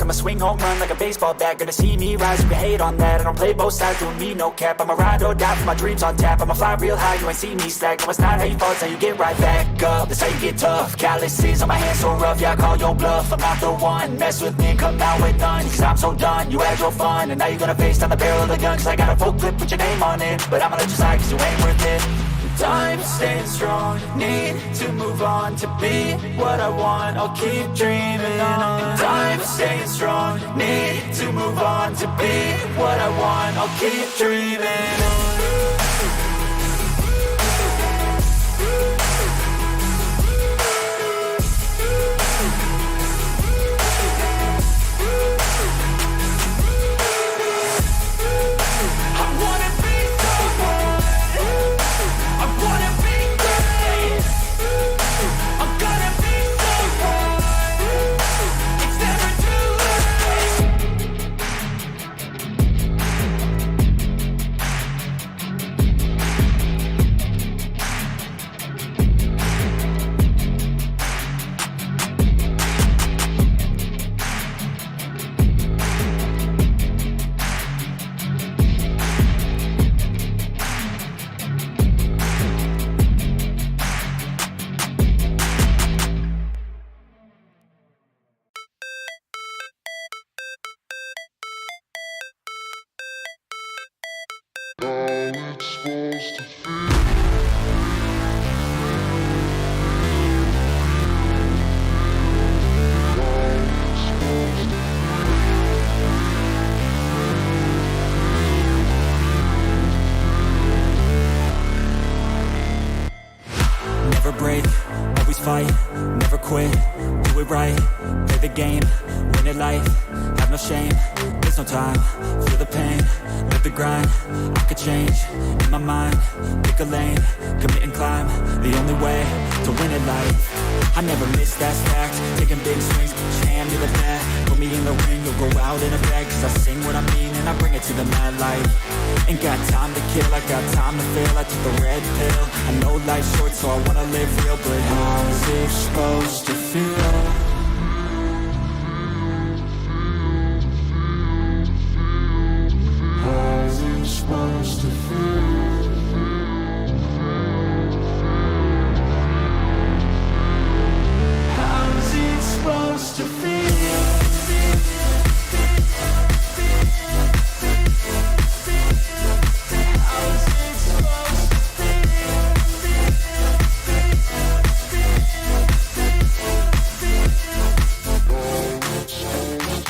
I'ma swing home run like a baseball bat. Gonna see me rise, you can hate on that. I don't play both sides, doing me no cap. I'ma ride or die for my dreams on tap. I'ma fly real high, you ain't see me slack. No, it's not how you fall, it's how you get right back up. That's how you get tough. Calluses on my hands so rough, yeah, I call your bluff. I'm not the one, mess with me, come out with none. Cause I'm so done, you had your fun. And now you're gonna face down the barrel of the gun. Cause I got a full clip, put your name on it. But I'ma let you slide cause you ain't worth it. Time staying strong, need to move on to be what I want, I'll keep dreaming on. Time staying strong, need to move on to be what I want, I'll keep dreaming on. Fight, never quit, do it right, play the game, win it life, have no shame, there's no time, feel the pain, live the grind, I could change, in my mind, pick a lane, commit and climb, the only way to win it life. I never miss, that's fact, taking big swings, push your hand to the bat, put me in the ring, you'll go out in a bag, cause I sing what I mean and I bring it to the mad light. Ain't got time to kill, I got time to feel, I took the red pill, I know life's short so I wanna live real, but how's it supposed to feel? How's it supposed to feel? How's it supposed to feel?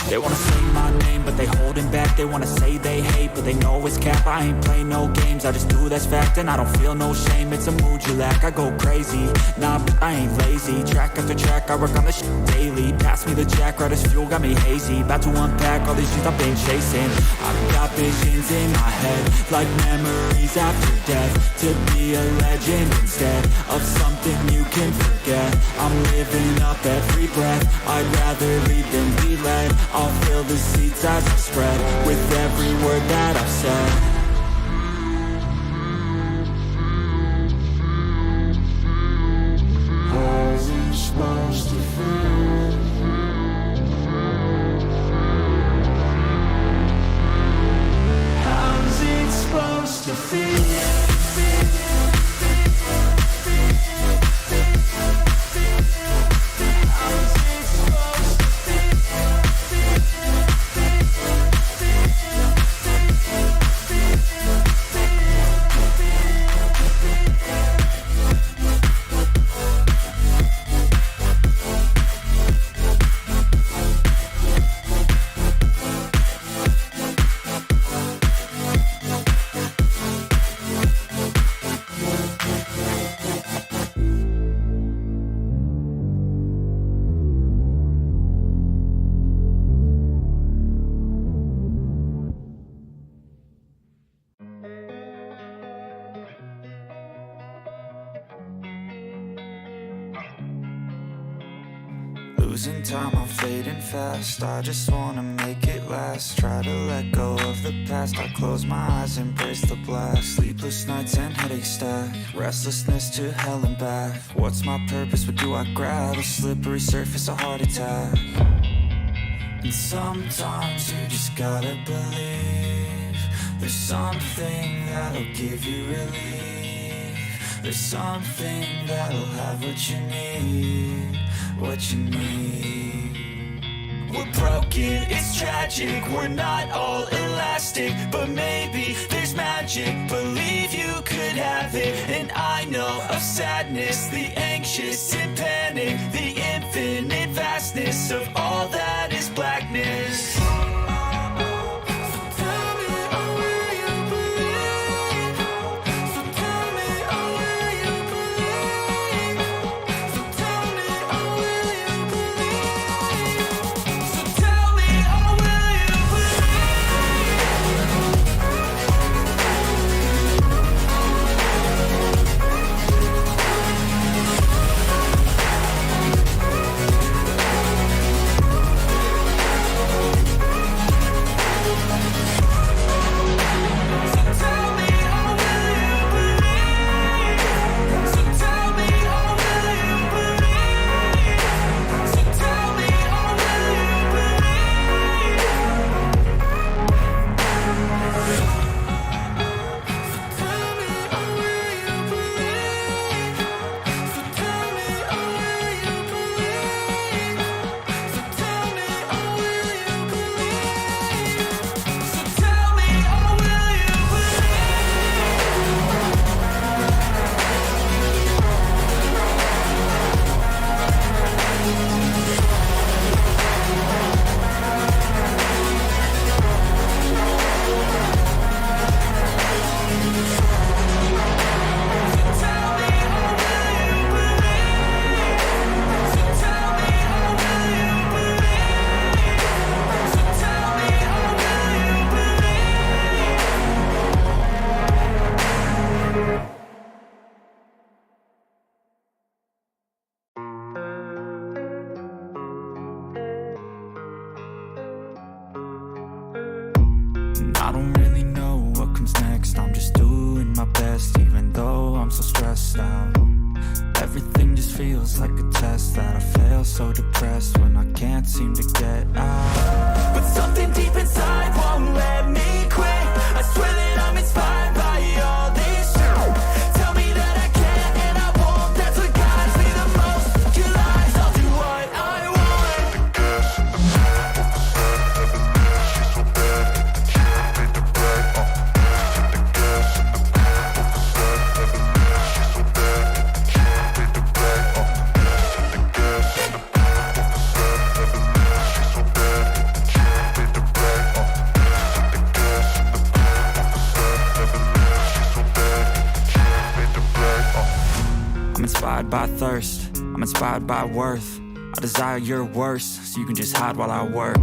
They wanna say my name, but they holding back. They wanna say they hate, but they know it's cap. I ain't play no games, I just do that's fact. And I don't feel no shame, it's a mood you lack. I go crazy, nah, but I ain't lazy. Track after track, I work on this shit daily. Pass me the jack, right as fuel, got me hazy. About to unpack all these things I've been chasing. I've got visions in my head, like memories after death. To be a legend instead of something you can forget. I'm living up every breath, I'd rather lead than be led. I'll fill the seats as I spread with every word that I've said. How's it supposed to feel? How's it supposed to feel? Losing time, I'm fading fast. I just wanna make it last. Try to let go of the past. I close my eyes, embrace the blast. Sleepless nights and headaches stack. Restlessness to hell and back. What's my purpose? What do I grab? A slippery surface, a heart attack. And sometimes you just gotta believe there's something that'll give you relief. There's something that'll have what you need, what you need. We're broken, it's tragic, we're not all elastic, but maybe there's magic, believe you could have it. And I know of sadness, the anxious and panic, the infinite vastness of all that is blackness. I don't really know what comes next, I'm just doing my best, even though I'm so stressed out. Everything just feels like a test that I fail, so depressed when I can't seem to get out. But something deep inside won't let me quit. I swear that I'm inspired by all this shit. Tell me that I can and I won't, that's what guides me the most. Your lies, I'll do what I want. I'm inspired by thirst, I'm inspired by worth. I desire your worst, so you can just hide while I work.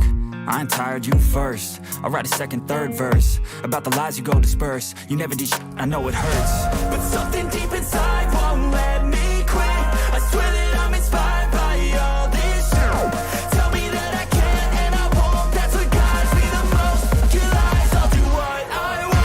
I ain't tired, you first. I'll write a second, third verse about the lies you go disperse. You never did shit, I know it hurts. But something deep inside won't let me quit. I swear that I'm inspired by all this shit. Tell me that I can and I won't, that's what guides me the most. Your lies, I'll do what I want.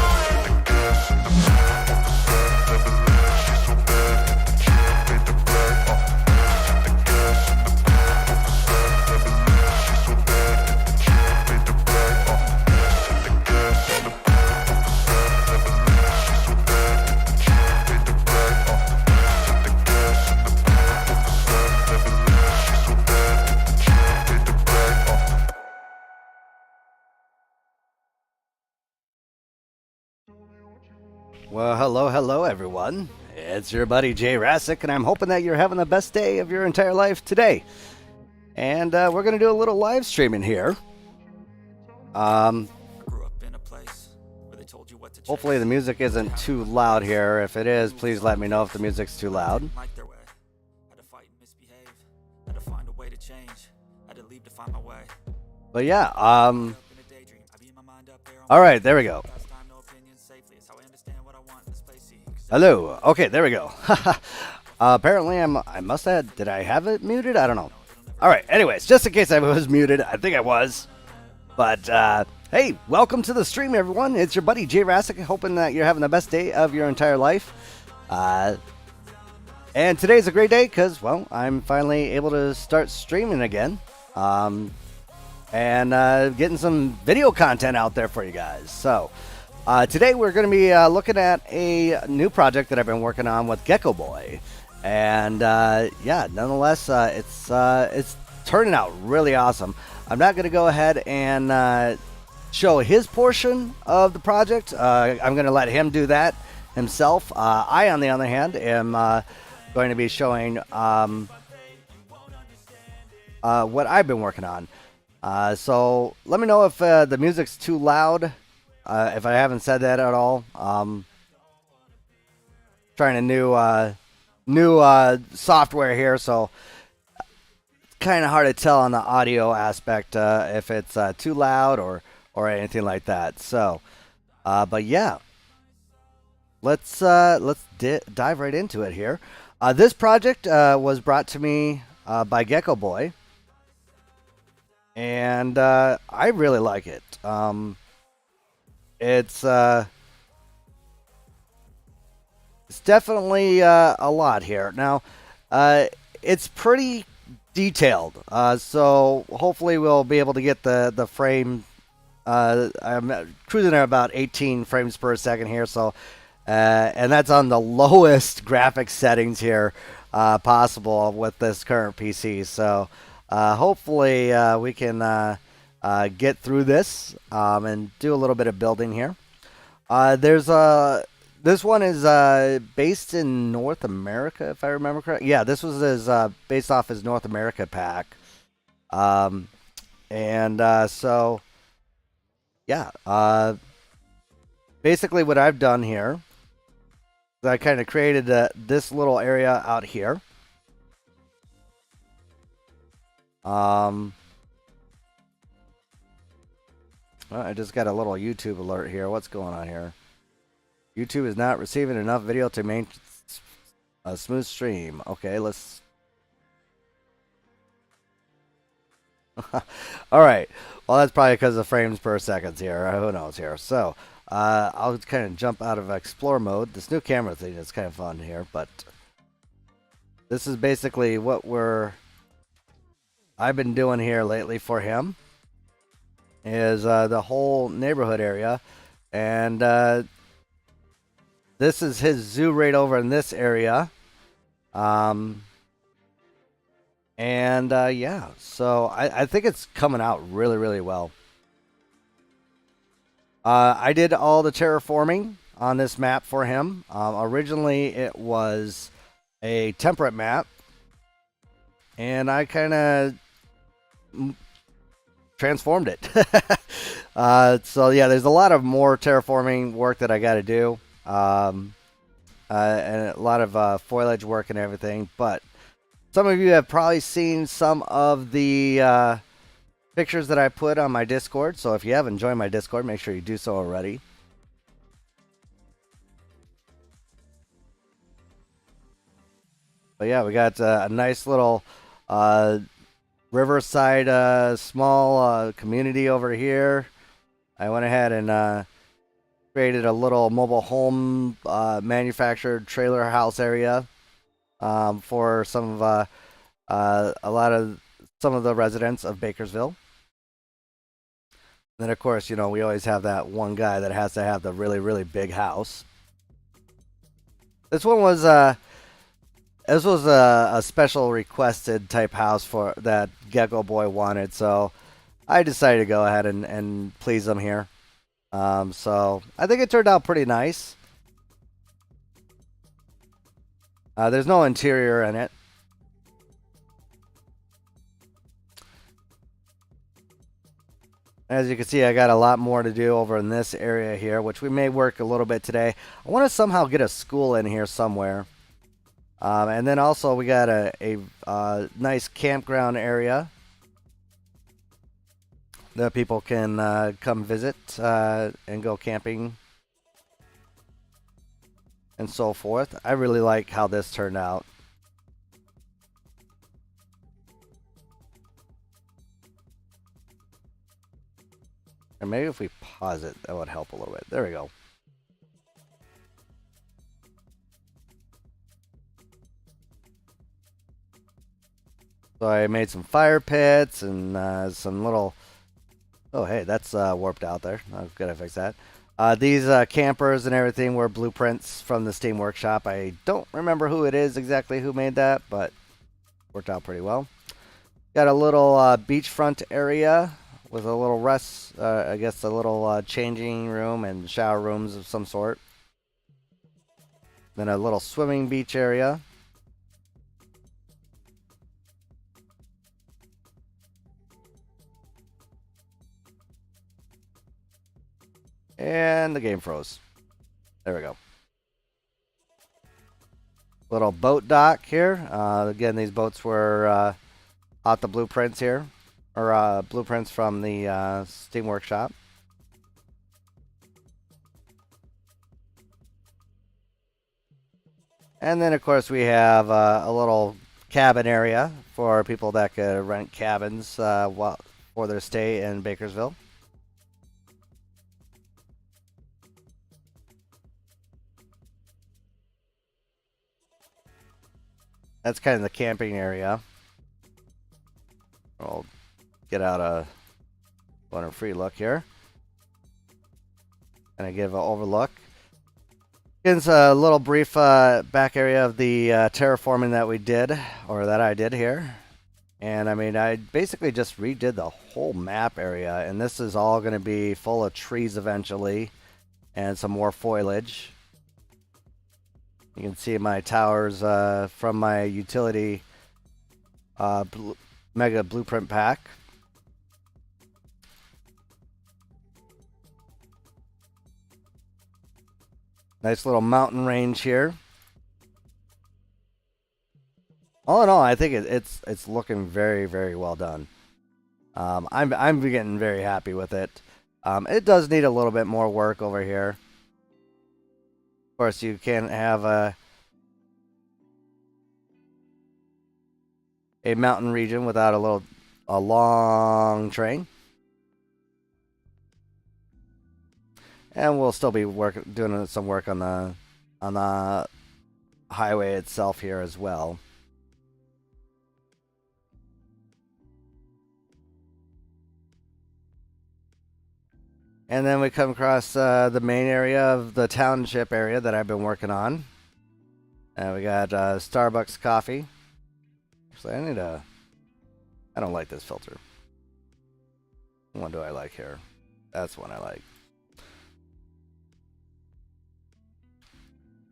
Well, hello everyone. It's your buddy Jayrassic, and I'm hoping that you're having the best day of your entire life today. And we're going to do a little live streaming here. Hopefully the music isn't too loud here. If it is, please let me know if the music's too loud. But yeah, alright, there we go. Hello. Okay, there we go. Apparently I must have, did I have it muted? I don't know. Alright, anyways, just in case I was muted, I think I was. But, hey, welcome to the stream, everyone. It's your buddy Jayrassic, hoping that you're having the best day of your entire life. And today's a great day because, well, I'm finally able to start streaming again. and getting some video content out there for you guys. So today we're going to be looking at a new project that I've been working on with Geckoboi, and yeah, nonetheless, it's turning out really awesome. I'm not going to go ahead and show his portion of the project. I'm going to let him do that himself. I, on the other hand, am going to be showing what I've been working on. So let me know if the music's too loud, if I haven't said that at all. Trying a new software here, so it's kind of hard to tell on the audio aspect if it's too loud or anything like that. So, but yeah, let's dive right into it here. This project was brought to me by Geckoboi, and I really like it. It's definitely a lot here. Now, it's pretty detailed, so hopefully we'll be able to get the frame. I'm cruising at about 18 frames per second here, so and that's on the lowest graphics settings here possible with this current PC. So hopefully we can get through this and do a little bit of building here. This one is based in North America, if I remember correctly. Yeah, this was based off his North America pack, and so. Yeah, basically what I've done here is I kind of created this little area out here. Well, I just got a little YouTube alert here. What's going on here? YouTube is not receiving enough video to maintain a smooth stream. Okay, let's... All right. Well, that's probably because of frames per second here. Who knows here? So, I'll kind of jump out of explore mode. This new camera thing is kind of fun here, but this is basically what I've been doing here lately for him. Is the whole neighborhood area, and this is his zoo right over in this area. And yeah, so I think it's coming out really, really well. I did all the terraforming on this map for him. Originally, it was a temperate map, and I kind of transformed it. So yeah, there's a lot of more terraforming work that I got to do, and a lot of foliage work and everything, but some of you have probably seen some of the pictures that I put on my Discord. So if you haven't joined my Discord, make sure you do so already. But yeah, we got a nice little riverside small community over here. I went ahead and created a little mobile home manufactured trailer house area. For some of some of the residents of Bakersville. And then of course, you know, we always have that one guy that has to have the really, really big house. This one was a special requested type house for that Geckoboi wanted, so I decided to go ahead and please him here. So I think it turned out pretty nice. There's no interior in it. As you can see, I got a lot more to do over in this area here, which we may work a little bit today. I want to somehow get a school in here somewhere. And then also we got a nice campground area that people can come visit and go camping and so forth. I really like how this turned out. And maybe if we pause it, that would help a little bit. There we go. So I made some fire pits and some little Oh, hey, that's warped out there. I'm gonna fix that. These campers and everything were blueprints from the Steam Workshop. I don't remember who it is exactly who made that, but worked out pretty well. Got a little beachfront area with a little rest, I guess a little changing room and shower rooms of some sort. Then a little swimming beach area. And the game froze. There we go. Little boat dock here. Again, these boats were out the blueprints here. Or blueprints from the Steam Workshop. And then, of course, we have a little cabin area for people that could rent cabins for their stay in Bakersville. That's kind of the camping area. I'll get out a free look here. And I give an overlook. It's a little brief back area of the terraforming that we did, or that I did here. And I mean, I basically just redid the whole map area, and this is all going to be full of trees eventually, and some more foliage. You can see my towers from my utility mega blueprint pack. Nice little mountain range here. All in all, I think it's looking very, very well done. I'm getting very happy with it. It does need a little bit more work over here. Of course, you can't have a mountain region without a long train. And we'll still be doing some work on the highway itself here as well. And then we come across the main area of the township area that I've been working on. And we got Starbucks coffee. Actually, I don't like this filter. What one do I like here? That's one I like.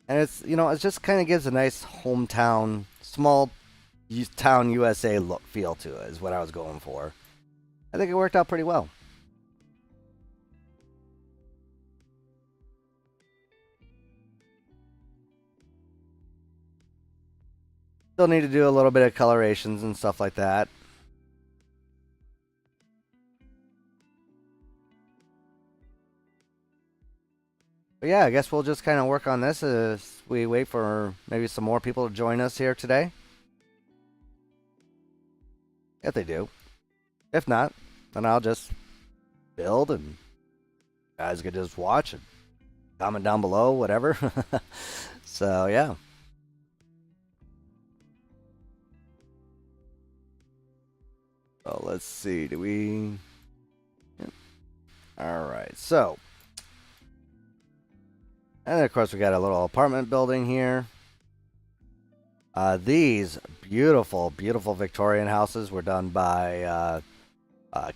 And it's, it just kind of gives a nice hometown, small town USA look feel to it, is what I was going for. I think it worked out pretty well. Still need to do a little bit of colorations and stuff like that. But yeah, I guess we'll just kind of work on this as we wait for maybe some more people to join us here today. If they do. If not, then I'll just build and you guys can just watch and comment down below, whatever. So yeah. Well, let's see. Do we? Yep. All right. So, and then of course we got a little apartment building here. These beautiful, beautiful Victorian houses were done by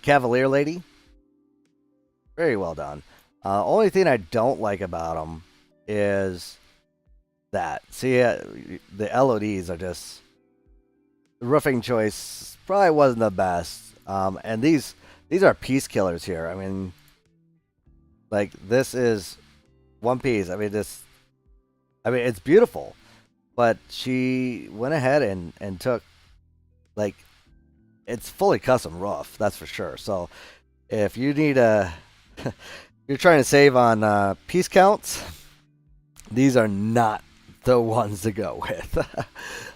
Cavalier Lady. Very well done. Only thing I don't like about them is that, see, the LODs are just, the roofing choice probably wasn't the best. And these are piece killers here. I mean, like, this is one piece. I mean, it's beautiful. But she went ahead and took, like, it's fully custom roof, that's for sure. So if you need you're trying to save on piece counts, these are not the ones to go with.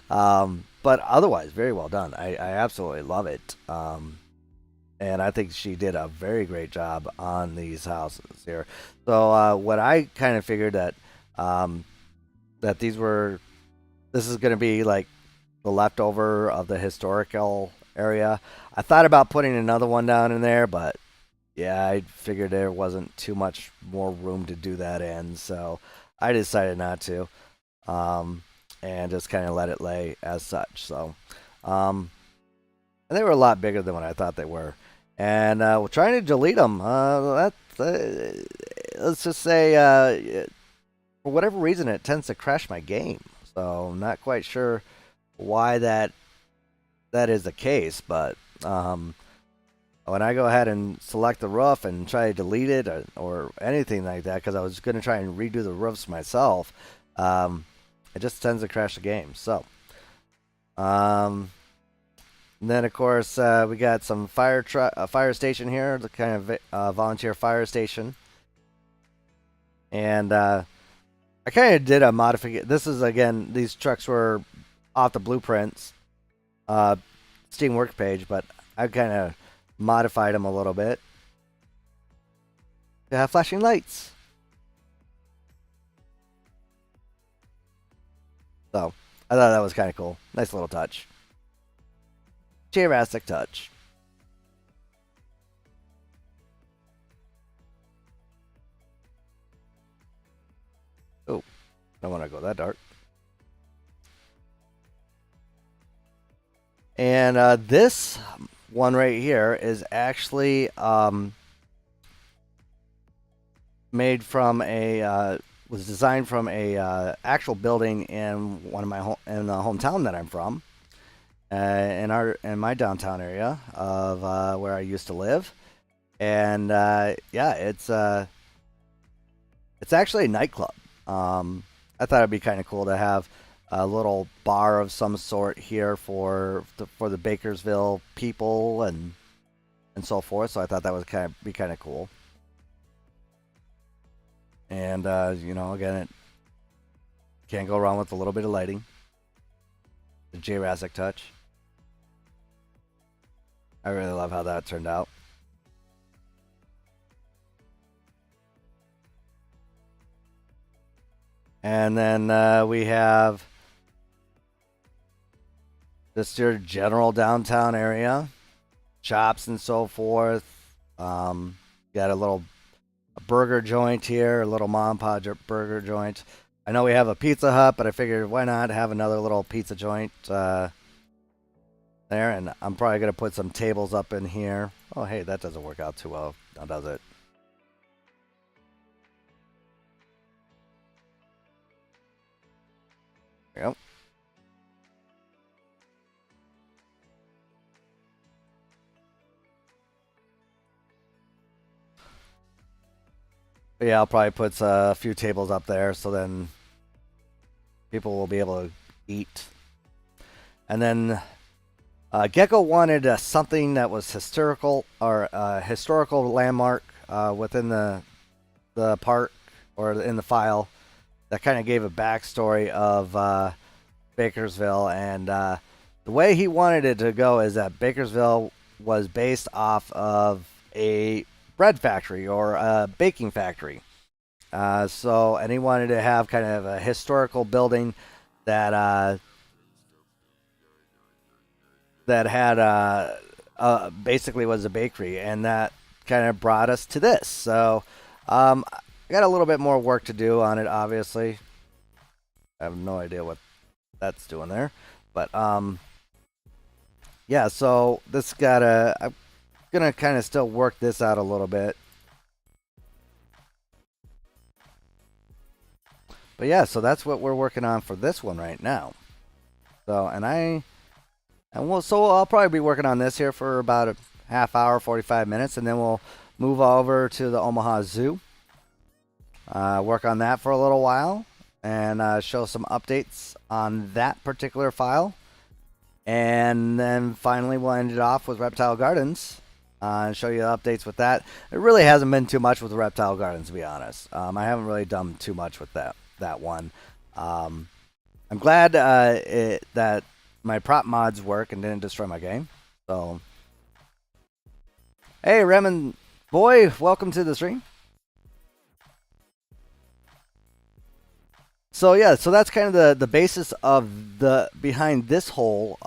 But otherwise, very well done. I absolutely love it. And I think she did a very great job on these houses here. So what I kind of figured that this is going to be like the leftover of the historical area. I thought about putting another one down in there, but yeah, I figured there wasn't too much more room to do that in, so I decided not to, and just kind of let it lay as such. So, and they were a lot bigger than what I thought they were, and we're trying to delete them. Let's just say, for whatever reason, it tends to crash my game. So I'm not quite sure why that is the case, but when I go ahead and select the roof and try to delete it or anything like that, because I was going to try and redo the roofs myself, it just tends to crash the game. So, and then of course we got some fire station here, the kind of volunteer fire station, and I kind of did a modification. This is again, these trucks were off the blueprints, Steam work page, but I kind of modified them a little bit to have flashing lights. So I thought that was kind of cool. Nice little touch. Jayrassic touch. Oh, I don't want to go that dark. And this one right here is actually made from was designed from a actual building in one of my in the hometown that I'm from, in my downtown area of where I used to live, and yeah, it's actually a nightclub. I thought it'd be kind of cool to have a little bar of some sort here for the Bakersville people and so forth. So I thought that would be kind of cool. And you know, again, it can't go wrong with a little bit of lighting. The Jurassic touch. I really love how that turned out. And then we have this your general downtown area, shops and so forth. Got a little burger joint here, a little mom and pop burger joint. I know we have a Pizza Hut, but I figured why not have another little pizza joint there. And I'm probably going to put some tables up in here. Oh, hey, that doesn't work out too well, now does it? There we go. But yeah, I'll probably put a few tables up there so then people will be able to eat. And then Gecko wanted something that was historical or historical landmark within the park or in the file that kind of gave a backstory of Bakersville. And the way he wanted it to go is that Bakersville was based off of a bread factory or a baking factory. And he wanted to have kind of a historical building that had basically was a bakery, and that kind of brought us to this. So I got a little bit more work to do on it, obviously. I have no idea what that's doing there, but yeah, so I'm gonna kind of still work this out a little bit. But yeah, so that's what we're working on for this one right now. So so I'll probably be working on this here for about a half hour, 45 minutes, and then we'll move over to the Omaha Zoo. Work on that for a little while and show some updates on that particular file. And then finally we'll end it off with Reptile Gardens and show you the updates with that. It really hasn't been too much with the Reptile Gardens, to be honest. I haven't really done too much with that one. I'm glad that my prop mods work and didn't destroy my game. So, hey, Remen boy, welcome to the stream. So yeah, so that's kind of the basis of behind this whole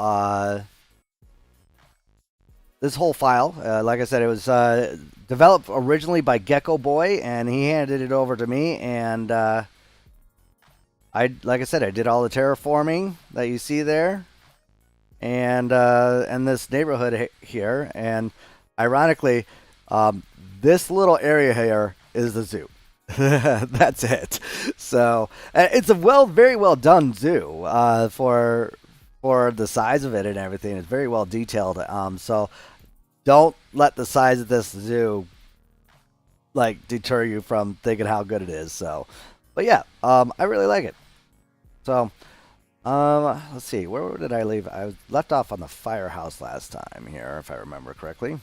this whole file. Like I said, it was developed originally by Geckoboi, and he handed it over to me. And like I said, I did all the terraforming that you see there, and this neighborhood here. And ironically, this little area here is the zoo. That's it. So it's a very well done zoo for the size of it and everything. It's very well detailed. So don't let the size of this zoo like deter you from thinking how good it is. So, but yeah, I really like it. So, let's see, where did I leave? I was left off on the firehouse last time here, if I remember correctly.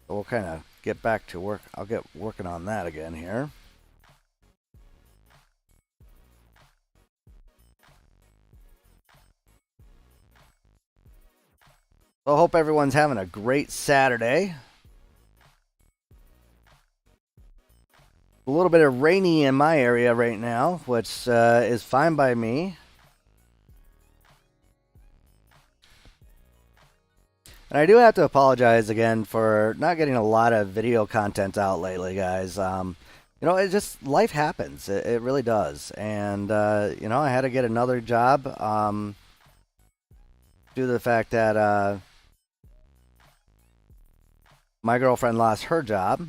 So we'll kind of get back to work. I'll get working on that again here. So I hope everyone's having a great Saturday. A little bit of rainy in my area right now, which is fine by me. And I do have to apologize again for not getting a lot of video content out lately, guys. You know, it just, life happens. It really does. And, you know, I had to get another job due to the fact that my girlfriend lost her job.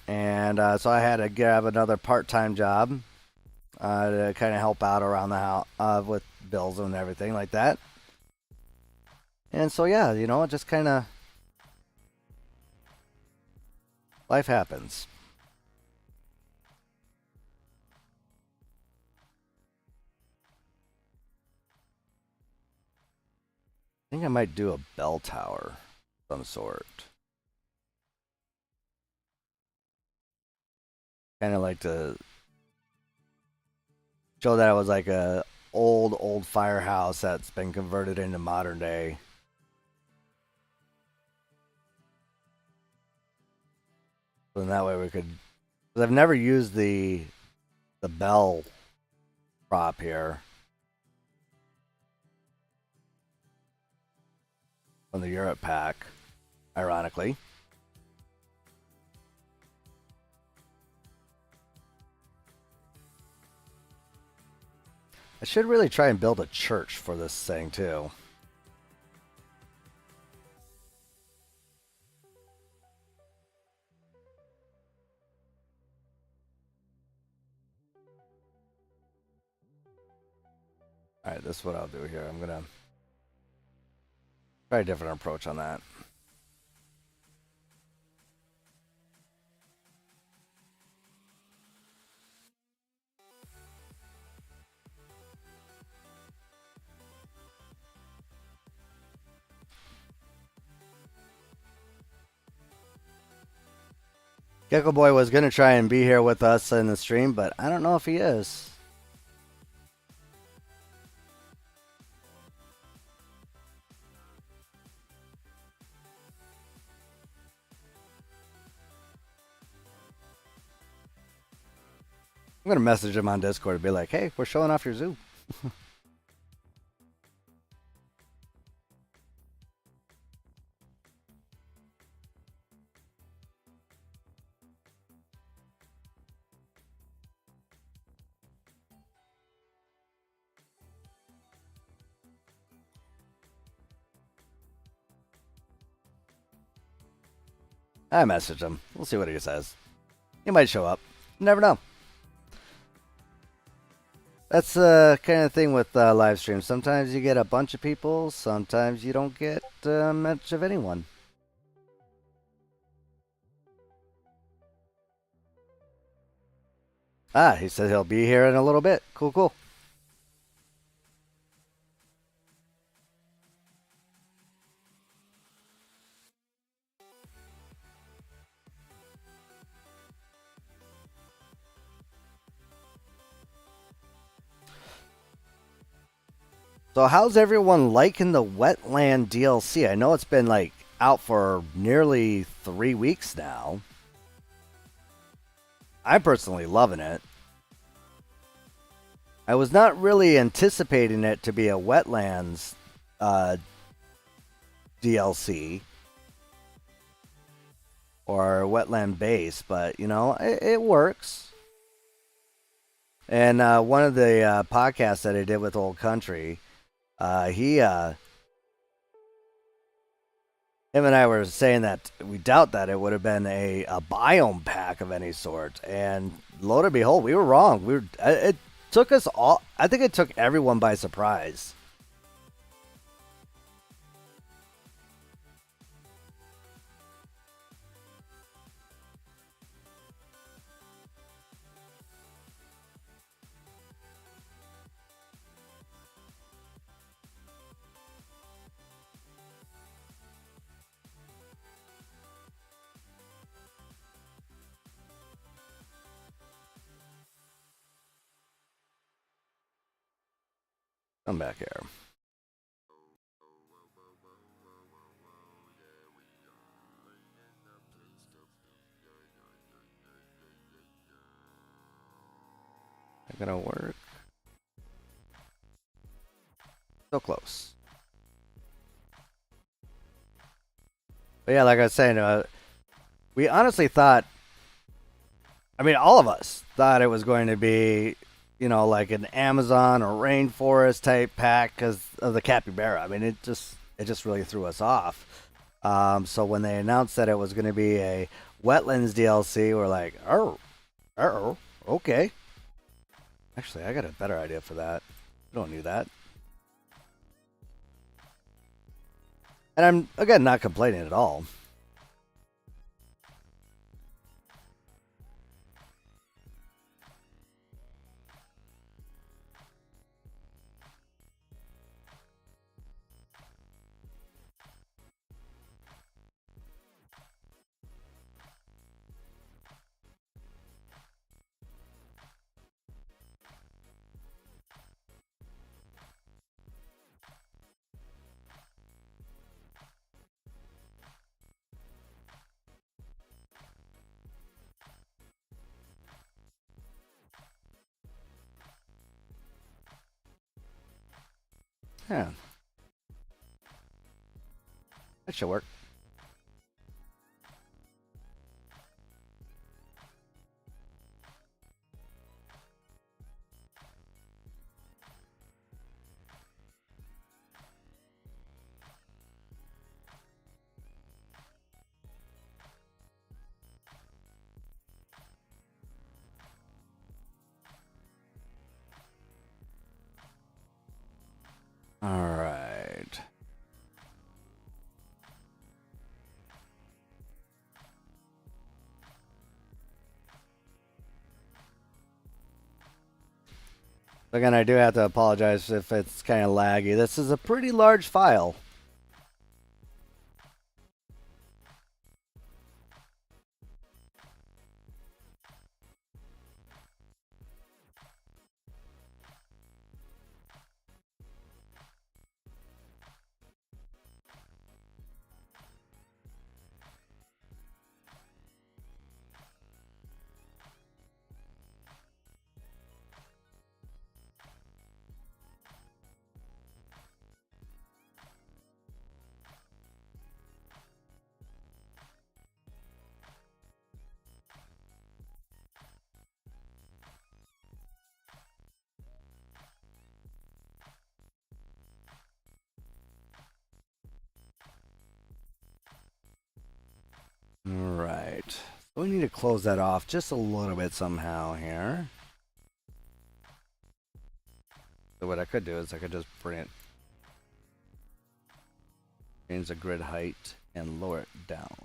And so I had to grab another part-time job to kind of help out around the house with bills and everything like that. And so, yeah, you know, it just kind of, life happens. I think I might do a bell tower of some sort. Kind of like to show that it was like a old firehouse that's been converted into modern day. And that way we could, because I've never used the bell prop here from the Europe pack, ironically. I should really try and build a church for this thing too. Alright, this is what I'll do here. I'm gonna try a different approach on that. Geckoboi was gonna try and be here with us in the stream, but I don't know if he is. I'm gonna message him on Discord and be like, hey, we're showing off your zoo. I messaged him. We'll see what he says. He might show up. You never know. That's the kind of thing with live streams. Sometimes you get a bunch of people. Sometimes you don't get much of anyone. Ah, he said he'll be here in a little bit. Cool, cool. So how's everyone liking the Wetland DLC? I know it's been like out for nearly 3 weeks now. I'm personally loving it. I was not really anticipating it to be a wetlands DLC or wetland base, but you know, it works. And one of the podcasts that I did with Old Country, him and I were saying that we doubt that it would have been a biome pack of any sort. And lo and behold, we were wrong. It took us all. I think it took everyone by surprise. Come back here. Not gonna work. So close. But yeah, like I was saying, we honestly thought, I mean, all of us thought it was going to be, you know, like an Amazon or rainforest type pack because of the capybara. I mean, it just really threw us off. So when they announced that it was going to be a wetlands DLC, we're like, oh, okay. Actually, I got a better idea for that. We don't need that. And I'm, again, not complaining at all. Yeah. That should work. All right. Again, I do have to apologize if it's kind of laggy. This is a pretty large file. All right. So we need to close that off just a little bit somehow here. So what I could do is I could just bring it, change the grid height and lower it down.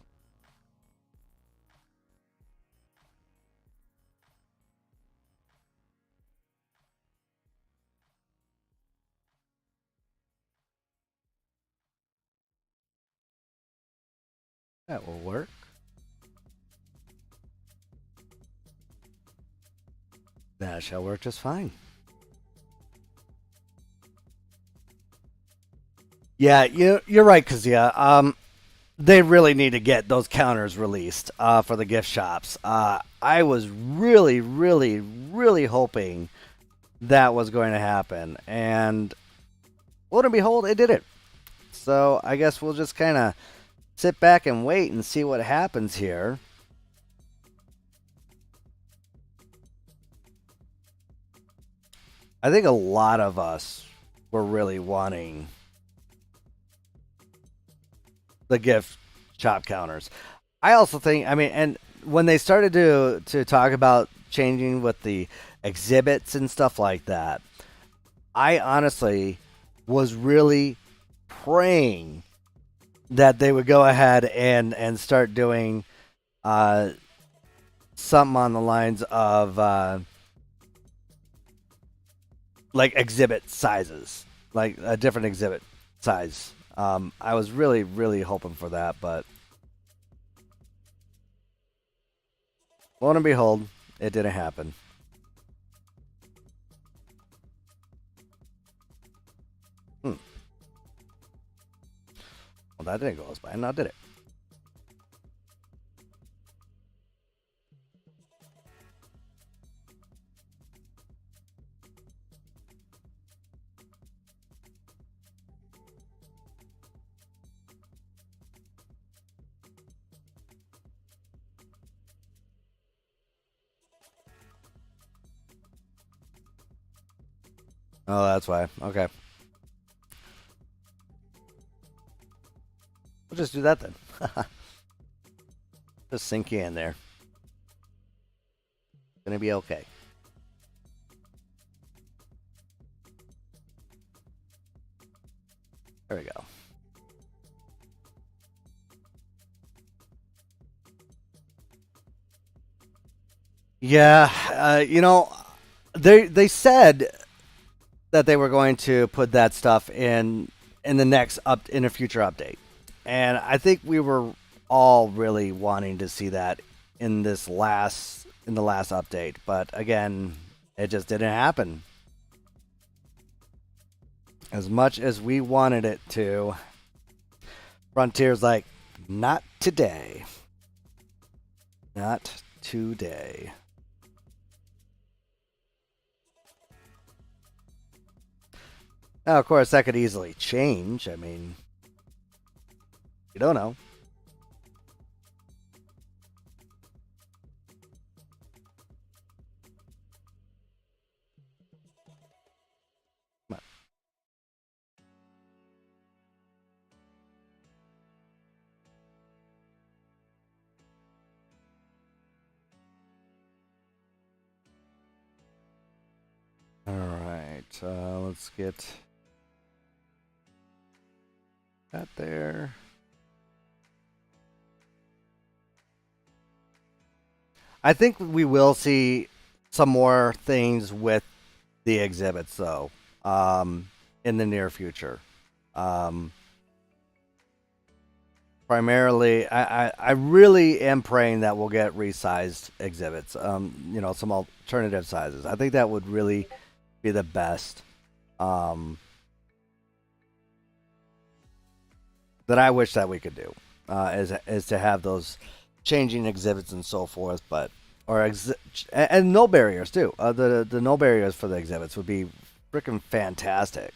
That will work. That shall work just fine. Yeah, you're right, Kazia. They really need to get those counters released for the gift shops. I was really, really, really hoping that was going to happen. And lo and behold, it did it. So I guess we'll just kind of sit back and wait and see what happens here. I think a lot of us were really wanting the gift shop counters. I also think, I mean, and when they started to talk about changing with the exhibits and stuff like that, I honestly was really praying that they would go ahead and start doing something on the lines of like exhibit sizes, like a different exhibit size. I was really, really hoping for that, but lo and behold, it didn't happen. Well, that didn't go as planned, now did it? Oh, that's why. Okay. We'll just do that then. Just sink you in there. Gonna be okay. There we go. Yeah, you know, they said that they were going to put that stuff in the next in a future update. And I think we were all really wanting to see that in the last update, but again, it just didn't happen. As much as we wanted it to, Frontier's like, not today. Not today. Now, of course, that could easily change. I mean, you don't know. Come on. All right, let's get that there. I think we will see some more things with the exhibits, though, in the near future. Primarily, I really am praying that we'll get resized exhibits. You know, some alternative sizes. I think that would really be the best. That I wish that we could do is to have those changing exhibits and so forth, but and no barriers too. The no barriers for the exhibits would be freaking fantastic.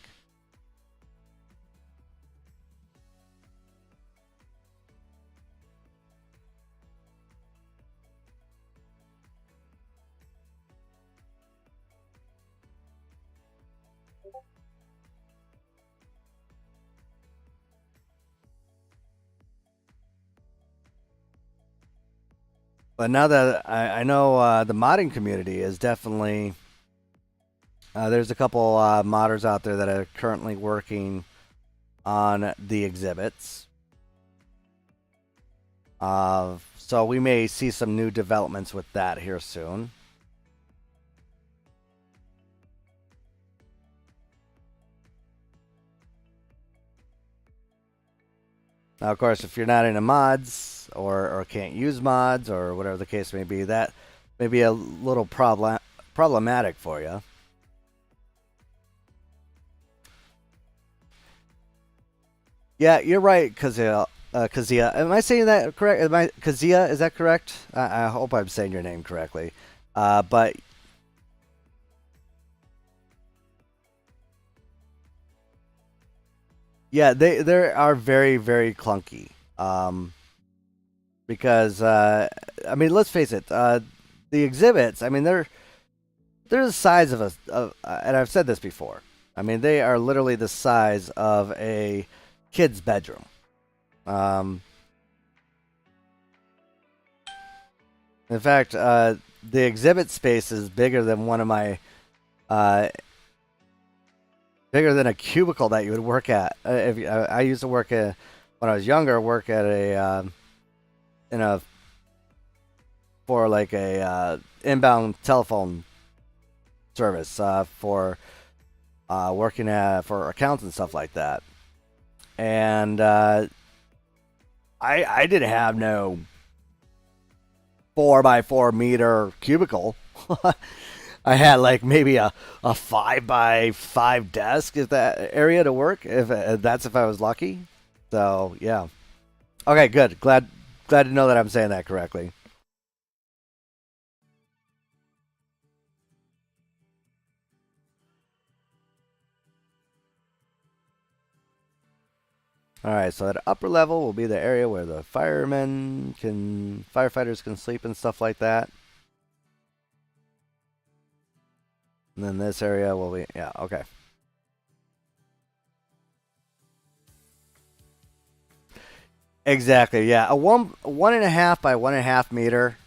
But now that I know the modding community is definitely there's a couple modders out there that are currently working on the exhibits. So we may see some new developments with that here soon. Now, of course, if you're not into mods or can't use mods or whatever the case may be, that may be a little problematic for you. Yeah, you're right, Kazia. Am I saying that correct? Kazia? Is that correct? I hope I'm saying your name correctly. But Yeah, they are very very clunky. Because I mean, let's face it, the exhibits. I mean, they're the size of and I've said this before. I mean, they are literally the size of a kid's bedroom. Um, in fact, the exhibit space is bigger than one of my uh, bigger than a cubicle that you would work at. I used to work at when I was younger, work at a in a for like a inbound telephone service for working for accounts and stuff like that. And I didn't have no 4 by 4 meter cubicle. I had like maybe a 5 by 5 desk if that area to work. If I was lucky. So yeah. Okay, good. Glad to know that I'm saying that correctly. All right, so at upper level will be the area where the firefighters can sleep and stuff like that. And then this area will be, yeah, okay. Exactly, yeah. A 1.5 by 1.5 meter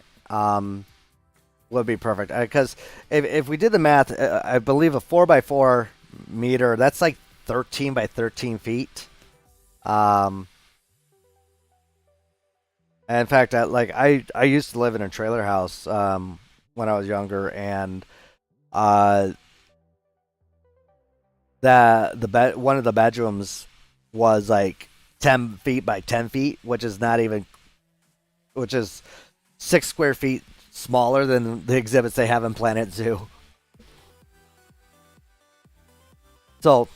would be perfect. Because if we did the math, I believe a 4 by 4 meter, that's like 13 by 13 feet. And in fact, I used to live in a trailer house when I was younger, and one of the bedrooms was like 10 feet by 10 feet, which is 6 square feet smaller than the exhibits they have in Planetzoo. So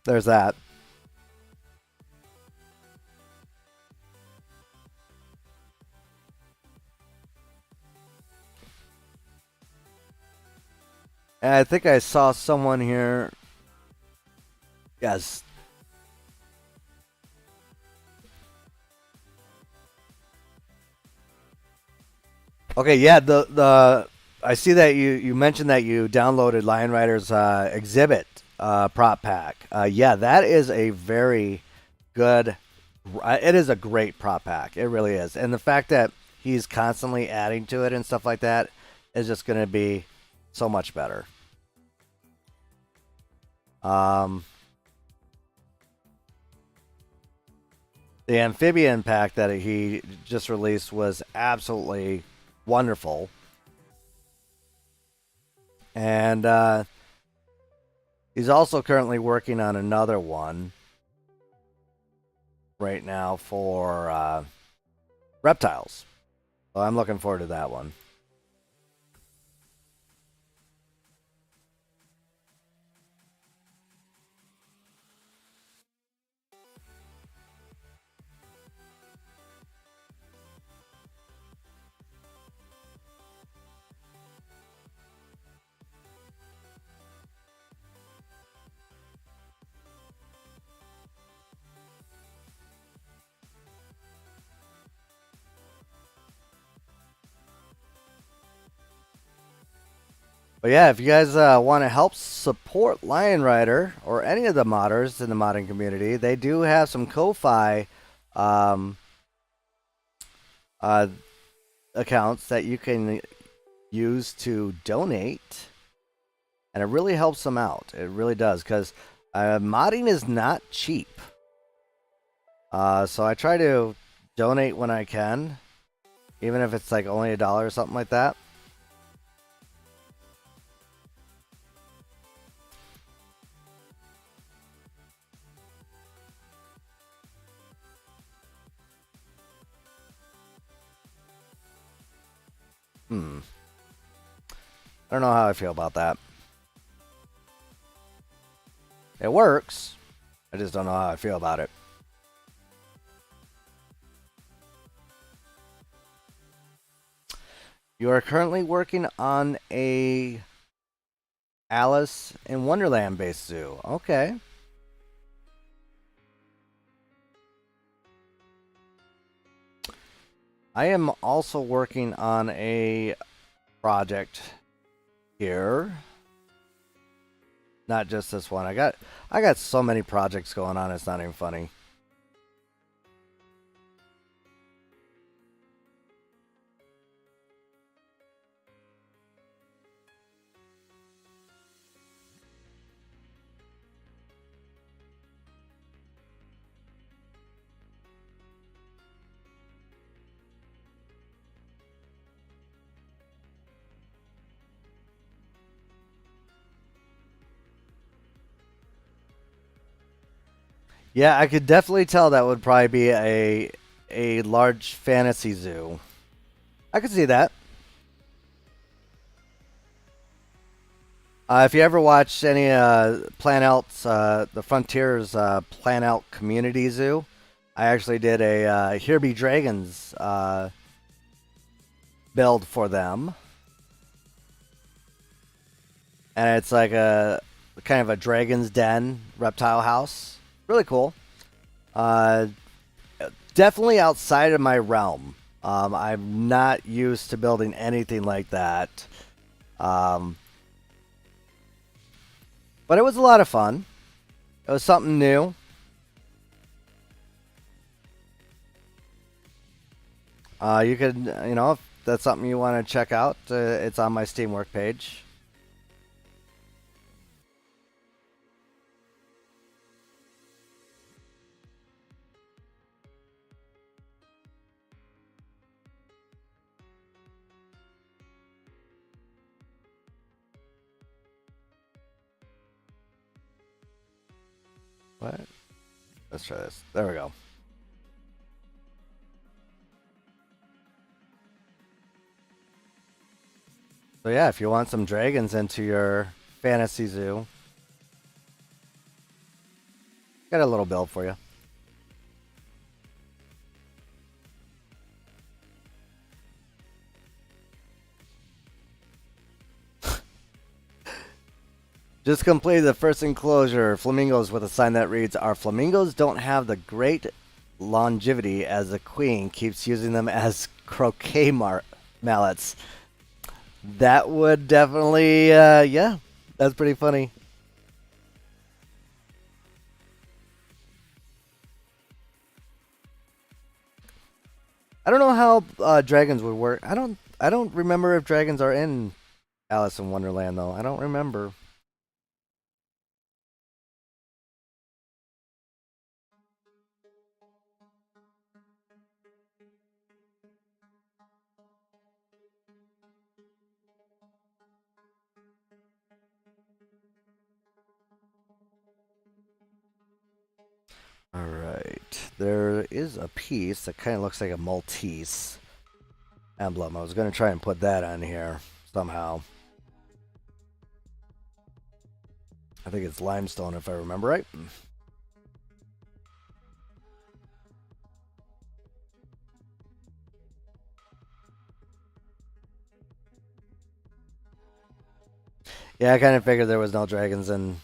there's that. And I think I saw someone here. Yes. Okay, yeah, the I see that you mentioned that you downloaded Lion Rider's exhibit prop pack. Yeah, that is a very good. It is a great prop pack. It really is, and the fact that he's constantly adding to it and stuff like that is just going to be so much better. The amphibian pack that he just released was absolutely wonderful. And he's also currently working on another one right now for reptiles. So I'm looking forward to that one. But yeah, if you guys want to help support Lion Rider or any of the modders in the modding community, they do have some Ko-Fi um, uh, accounts that you can use to donate, and it really helps them out. It really does, because modding is not cheap. So I try to donate when I can, even if it's like only $1 or something like that. I don't know how I feel about that. It works. I just don't know how I feel about it. You are currently working on a Alice in Wonderland based zoo. Okay. I am also working on a project here. Not just this one. I got so many projects going on, it's not even funny. Yeah, I could definitely tell that would probably be a large fantasy zoo. I could see that. If you ever watched any Planetzoo's, the Frontiers Planetzoo Community Zoo, I actually did a Here Be Dragons build for them, and it's like a kind of a dragon's den reptile house. Really cool. Definitely outside of my realm. I'm not used to building anything like that. But it was a lot of fun. It was something new. You could, if that's something you want to check out, it's on my Steam work page. What? Let's try this. There we go. So yeah, if you want some dragons into your fantasy zoo, got a little build for you. Just completed the first enclosure, flamingos, with a sign that reads, "Our flamingos don't have the great longevity as the queen keeps using them as croquet mallets." That would definitely, yeah, that's pretty funny. I don't know how dragons would work. I don't remember if dragons are in Alice in Wonderland though. I don't remember. All right, there is a piece that kind of looks like a Maltese emblem. I was going to try and put that on here somehow. I think it's limestone if I remember right. Yeah, I kind of figured there was no dragons in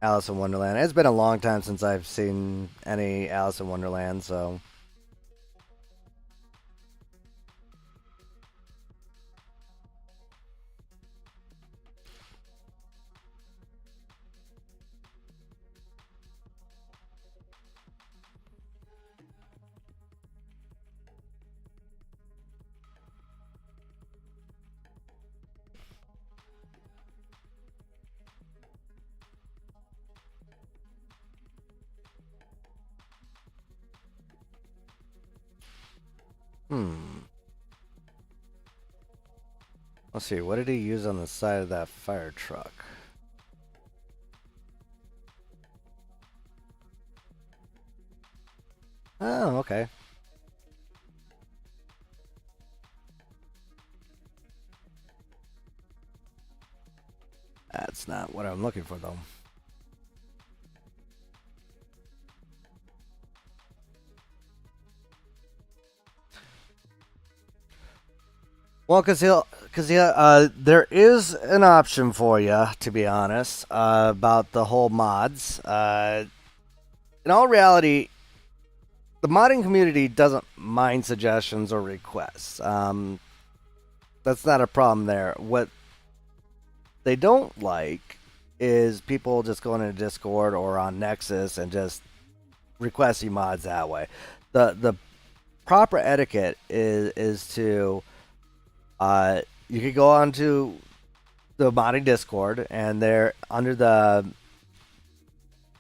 Alice in Wonderland. It's been a long time since I've seen any Alice in Wonderland, so. Let's see, what did he use on the side of that fire truck? Oh, okay. That's not what I'm looking for, though. Well, there is an option for you, to be honest, about the whole mods. In all reality, the modding community doesn't mind suggestions or requests. That's not a problem there. What they don't like is people just going into Discord or on Nexus and just requesting mods that way. The proper etiquette is to you could go onto the modding Discord, and there under the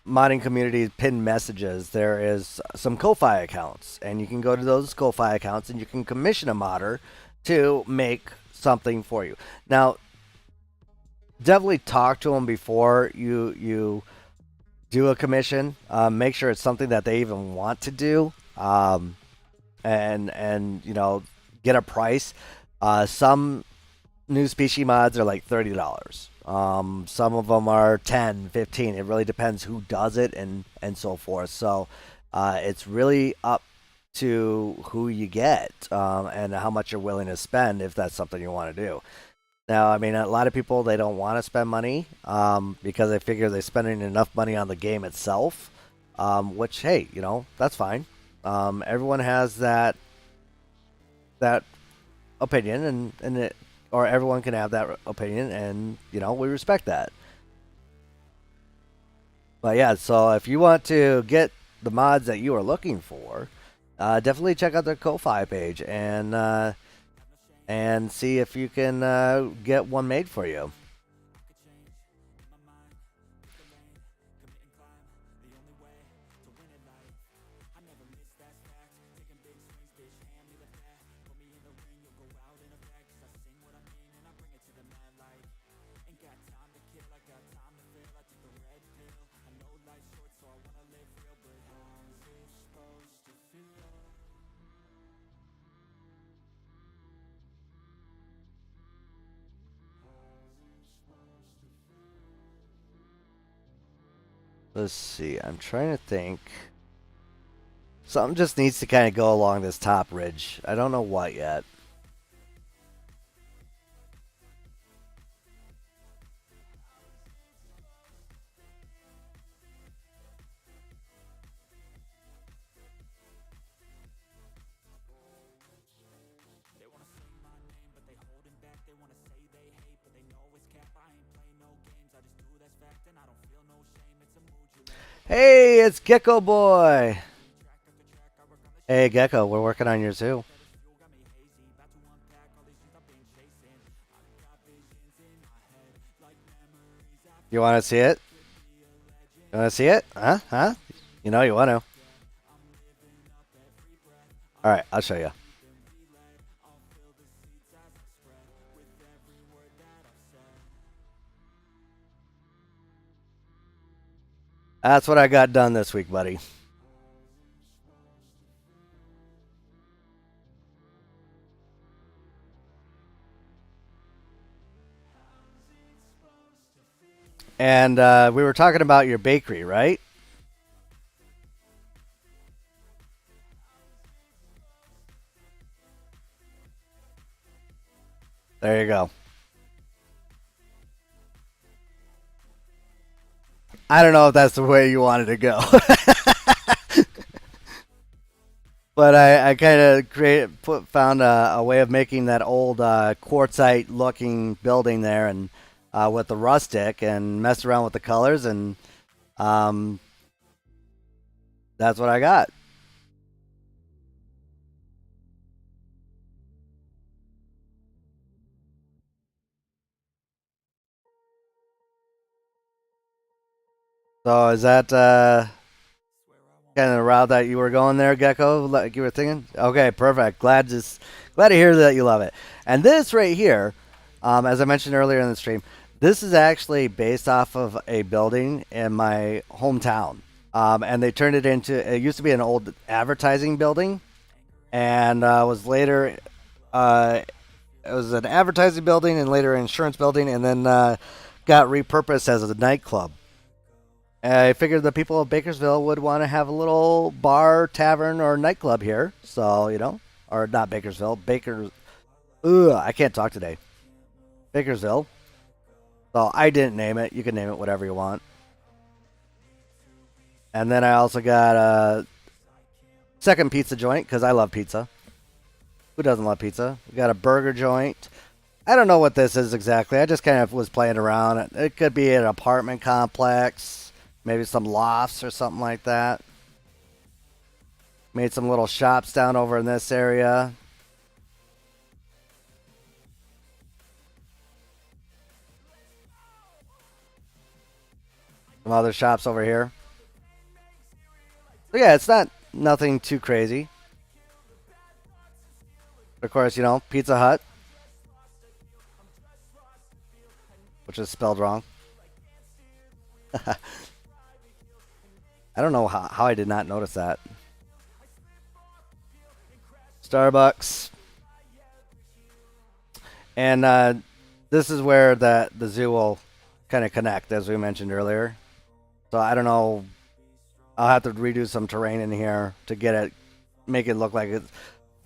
modding community pinned messages there is some Ko-Fi accounts, and you can go to those Ko-Fi accounts and you can commission a modder to make something for you. Now, definitely talk to them before you do a commission. Make sure it's something that they even want to do, and you know, get a price. Some new species mods are like $30. Some of them are 10, 15. It really depends who does it and so forth. So it's really up to who you get, and how much you're willing to spend if that's something you want to do. Now, I mean, a lot of people, they don't want to spend money because they figure they're spending enough money on the game itself, which, hey, you know, that's fine. Everyone has that opinion, and it, or everyone can have that opinion, and, you know, we respect that. But yeah, so if you want to get the mods that you are looking for, definitely check out their Ko-Fi page and see if you can get one made for you. Let's see, I'm trying to think. Something just needs to kind of go along this top ridge. I don't know what yet. Hey, it's Geckoboi. Hey, Gecko, we're working on your zoo. You want to see it? You want to see it? Huh? You know you want to. All right, I'll show you. That's what I got done this week, buddy. And we were talking about your bakery, right? There you go. I don't know if that's the way you wanted to go. But I kind of found a way of making that old quartzite looking building there, and with the rustic, and messed around with the colors, and that's what I got. So is that kind of the route that you were going there, Gecko? Like you were thinking? Okay, perfect. Glad to hear that you love it. And this right here, as I mentioned earlier in the stream, this is actually based off of a building in my hometown, and they turned it into. It used to be an old advertising building, and was later. It was an advertising building and later an insurance building, and then got repurposed as a nightclub. I figured the people of Bakersville would want to have a little bar, tavern, or nightclub here. So, you know, or not Bakersville, I can't talk today. Bakersville. So I didn't name it. You can name it whatever you want. And then I also got second pizza joint because I love pizza. Who doesn't love pizza? We got a burger joint. I don't know what this is exactly. I just kind of was playing around. It could be an apartment complex, maybe some lofts or something like that. Made some little shops down over in this area. Some other shops over here. So yeah, it's not nothing too crazy. Of course, you know, Pizza Hut, which is spelled wrong. I don't know how I did not notice that. Starbucks. And this is where the zoo will kind of connect, as we mentioned earlier. So I don't know. I'll have to redo some terrain in here to get it, make it look like it's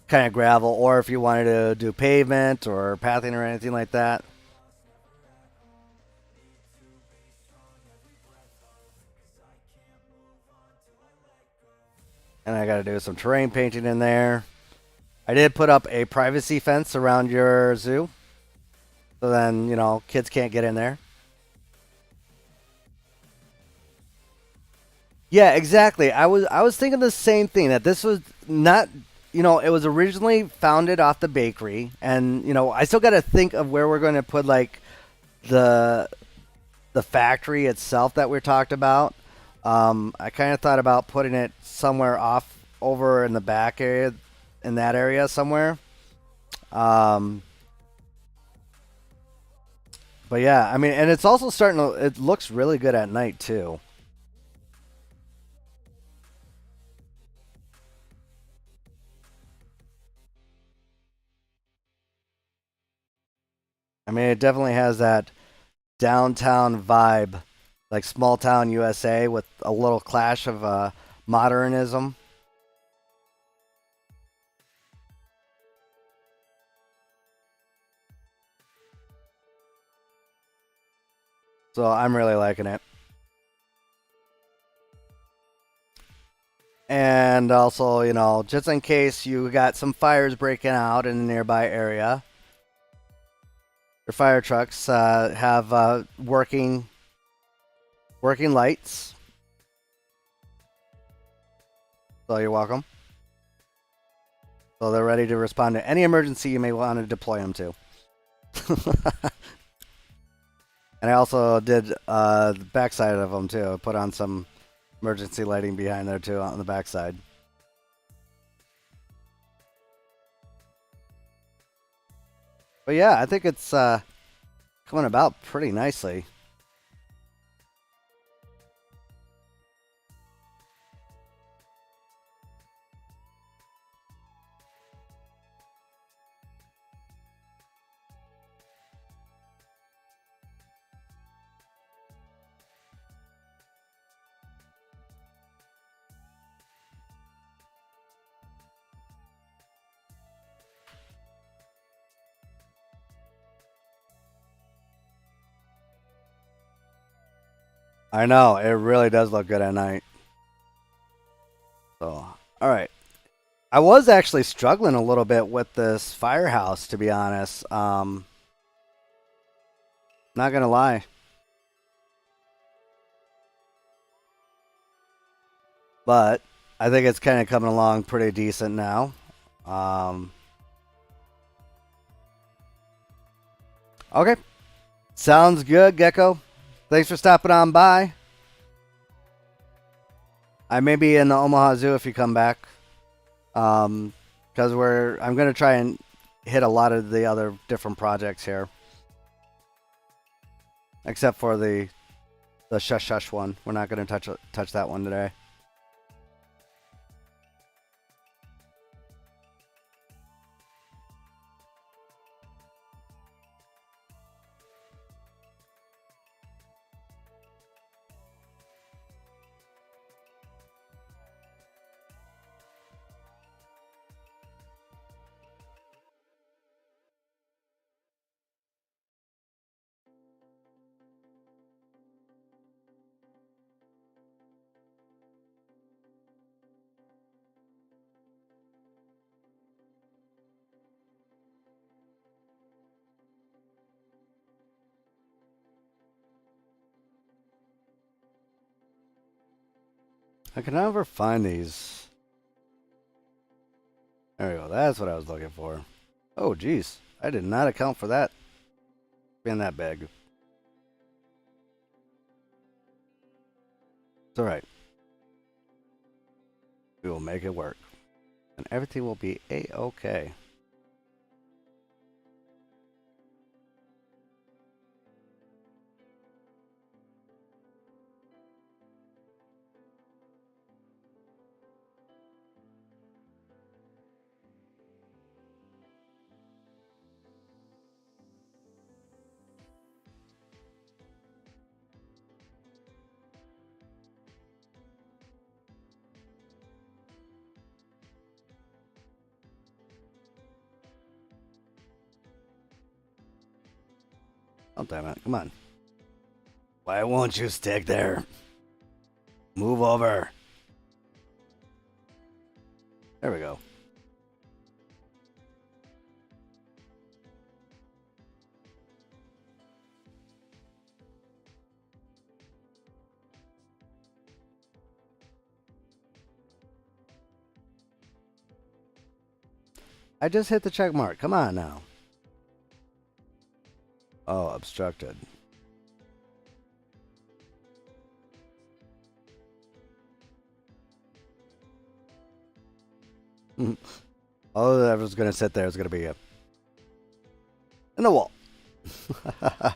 kind of gravel, or if you wanted to do pavement or pathing or anything like that. And I got to do some terrain painting in there. I did put up a privacy fence around your zoo, so then, you know, kids can't get in there. Yeah, exactly. I was thinking the same thing, that this was not, you know, it was originally founded off the bakery, and you know, I still got to think of where we're going to put like the factory itself that we talked about. I kind of thought about putting it somewhere off over in the back area, in that area somewhere. Um, but yeah, I mean, and it's also starting to, it looks really good at night too. I mean, it definitely has that downtown vibe, like small town USA with a little clash of modernism. So I'm really liking it. And also, you know, just in case you got some fires breaking out in a nearby area, your fire trucks have working lights. So you're welcome. So they're ready to respond to any emergency you may want to deploy them to. And I also did the backside of them too. I put on some emergency lighting behind there too on the backside. But yeah, I think it's coming about pretty nicely. I know, it really does look good at night. So, all right. I was actually struggling a little bit with this firehouse, to be honest. Not gonna lie. But I think it's kind of coming along pretty decent now. Um, okay. Sounds good, Gecko. Thanks for stopping on by. I may be in the Omaha Zoo if you come back. Because I'm gonna try and hit a lot of the other different projects here, except for the shush shush one. We're not gonna touch that one today. I can never find these. There we go. That's what I was looking for. Oh, geez. I did not account for that being that big. It's alright. We will make it work. And everything will be a-okay. Oh, damn it. Come on. Why won't you stick there? Move over. There we go. I just hit the check mark. Come on now. Oh, obstructed. All that was going to sit there is going to be in the wall. That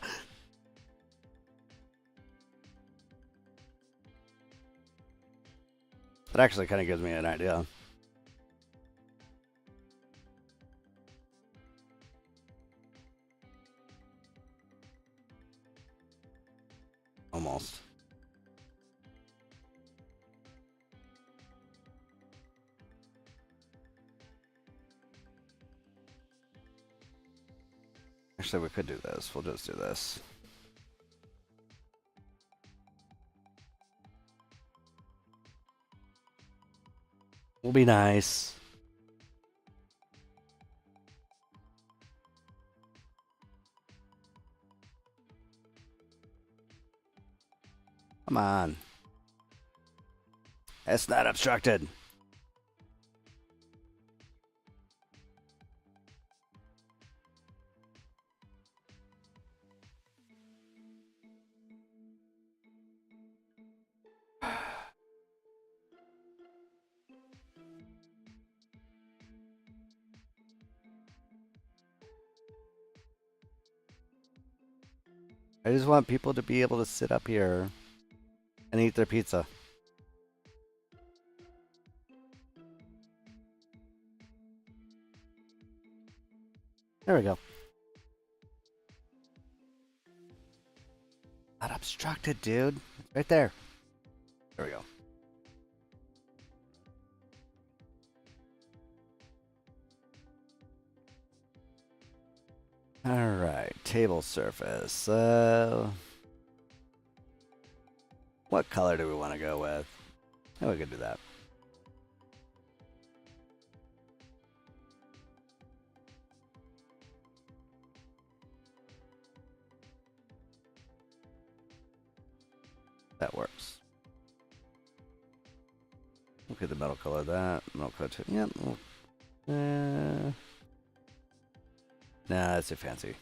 actually kind of gives me an idea. Almost. Actually, we could do this. We'll just do this. We'll be nice. Come on. It's not obstructed. I just want people to be able to sit up here and eat their pizza. There we go. Not obstructed, dude. Right there. There we go. Alright, table surface. What color do we want to go with? Oh, we could do that. That works. Okay, the metal color that. Metal color too. Yep. Nah, that's too fancy.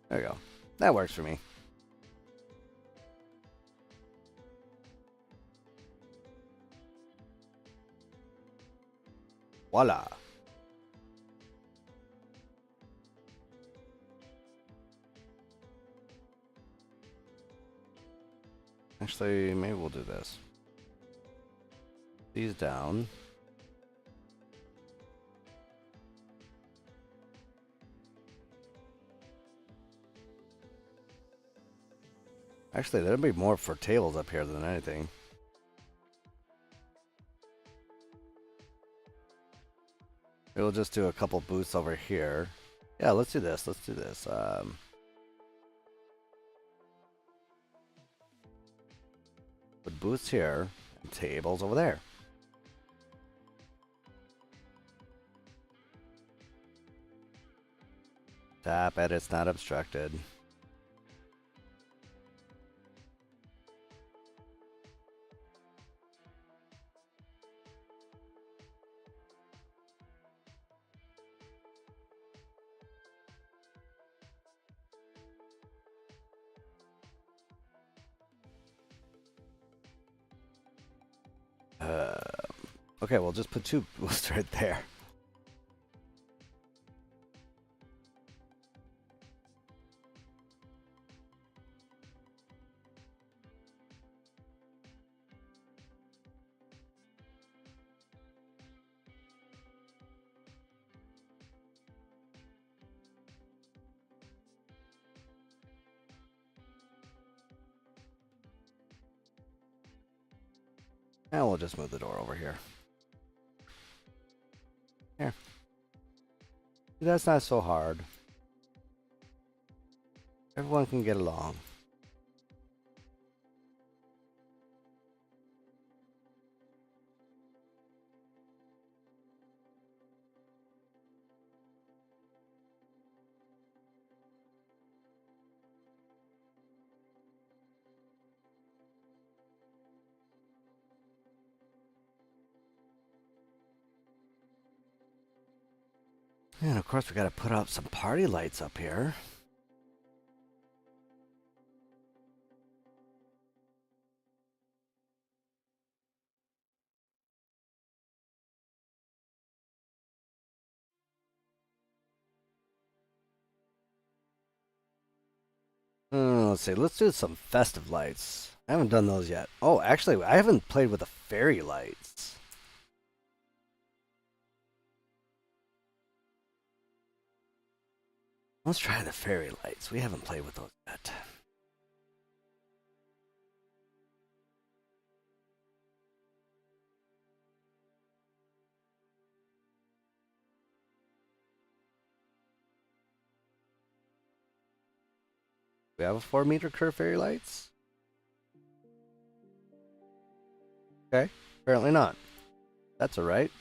There we go. That works for me. Voila. Actually, maybe we'll do this. These down. Actually, there'll be more for tables up here than anything. We'll just do a couple booths over here. Yeah, let's do this. Let's do this. Put booths here and tables over there. Tap it, it's not obstructed. Okay, we'll just put two boosts right there. And we'll just move the door over here. Here. That's not so hard. Everyone can get along. And of course we gotta put up some party lights up here. Let's see, let's do some festive lights. I haven't done those yet. Oh, actually, I haven't played with the fairy lights. Let's try the fairy lights. We haven't played with those yet. We have a 4-meter curve fairy lights? Okay, apparently not. That's alright.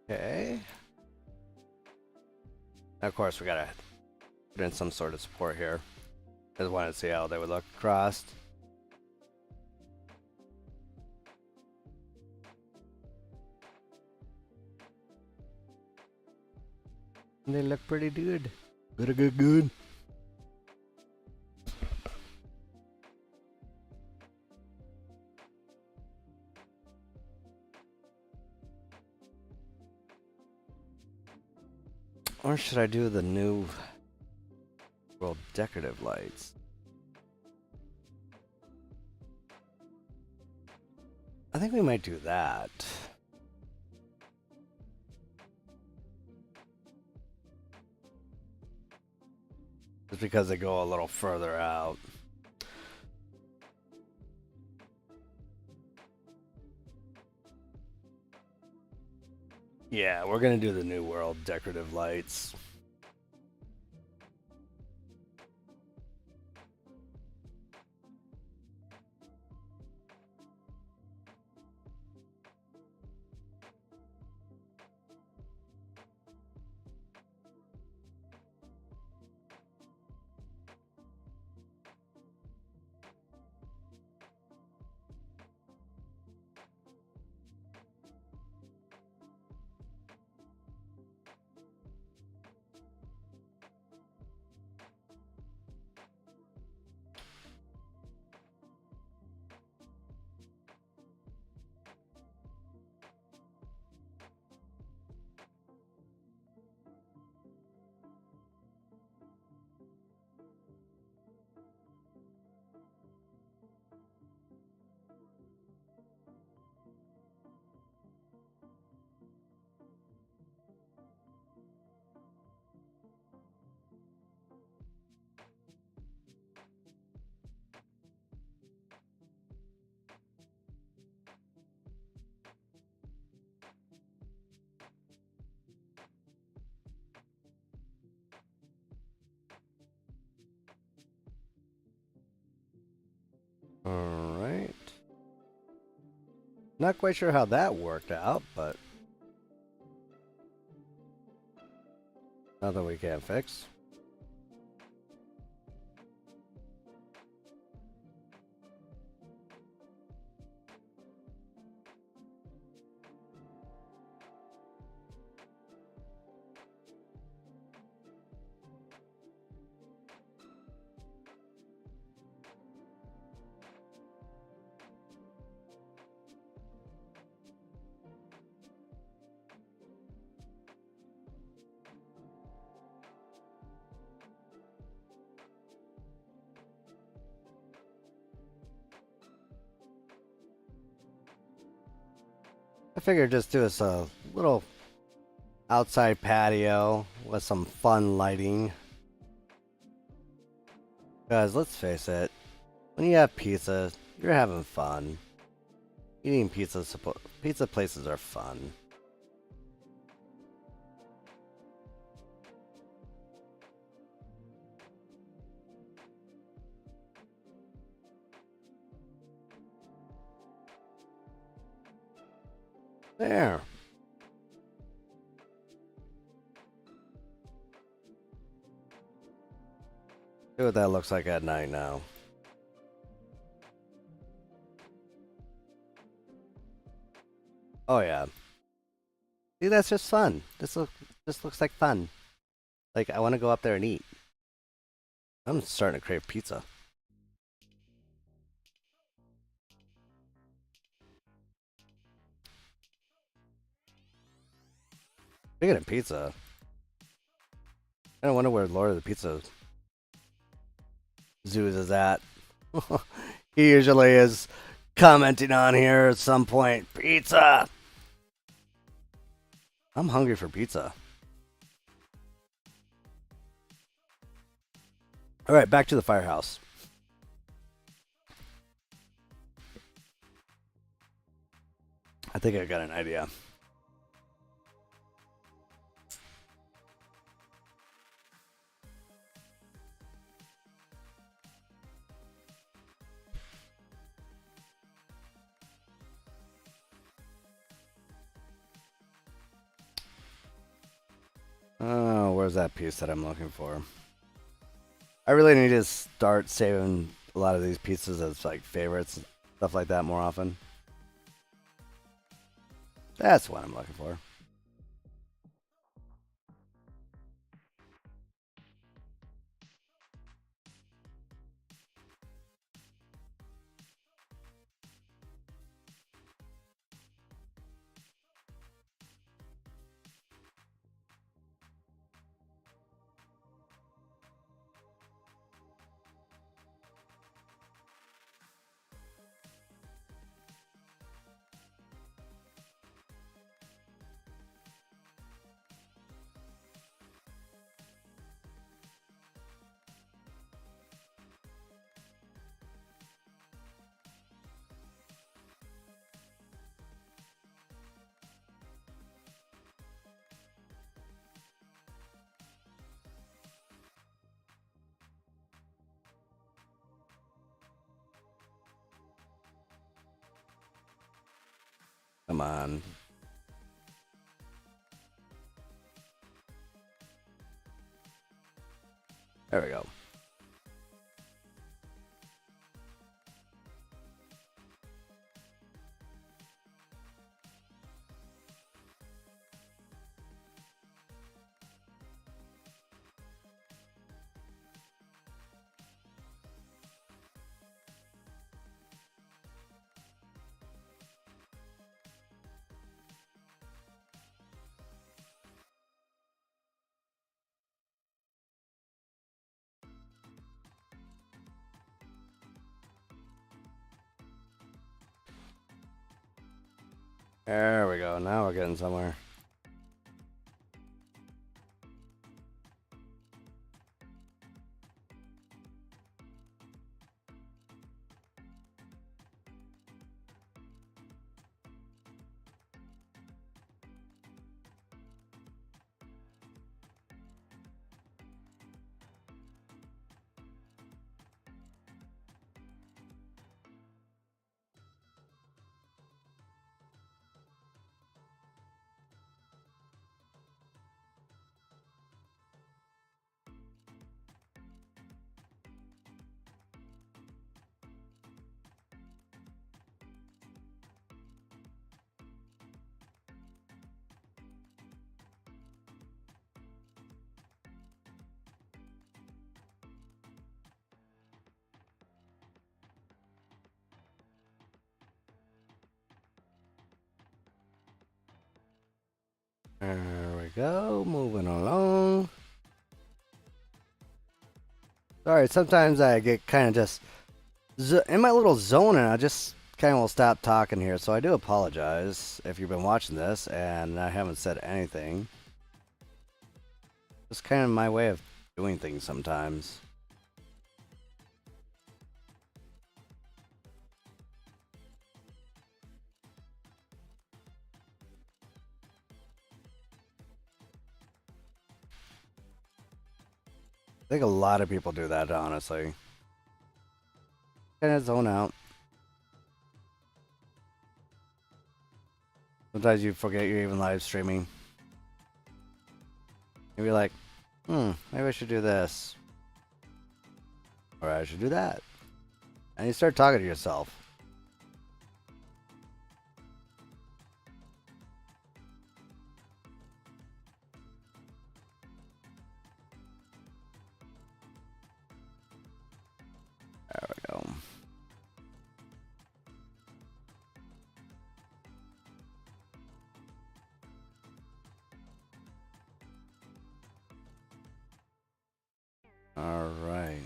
Okay. And of course, we gotta put in some sort of support here. Just wanted to see how they would look crossed. They look pretty good. Good. Or should I do the new world decorative lights? I think we might do that. Just because they go a little further out. Yeah, we're gonna do the new world decorative lights. Alright. Not quite sure how that worked out, but nothing we can't fix. I figured just do us a little outside patio with some fun lighting. Guys, let's face it, when you have pizza, you're having fun. Eating pizza places are fun. There. See what that looks like at night now. Oh yeah. See, that's just fun. This looks like fun. Like I want to go up there and eat. I'm starting to crave pizza. Speaking of pizza, I don't wonder where Lord of the Pizza Zoos is at. He usually is commenting on here at some point. Pizza! I'm hungry for pizza. Alright, back to the firehouse. I think I got an idea. Oh, where's that piece that I'm looking for? I really need to start saving a lot of these pieces as like favorites and stuff like that more often. That's what I'm looking for. Come on. There we go. There we go. Now we're getting somewhere. go. Moving along. Sorry, sometimes I get kind of just in my little zone and I just kind of will stop talking here. So I do apologize if you've been watching this and I haven't said anything. It's kind of my way of doing things sometimes. I think a lot of people do that, honestly. Kind of zone out. Sometimes you forget you're even live streaming. You'll be like, maybe I should do this. Or I should do that. And you start talking to yourself. There we go. All right.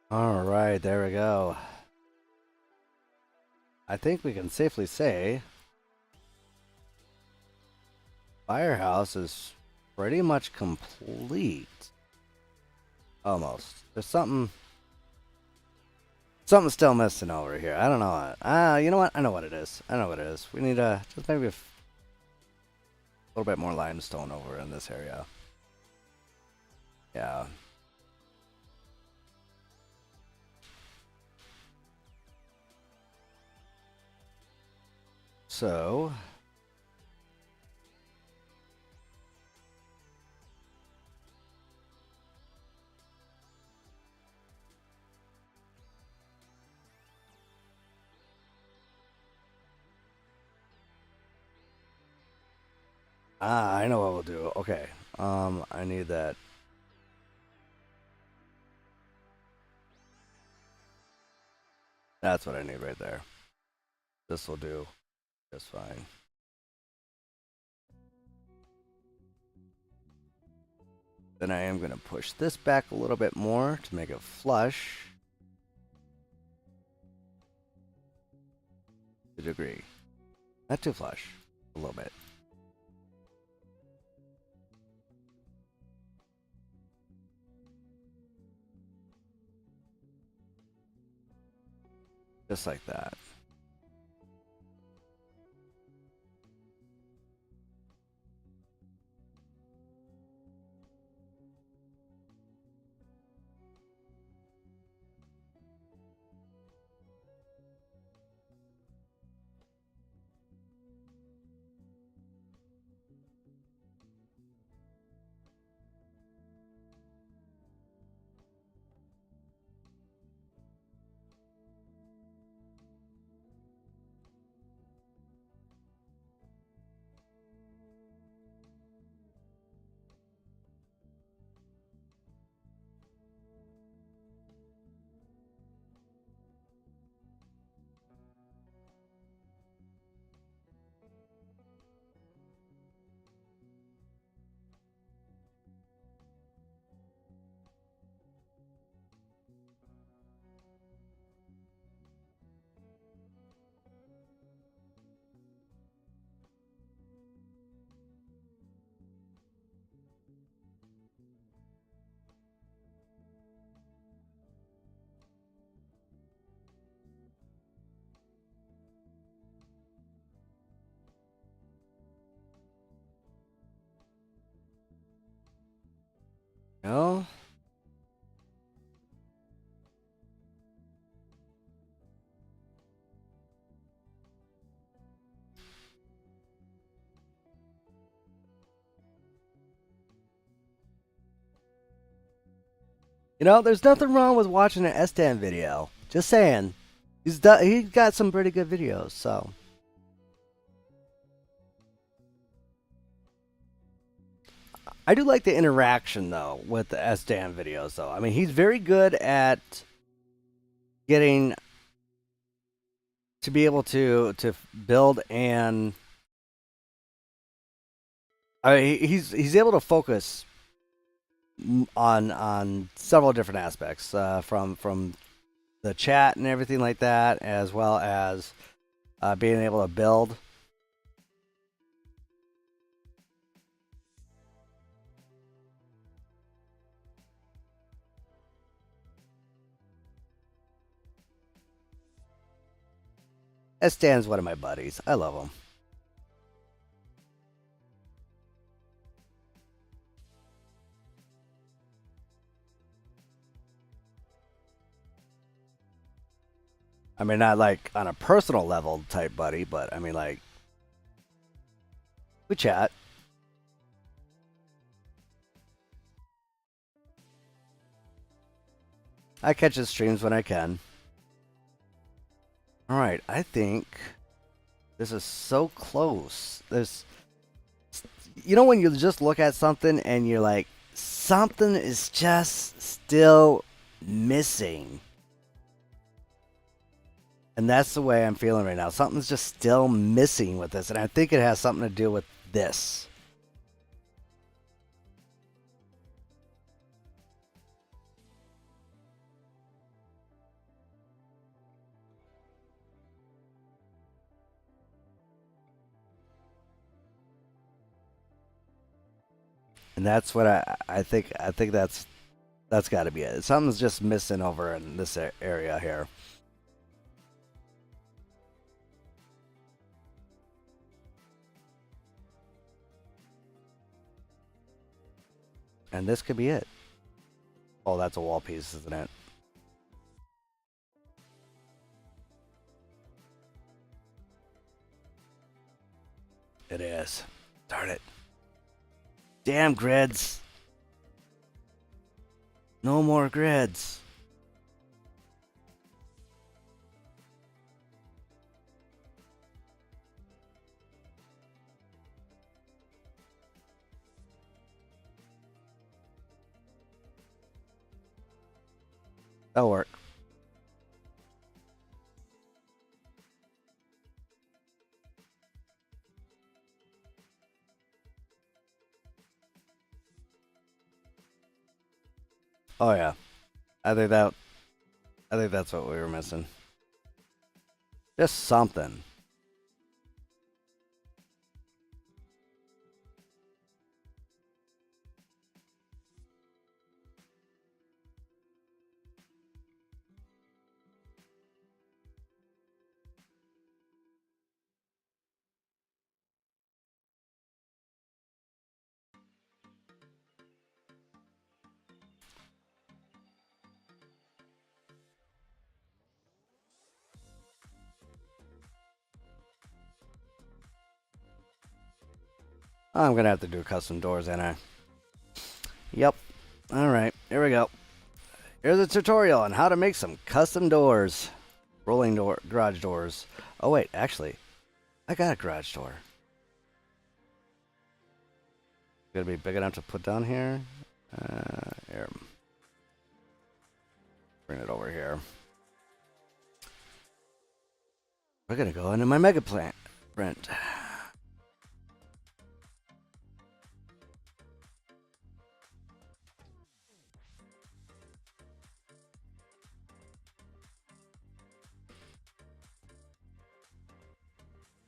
All right, there we go. I think we can safely say Firehouse is pretty much complete. Almost. There's something still missing over here. I don't know what. You know what? I know what it is. I know what it is. We need just maybe a little bit more limestone over in this area. Yeah. So I know what we'll do. Okay. I need that. That's what I need right there. This will do just fine. Then I am going to push this back a little bit more to make it flush. To a degree. Not too flush. A little bit. Just like that. No. You know, there's nothing wrong with watching an S-Dan video. Just saying. He got some pretty good videos, so. I do like the interaction, though, with the S-Dan videos, though. I mean, he's very good at getting to be able to build and he's able to focus on several different aspects from the chat and everything like that, as well as being able to build. Stan's one of my buddies. I love him. I mean, not like on a personal level type buddy, but I mean, like, we chat. I catch his streams when I can. All right, I think this is so close. There's, you know, when you just look at something and you're like, something is just still missing. And that's the way I'm feeling right now. Something's just still missing with this, and I think it has something to do with this. And that's what I think that's got to be it. Something's just missing over in this area here. And this could be it. Oh, that's a wall piece, isn't it? It is. Darn it. Damn grids. No more grids. That'll work. Oh yeah. I think that's what we were missing. Just something. I'm gonna have to do custom doors, ain't I? Yep. Alright, here we go. Here's a tutorial on how to make some custom doors. Rolling door garage doors. Oh wait, actually, I got a garage door. Gonna be big enough to put down here. Here. Bring it over here. We're gonna go into my mega plant print.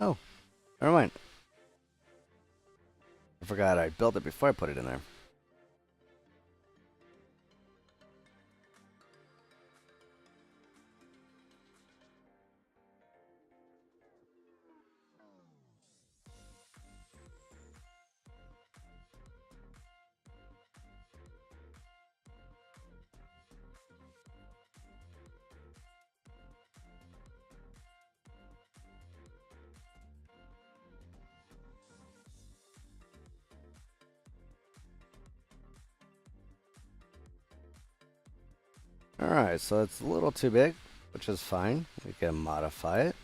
Oh, never mind. I forgot I built it before I put it in there. Alright, so it's a little too big, which is fine. We can modify it.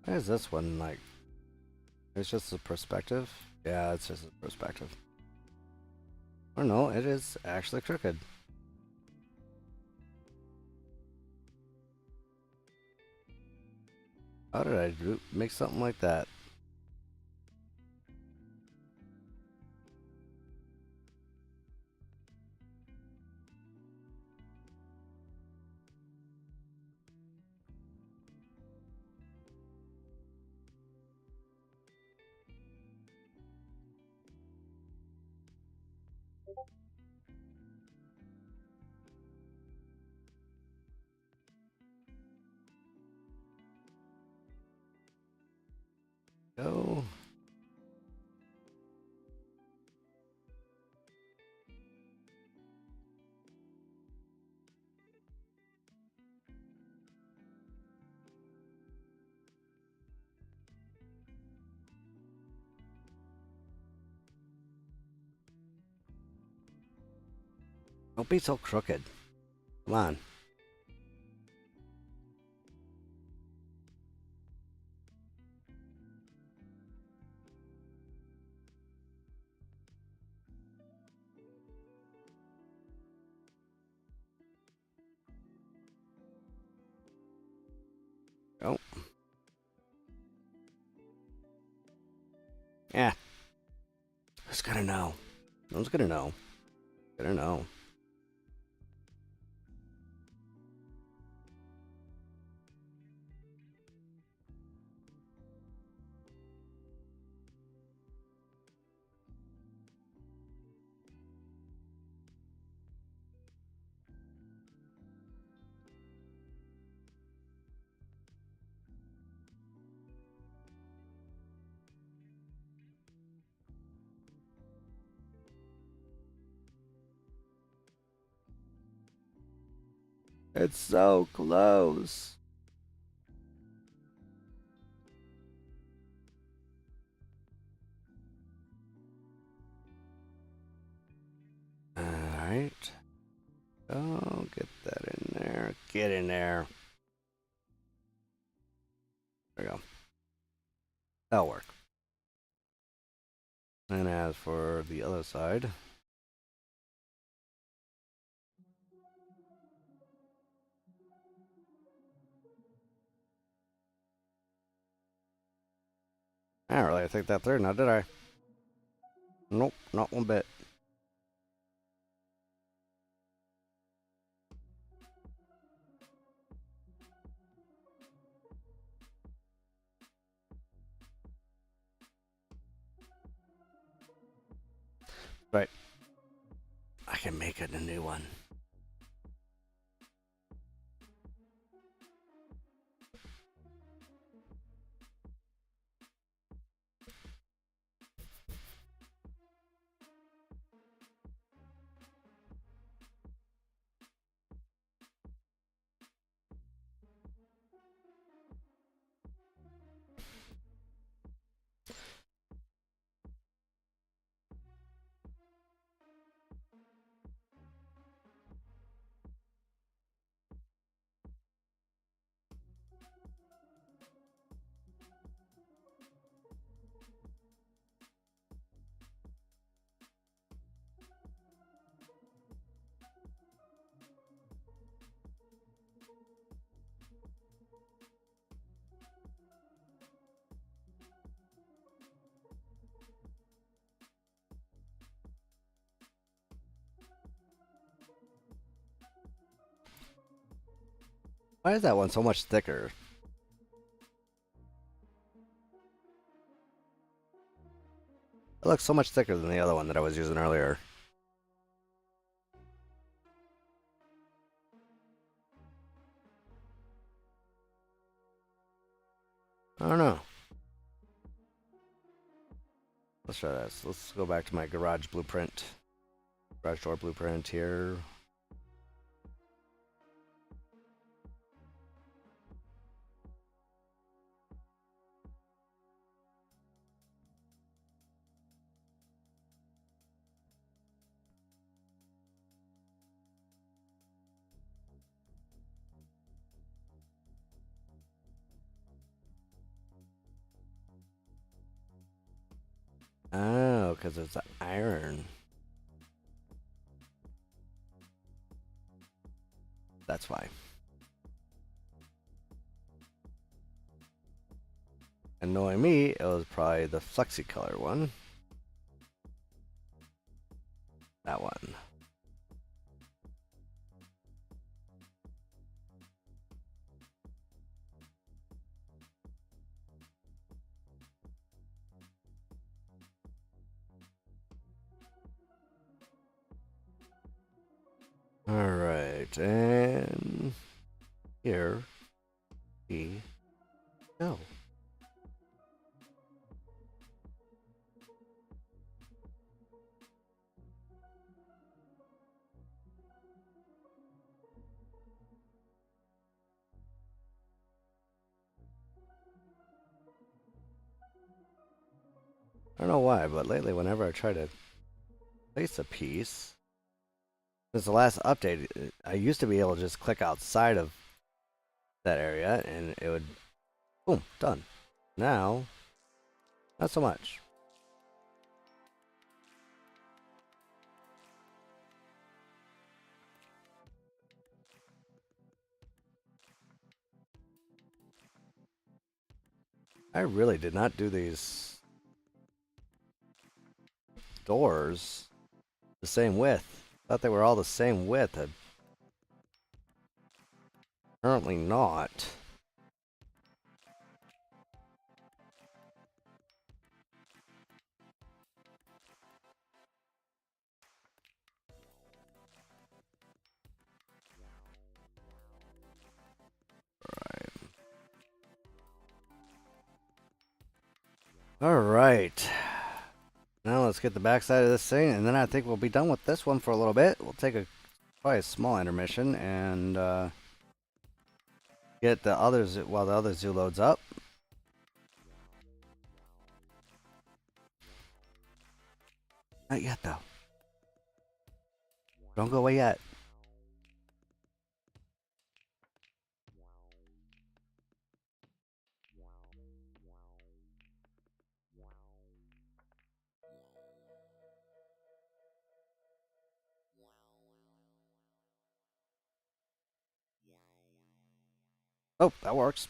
Why is this one like? It's just a perspective? Yeah, it's just a perspective. Or no, it is actually crooked. How did I make something like that? Go. Don't be so crooked. Come on. Go. Yeah. Who's gonna know? No one's gonna know. Gonna know. It's so close. Alright. Oh, get that in there. Get in there. There we go. That'll work. And as for the other side, I didn't really think that through now, did I? Nope, not one bit. Right. I can make it a new one. Why is that one so much thicker? It looks so much thicker than the other one that I was using earlier. I don't know. Let's try this. Let's go back to my garage blueprint. Garage door blueprint here. Oh, because it's iron. That's why. And knowing me, it was probably the flexi color one. That one. Alright, and here we go. I don't know why, but lately whenever I try to place a piece, since the last update, I used to be able to just click outside of that area and it would, boom, done. Now, not so much. I really did not do these doors the same width. Thought they were all the same width. Apparently not. Alright. Now let's get the backside of this thing, and then I think we'll be done with this one for a little bit. We'll take probably a small intermission and get the others while the other zoo loads up. Not yet though. Don't go away yet. Oh, that works.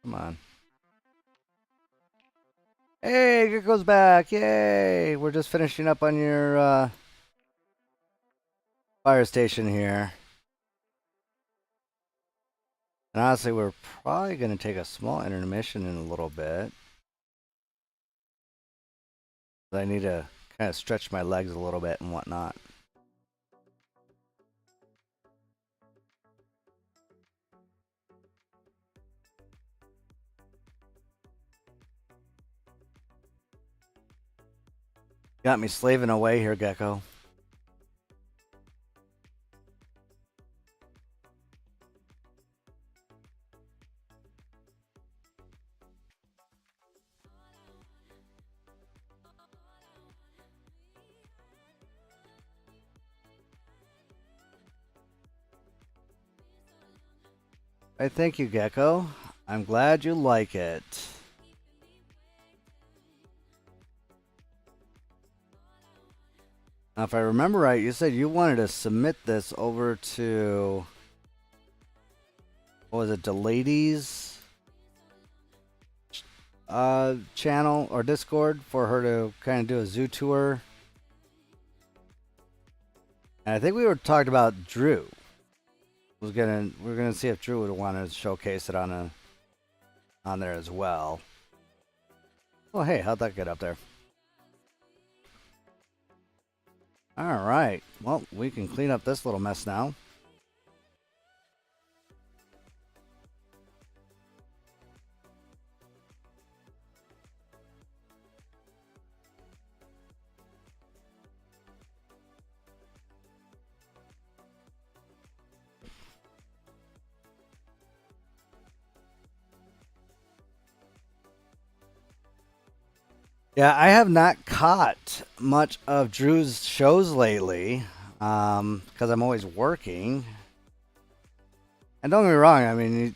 Come on. Hey, Gecko's back! Yay! We're just finishing up on your fire station here. And honestly, we're probably going to take a small intermission in a little bit. I need to kind of stretch my legs a little bit and whatnot. Got me slaving away here, Gecko. Hey, thank you, Gecko. I'm glad you like it. Now, if I remember right, you said you wanted to submit this over to, what was it, the ladies channel or Discord for her to kind of do a zoo tour. And I think we were talking about Drew. We're gonna see if Drew would want to showcase it on there as well. Oh, hey, how'd that get up there? All right. Well, we can clean up this little mess now. Yeah, I have not caught much of Drew's shows lately because I'm always working. And don't get me wrong, I mean, he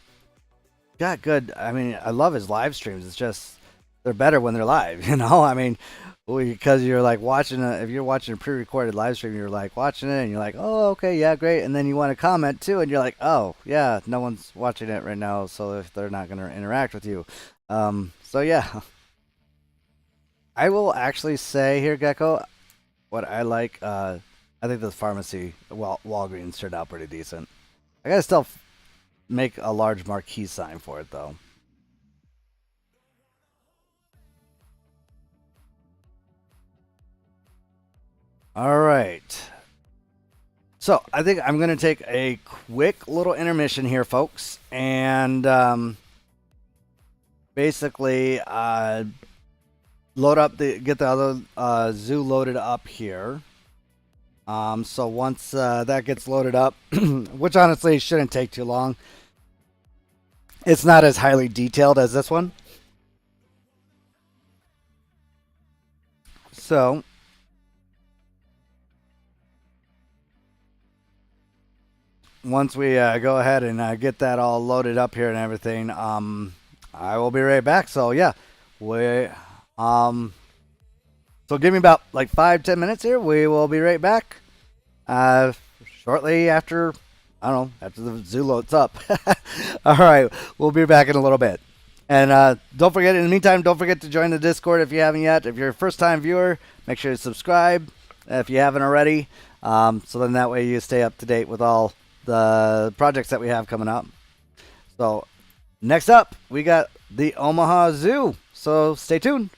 got good. I mean, I love his live streams. It's just they're better when they're live, you know? I mean, because you're like watching if you're watching a pre-recorded live stream, you're like watching it and you're like, oh, okay, yeah, great. And then you want to comment too, and you're like, oh, yeah, no one's watching it right now, so if they're not going to interact with you. So yeah. I will actually say here, Gecko, what I like, I think the pharmacy, Walgreens turned out pretty decent. I gotta still make a large marquee sign for it, though. All right. So, I think I'm gonna take a quick little intermission here, folks, and basically, load up get the other zoo loaded up here. So once that gets loaded up, which honestly shouldn't take too long. It's not as highly detailed as this one. So once we go ahead and get that all loaded up here and everything, I will be right back. So yeah, so give me about like 5-10 minutes here. We will be right back. Shortly after, I don't know, after the zoo loads up. All right, we'll be back in a little bit. And don't forget, in the meantime, don't forget to join the Discord if you haven't yet. If you're a first-time viewer, make sure to subscribe if you haven't already. So then that way you stay up to date with all the projects that we have coming up. So next up, we got the Omaha Zoo. So stay tuned.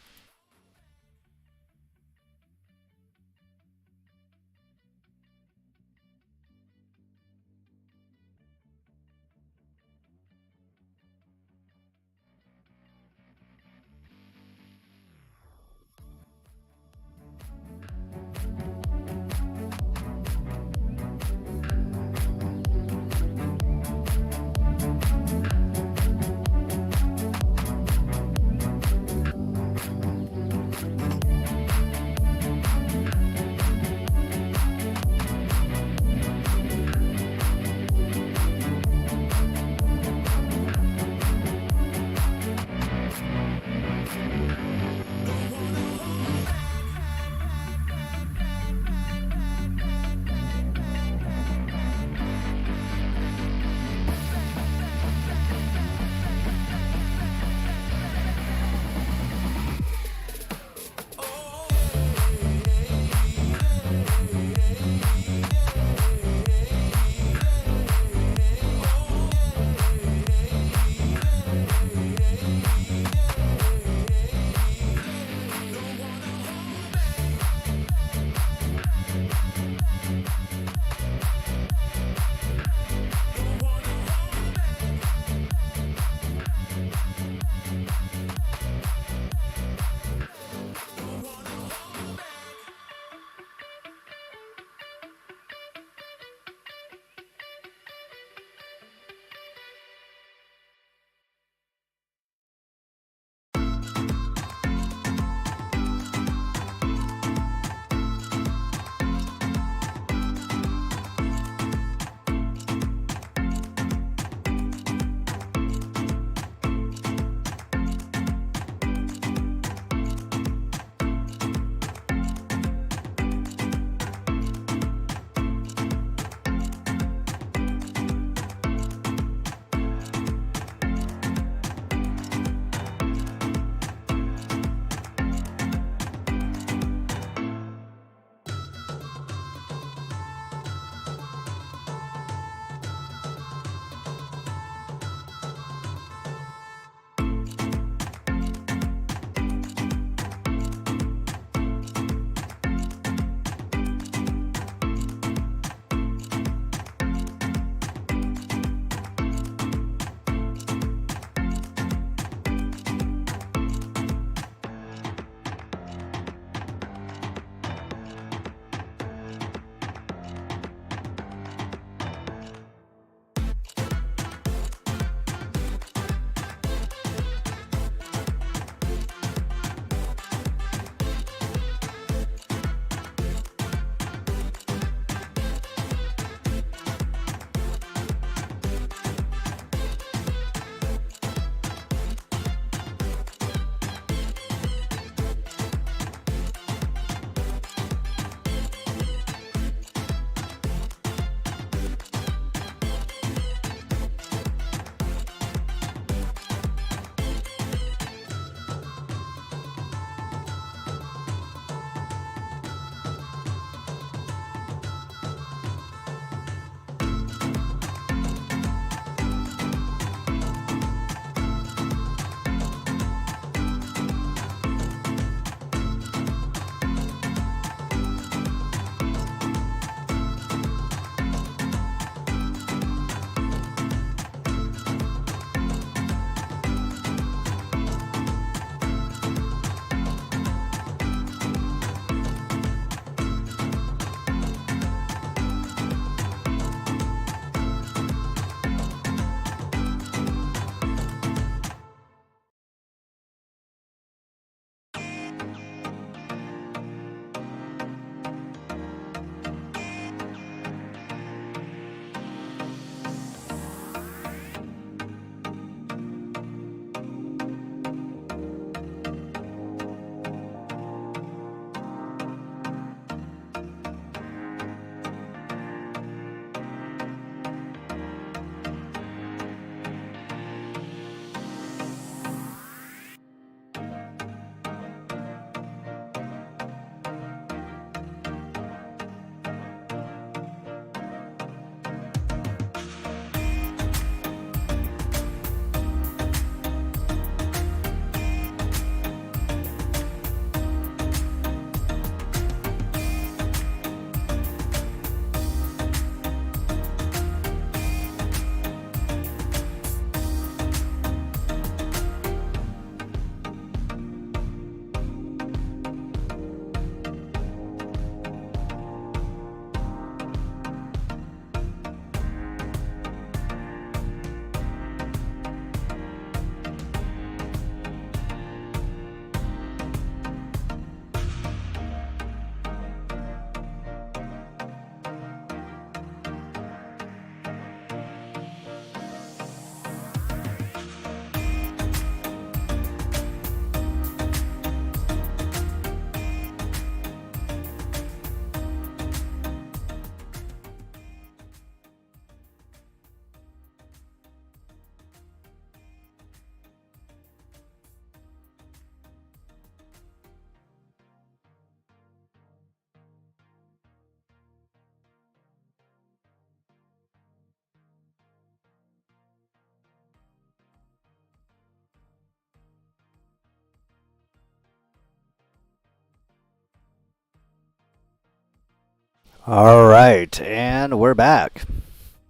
All right, and we're back.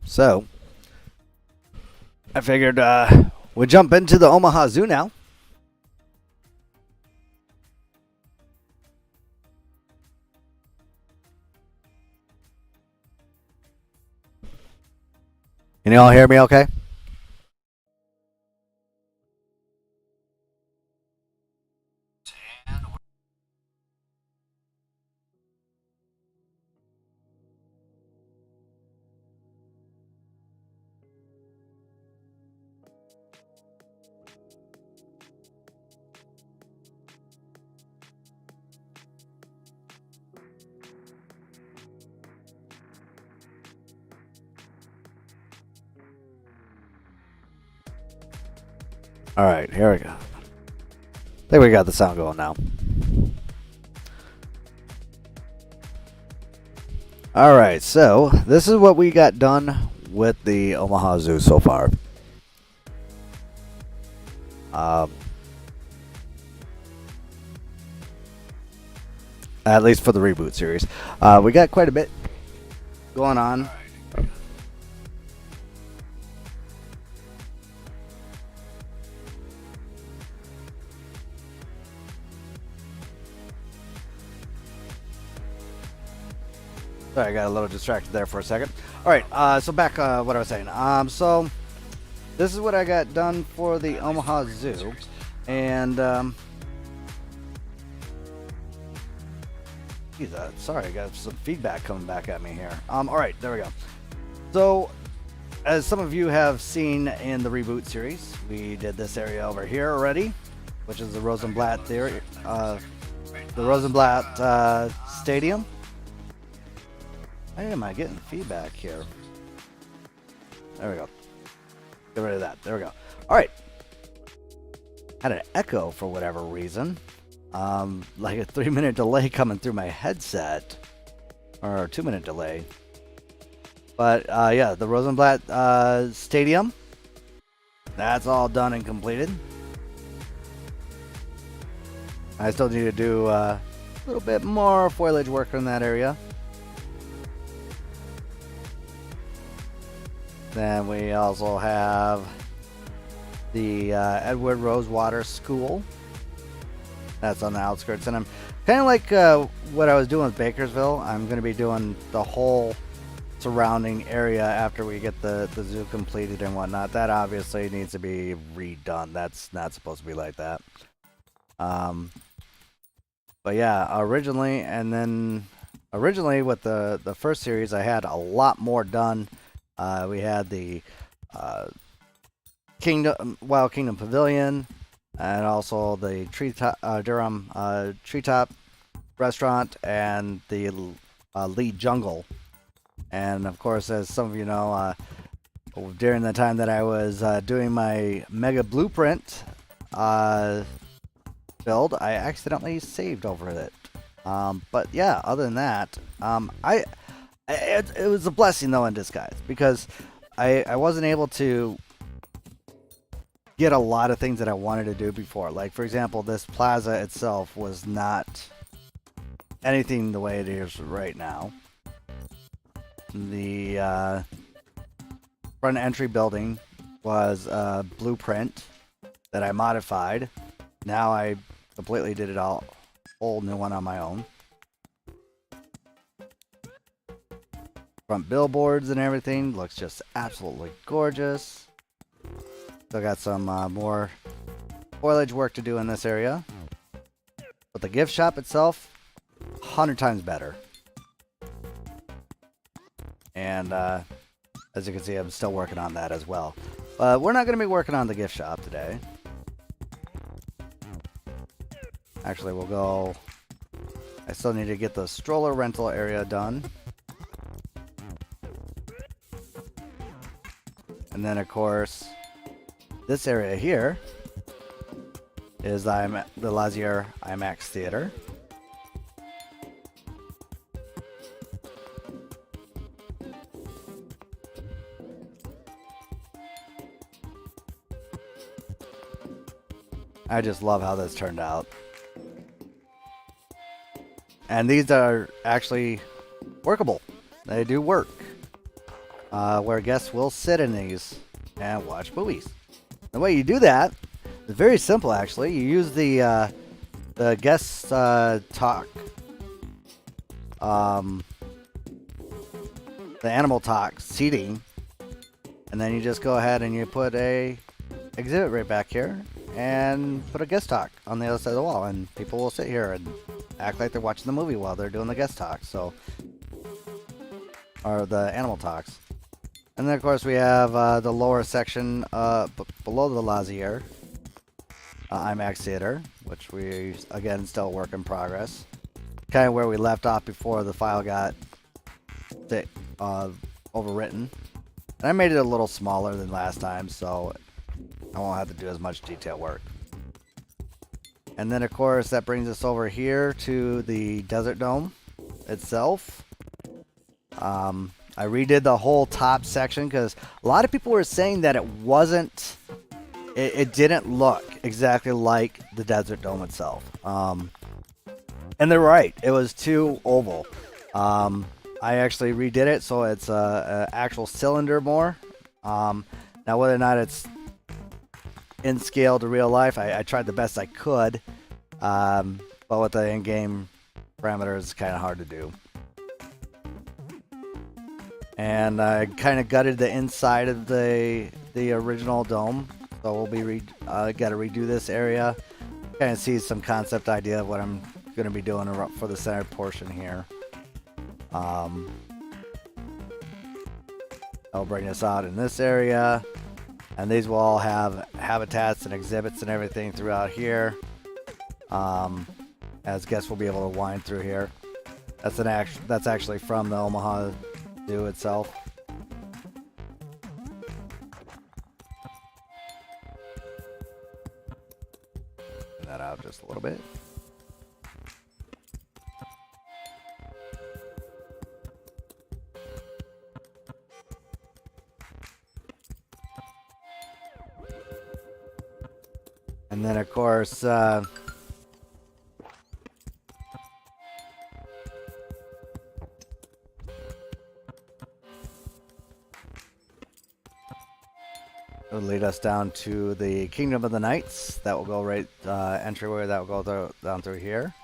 So, I figured we'd jump into the Omaha Zoo now. Can you all hear me okay? All right, here we go. I think we got the sound going now. All right, so this is what we got done with the Omaha Zoo so far. At least for the reboot series. We got quite a bit going on. Sorry, I got a little distracted there for a second. All right, so back what I was saying. So this is what I got done for the Omaha Zoo, and geez, sorry, I got some feedback coming back at me here. All right, there we go. So as some of you have seen in the reboot series, we did this area over here already, which is the Rosenblatt theory, the Rosenblatt Stadium. Why am I getting feedback here? There we go. Get rid of that. There we go. All right. Had an echo for whatever reason. Like a 3-minute delay coming through my headset. Or a 2-minute delay. But yeah, the Rosenblatt Stadium. That's all done and completed. I still need to do a little bit more foliage work in that area. Then we also have the Edward Rosewater School. That's on the outskirts. And I'm kind of like what I was doing with Bakersville. I'm going to be doing the whole surrounding area after we get the zoo completed and whatnot. That obviously needs to be redone. That's not supposed to be like that. But yeah, originally with the first series, I had a lot more done. We had the Wild Kingdom Pavilion, and also the Durham Treetop Restaurant, and the Lee Jungle. And of course, as some of you know, during the time that I was doing my Mega Blueprint build, I accidentally saved over it. But yeah, other than that, it was a blessing though in disguise, because I wasn't able to get a lot of things that I wanted to do before. Like, for example, this plaza itself was not anything the way it is right now. The front entry building was a blueprint that I modified. Now I completely did it all, whole new one on my own. Front billboards and everything looks just absolutely gorgeous. Still got some more foliage work to do in this area. But the gift shop itself, 100 times better. And as you can see, I'm still working on that as well. But we're not going to be working on the gift shop today. Actually, we'll go... I still need to get the stroller rental area done. And then, of course, this area here is the Lazier IMAX Theater. I just love how this turned out. And these are actually workable. they do work. Where guests will sit in these and watch movies. The way you do that is very simple, actually. You use the guest talk, the animal talk seating, and then you just go ahead and you put a exhibit right back here and put a guest talk on the other side of the wall, and people will sit here and act like they're watching the movie while they're doing the guest talk, or the animal talks. And then of course we have the lower section below the Lazier, IMAX theater, which we again still work in progress. Kind of where we left off before the file got overwritten. And I made it a little smaller than last time, so I won't have to do as much detail work. And then of course that brings us over here to the Desert Dome itself. I redid the whole top section because a lot of people were saying that it didn't look exactly like the Desert Dome itself. And they're right, it was too oval. I actually redid it so it's a actual cylinder more. Now whether or not it's in scale to real life, I tried the best I could, but with the in-game parameters it's kind of hard to do. And I kind of gutted the inside of the original dome, so we'll be got to redo this area. Kind of see some concept idea of what I'm going to be doing for the center portion here. I'll bring us out in this area, and these will all have habitats and exhibits and everything throughout here. As guests will be able to wind through here. That's actually from the Omaha Zoo itself. Bring that out just a little bit. And then of course it'll lead us down to the Kingdom of the Knights. That will go right entryway. That will go down through here.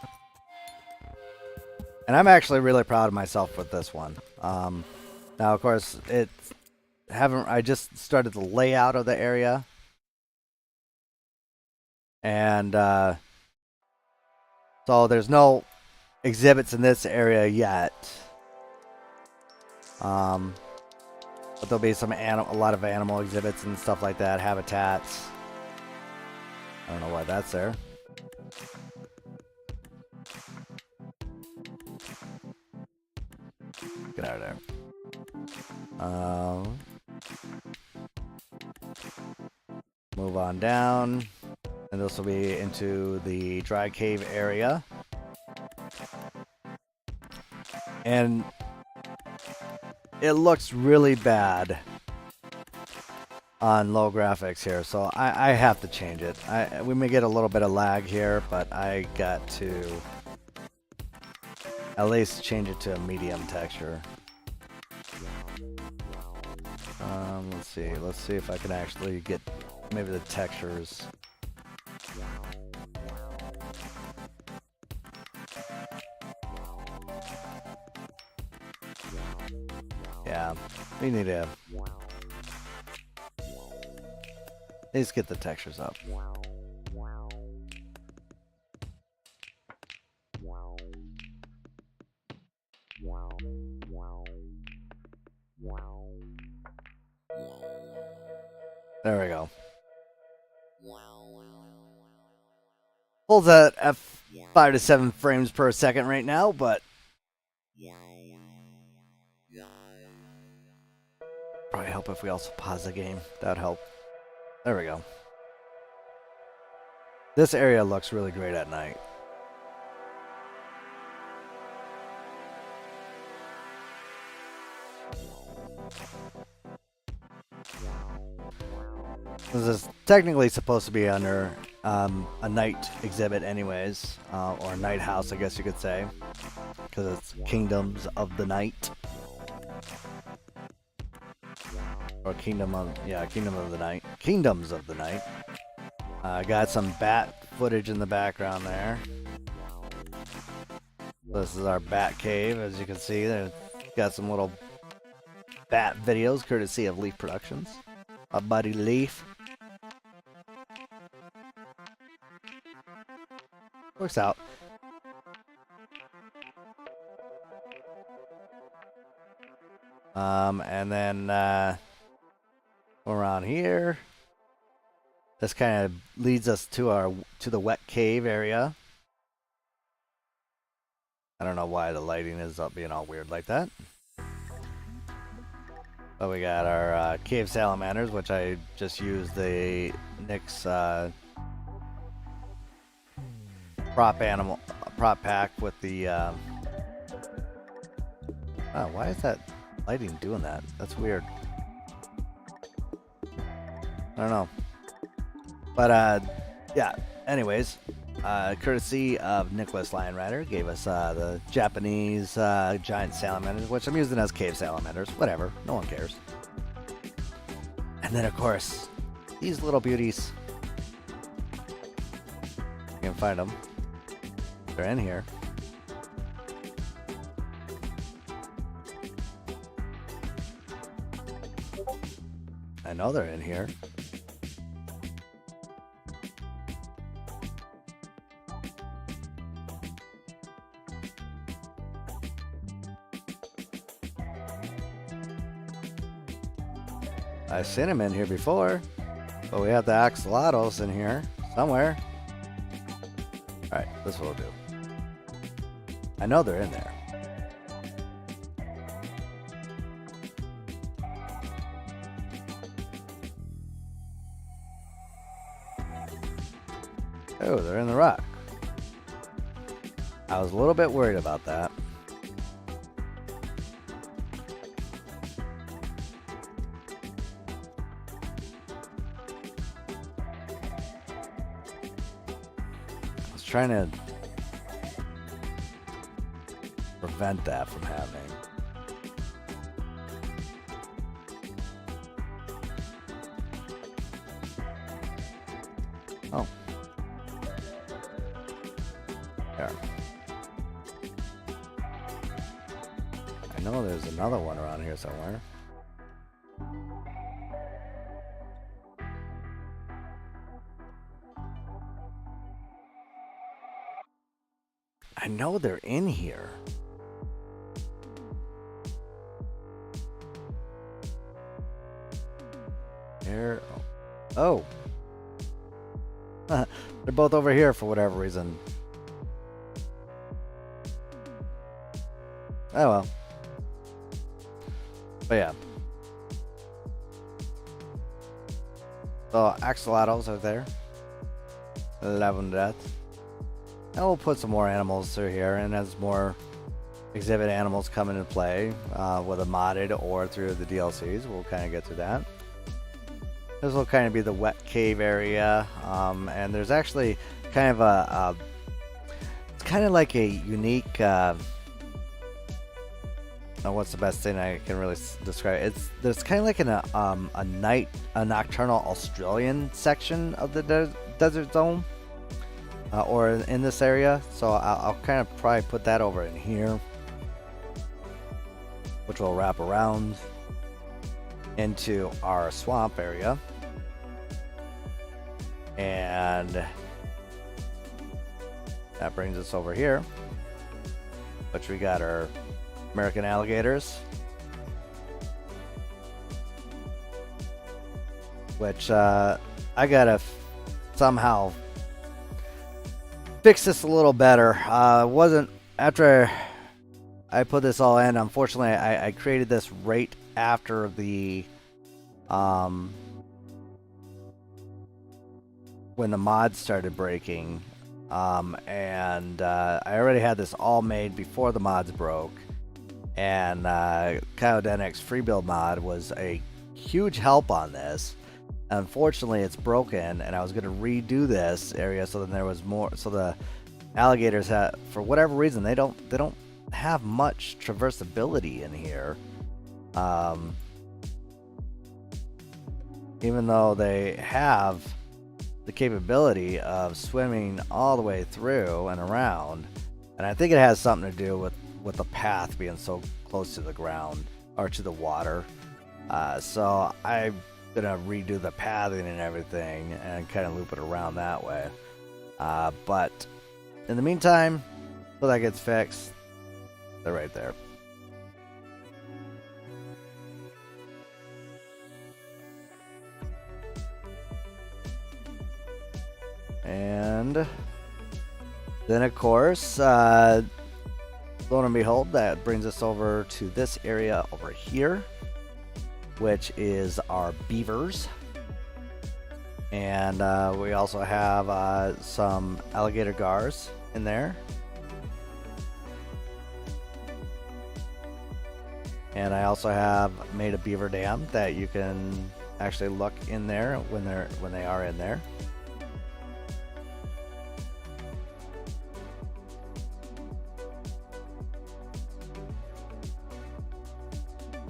And I'm actually really proud of myself with this one. Now, of course, I just started the layout of the area, and so there's no exhibits in this area yet. But there'll be a lot of animal exhibits and stuff like that, habitats. I don't know why that's there. Get out of there. Move on down, and this will be into the dry cave area. And it looks really bad on low graphics here, so I have to change it. We may get a little bit of lag here, but I got to at least change it to a medium texture. Let's see if I can actually get maybe the textures. Yeah, we need to at least get the textures up. There we go. Holds at F5 to 7 frames per second right now, but probably help if we also pause the game. That'd help. There we go. This area looks really great at night. This is technically supposed to be under a night exhibit anyways, or a night house, I guess you could say, because it's Kingdoms of the Night. Or Kingdom of the Night. Kingdoms of the Night. Got some bat footage in the background there. This is our bat cave, as you can see. They've got some little bat videos courtesy of Leaf Productions. My buddy Leaf. Works out. And then around here, this kind of leads us to the wet cave area. I don't know why the lighting is up being all weird like that. But we got our cave salamanders, which I just used the Nick's prop pack with the oh, why is that lighting doing that? That's weird. I don't know. But yeah, anyways, courtesy of Nicholas Lion Rider gave us the Japanese giant salamanders, which I'm using as cave salamanders. Whatever, no one cares. And then of course, these little beauties. You can find them. They're in here. I know they're in here. I've seen him in here before, but we have the axolotls in here somewhere. Alright, this will do. I know they're in there. Oh, they're in the rock. I was a little bit worried about that. I was trying to prevent that from happening. Oh. There. I know there's another one around here somewhere. I know they're in here. There. Oh. They're both over here for whatever reason. Oh well. But yeah. So axolotls are there. Love them to death. And we'll put some more animals through here, and as more exhibit animals come into play, whether modded or through the DLCs, we'll kind of get to that. This will kind of be the wet cave area, and there's actually kind of it's kind of like a unique, what's the best thing I can really describe it? There's kind of like a nocturnal Australian section of the desert zone, or in this area. So I'll kind of probably put that over in here, which will wrap around into our swamp area. And that brings us over here, which we got our American alligators, which I gotta somehow fix this a little better. Wasn't after I put this all in. Unfortunately, I created this right after the when the mods started breaking, and I already had this all made before the mods broke, and Kyodenics free build mod was a huge help on this. Unfortunately, it's broken, and I was going to redo this area so then there was more, so the alligators have, for whatever reason, they don't have much traversability in here. even though they have the capability of swimming all the way through and around. And I think it has something to do with the path being so close to the ground or to the water. So I'm gonna redo the pathing and everything and kind of loop it around that way. But in the meantime, till that gets fixed, they're right there. And then, of course, lo and behold, that brings us over to this area over here, which is our beavers. And we also have some alligator gars in there. And I also have made a beaver dam that you can actually look in there when they are in there.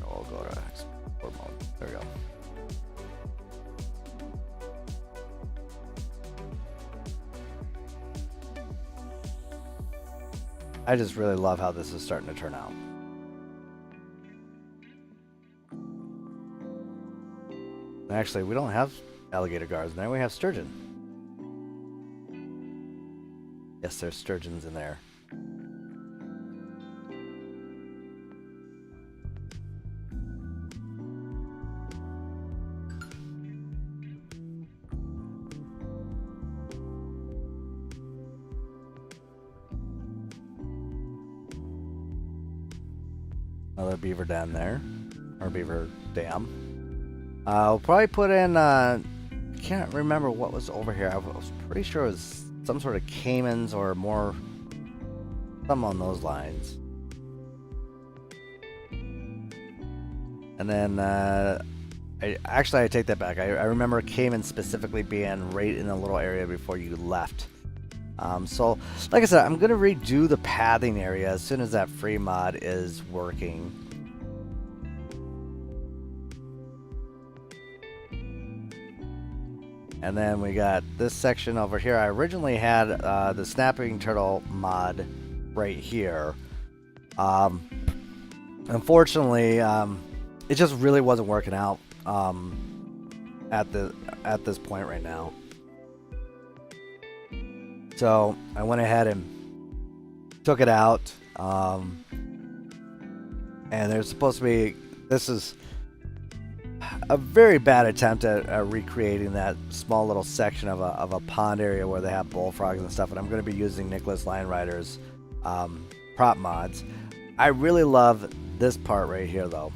I'll go to export mode. There we go. I just really love how this is starting to turn out. Actually, we don't have alligator gars in there. We have sturgeon. Yes, there's sturgeons in there. Another beaver down there, or beaver dam. I'll probably put in, can't remember what was over here. I was pretty sure it was some sort of caimans or more, something on those lines. And then, I take that back. I remember caiman specifically being right in the little area before you left. So, like I said, I'm going to redo the pathing area as soon as that free mod is working. And then we got this section over here. I originally had the snapping turtle mod right here. Unfortunately, it just really wasn't working out at this point right now. So I went ahead and took it out. And there's supposed to be, this is a very bad attempt at recreating that small little section of a pond area where they have bullfrogs and stuff. And I'm going to be using Nicholas Lion Rider's prop mods. I really love this part right here, though.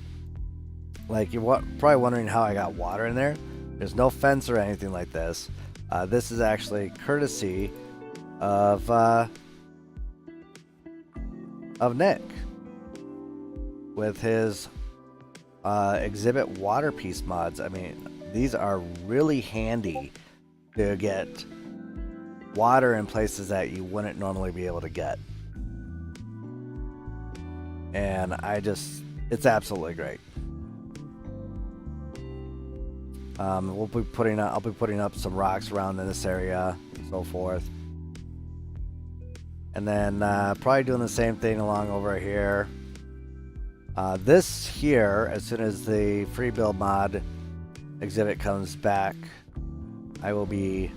Like, you're probably wondering how I got water in there. There's no fence or anything like this. This is actually courtesy of Nick with his exhibit water piece mods. I mean, these are really handy to get water in places that you wouldn't normally be able to get. And it's absolutely great. I'll be putting up some rocks around in this area and so forth. And then probably doing the same thing along over here. This here, as soon as the free build mod exhibit comes back, I will be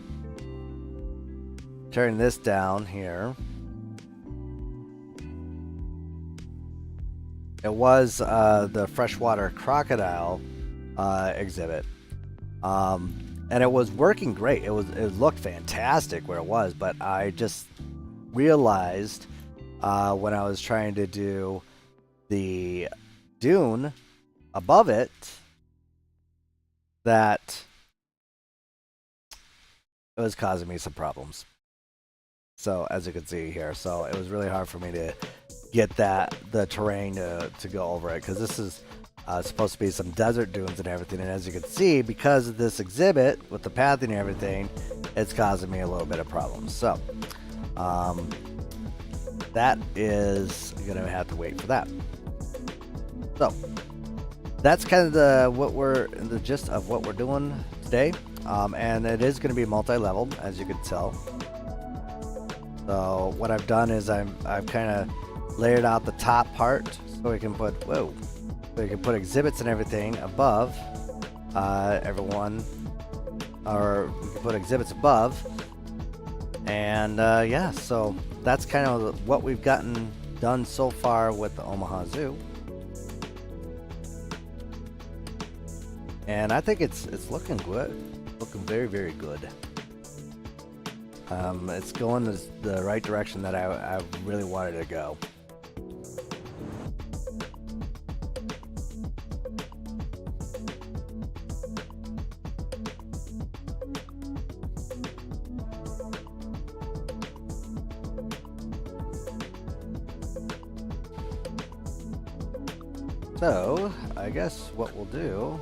tearing this down here. It was the freshwater crocodile exhibit, and it was working great. It looked fantastic where it was, but I just realized when I was trying to do the dune above it that it was causing me some problems. So as you can see here, so it was really hard for me to get the terrain to go over it, because this is supposed to be some desert dunes and everything, and as you can see, because of this exhibit with the pathing and everything, it's causing me a little bit of problems. So that is gonna have to wait for that. So that's kind of the gist of what we're doing today. And it is going to be multi-leveled, as you can tell. So what I've done is I've kind of layered out the top part so we can put exhibits and everything above everyone, or we can put exhibits above. And yeah, so that's kind of what we've gotten done so far with the Omaha Zoo. And I think it's looking good, looking very, very good. It's going the right direction that I really wanted to go. So, I guess what we'll do,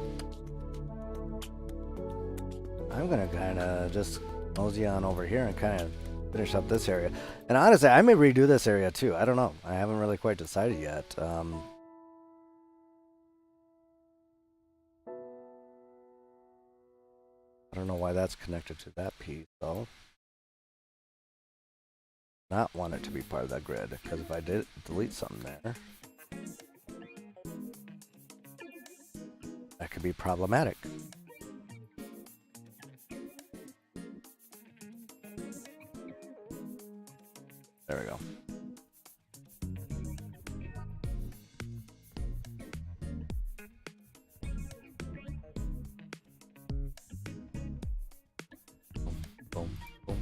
I'm gonna kind of just mosey on over here and kind of finish up this area. And honestly, I may redo this area too. I don't know. I haven't really quite decided yet. I don't know why that's connected to that piece though. Not want it to be part of that grid, because if I did delete something there, that could be problematic. There we go. Boom, boom.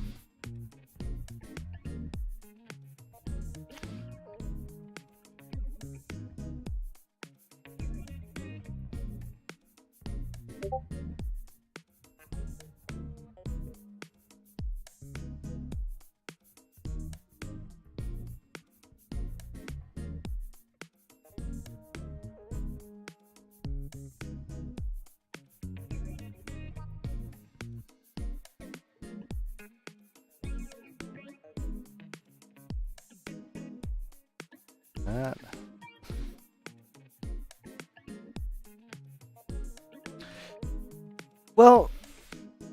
That. Well,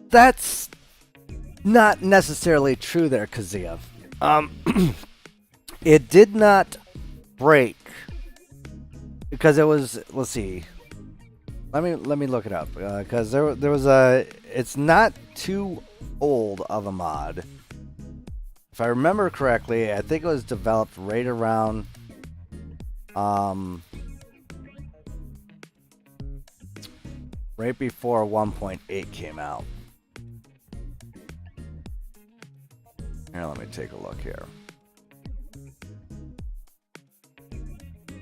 that's not necessarily true there, Kazia. It did not break because it was. Let's see. Let me look it up because there was a. It's not too old of a mod. If I remember correctly, I think it was developed right around. Right before 1.8 came out. Here, let me take a look here.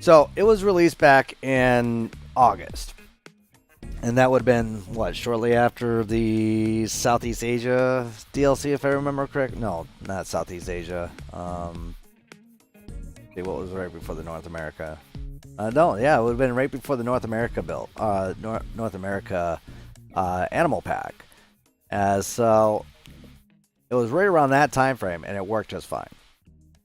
So it was released back in August, and that would have been what, shortly after the Southeast Asia DLC, if I remember correct. No, not Southeast Asia. See what was right before the North America. No, yeah, it would have been right before the North America build, North America Animal Pack. So it was right around that time frame, and it worked just fine.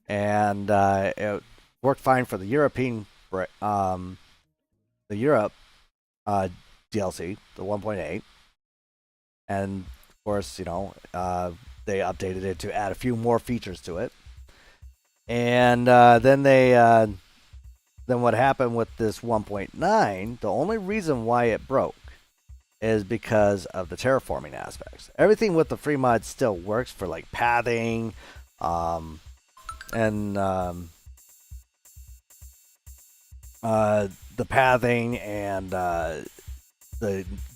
And it worked fine for the European, the Europe DLC, the 1.8. And of course, you know, they updated it to add a few more features to it. And then what happened with this 1.9, the only reason why it broke is because of the terraforming aspects. Everything with the free mod still works for like pathing, and the pathing and the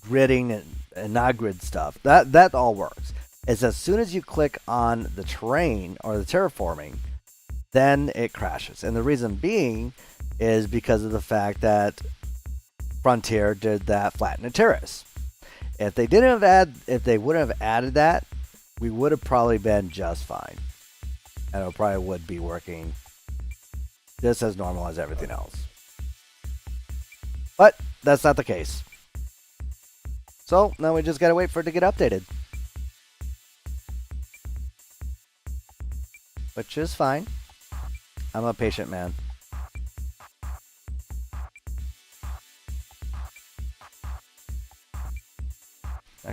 gridding and not grid stuff. That all works. It's as soon as you click on the terrain or the terraforming, then it crashes. And the reason being is because of the fact that Frontier did that flatten and terrace. If they wouldn't have added that, we would have probably been just fine. And it probably would be working just as normal as everything else. But that's not the case. So now we just gotta wait for it to get updated. Which is fine. I'm a patient man.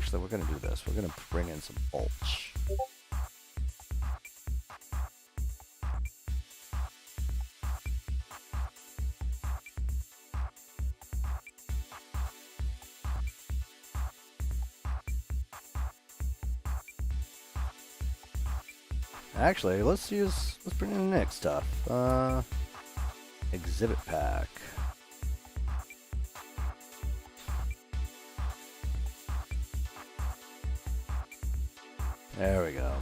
Actually, we're gonna do this. We're gonna bring in some mulch. Actually, let's bring in the next stuff. Exhibit pack. There we go.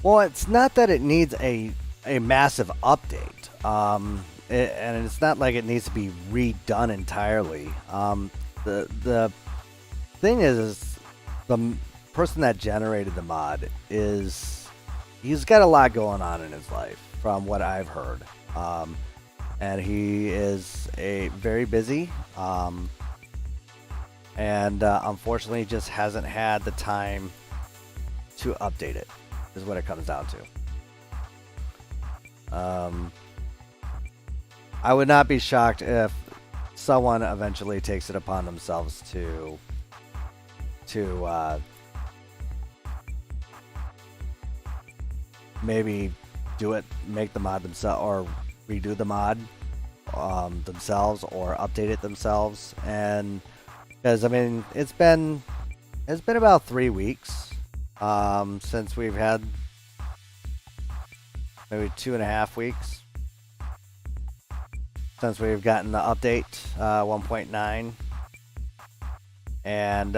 Well, it's not that it needs a massive update, and it's not like it needs to be redone entirely. The thing is, the person that generated the mod he's got a lot going on in his life, from what I've heard, and he is very busy, and unfortunately, just hasn't had the time to update it. Is what it comes down to. I would not be shocked if someone eventually takes it upon themselves to maybe do it, make the mod themselves, or redo the mod themselves, or update it themselves. And because I mean, it's been about 3 weeks. Since we've had maybe 2.5 weeks since we've gotten the update 1.9, and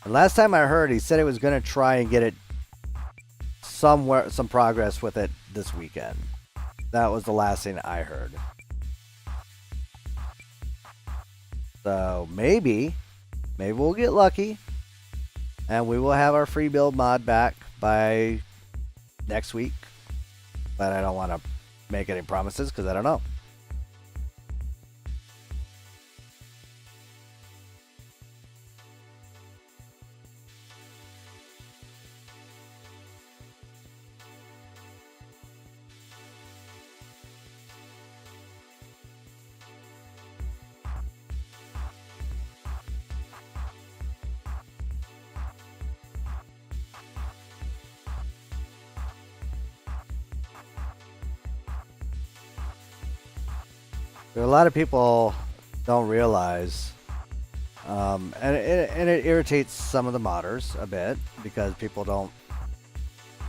last time I heard, he said he was going to try and get it some progress with it this weekend. That was the last thing I heard. So maybe we'll get lucky. And we will have our free build mod back by next week. But I don't want to make any promises because I don't know. There are a lot of people don't realize, and it irritates some of the modders a bit, because people don't.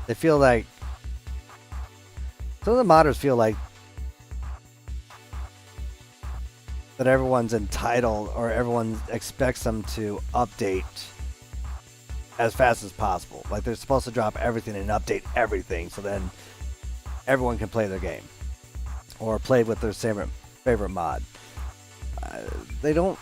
They feel like some of the modders feel like that everyone's entitled, or everyone expects them to update as fast as possible. Like they're supposed to drop everything and update everything, so then everyone can play their game or play with their favorite mod. They don't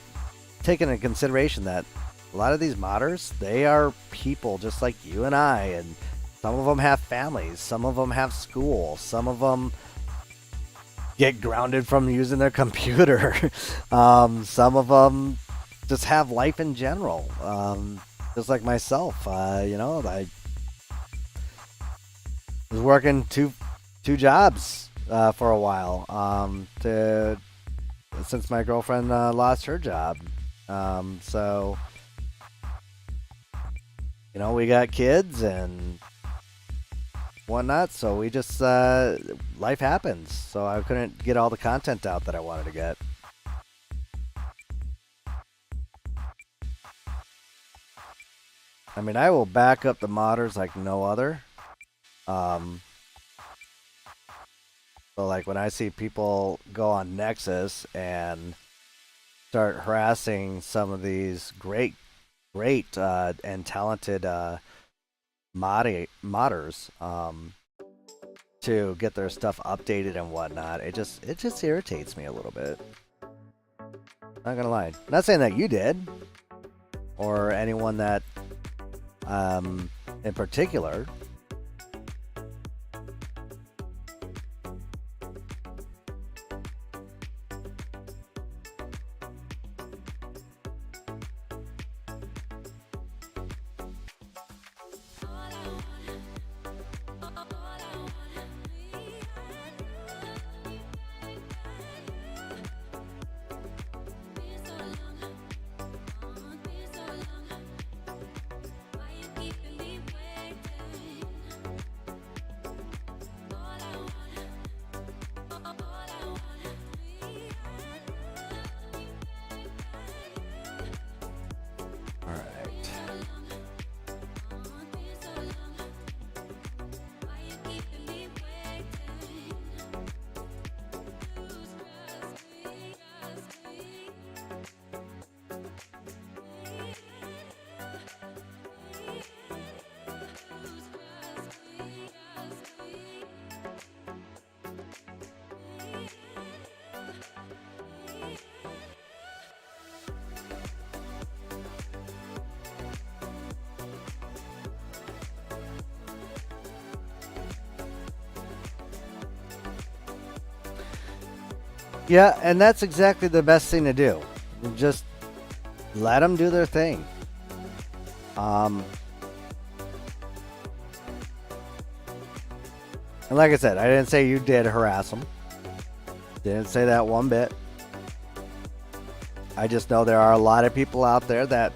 take into consideration that a lot of these modders, they are people just like you and I, and some of them have families, some of them have school, some of them get grounded from using their computer. Some of them just have life in general. Just like myself, I was working two jobs for a while, since my girlfriend lost her job. So, we got kids and whatnot, so we just, life happens. So I couldn't get all the content out that I wanted to get. I mean, I will back up the modders like no other. So like when I see people go on Nexus and start harassing some of these great and talented modders, to get their stuff updated and whatnot. It just irritates me a little bit. Not gonna lie. Not saying that you did, or anyone that in particular. Yeah, and that's exactly the best thing to do. Just let them do their thing. And like I said, I didn't say you did harass them. Didn't say that one bit. I just know there are a lot of people out there that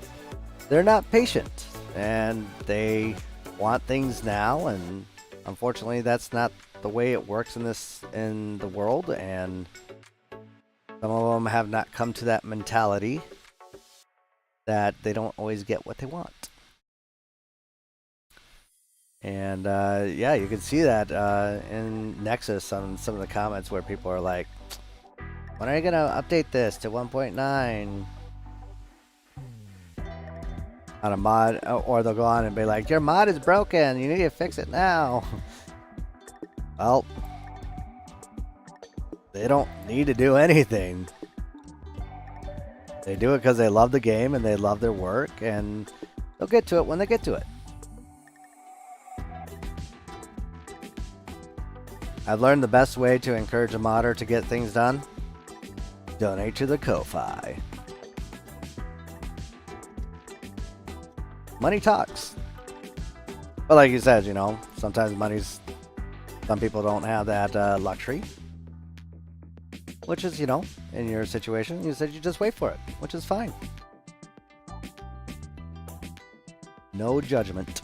they're not patient and they want things now, and unfortunately that's not the way it works in the world, and some of them have not come to that mentality that they don't always get what they want. And yeah, you can see that in Nexus on some of the comments where people are like, when are you going to update this to 1.9? On a mod, or they'll go on and be like, your mod is broken, you need to fix it now. Well, they don't need to do anything. They do it because they love the game and they love their work, and they'll get to it when they get to it. I've learned the best way to encourage a modder to get things done: donate to the Ko-Fi. Money talks. But like you said, you know, sometimes some people don't have that luxury. Which is, you know, in your situation, you said you just wait for it, which is fine. No judgment.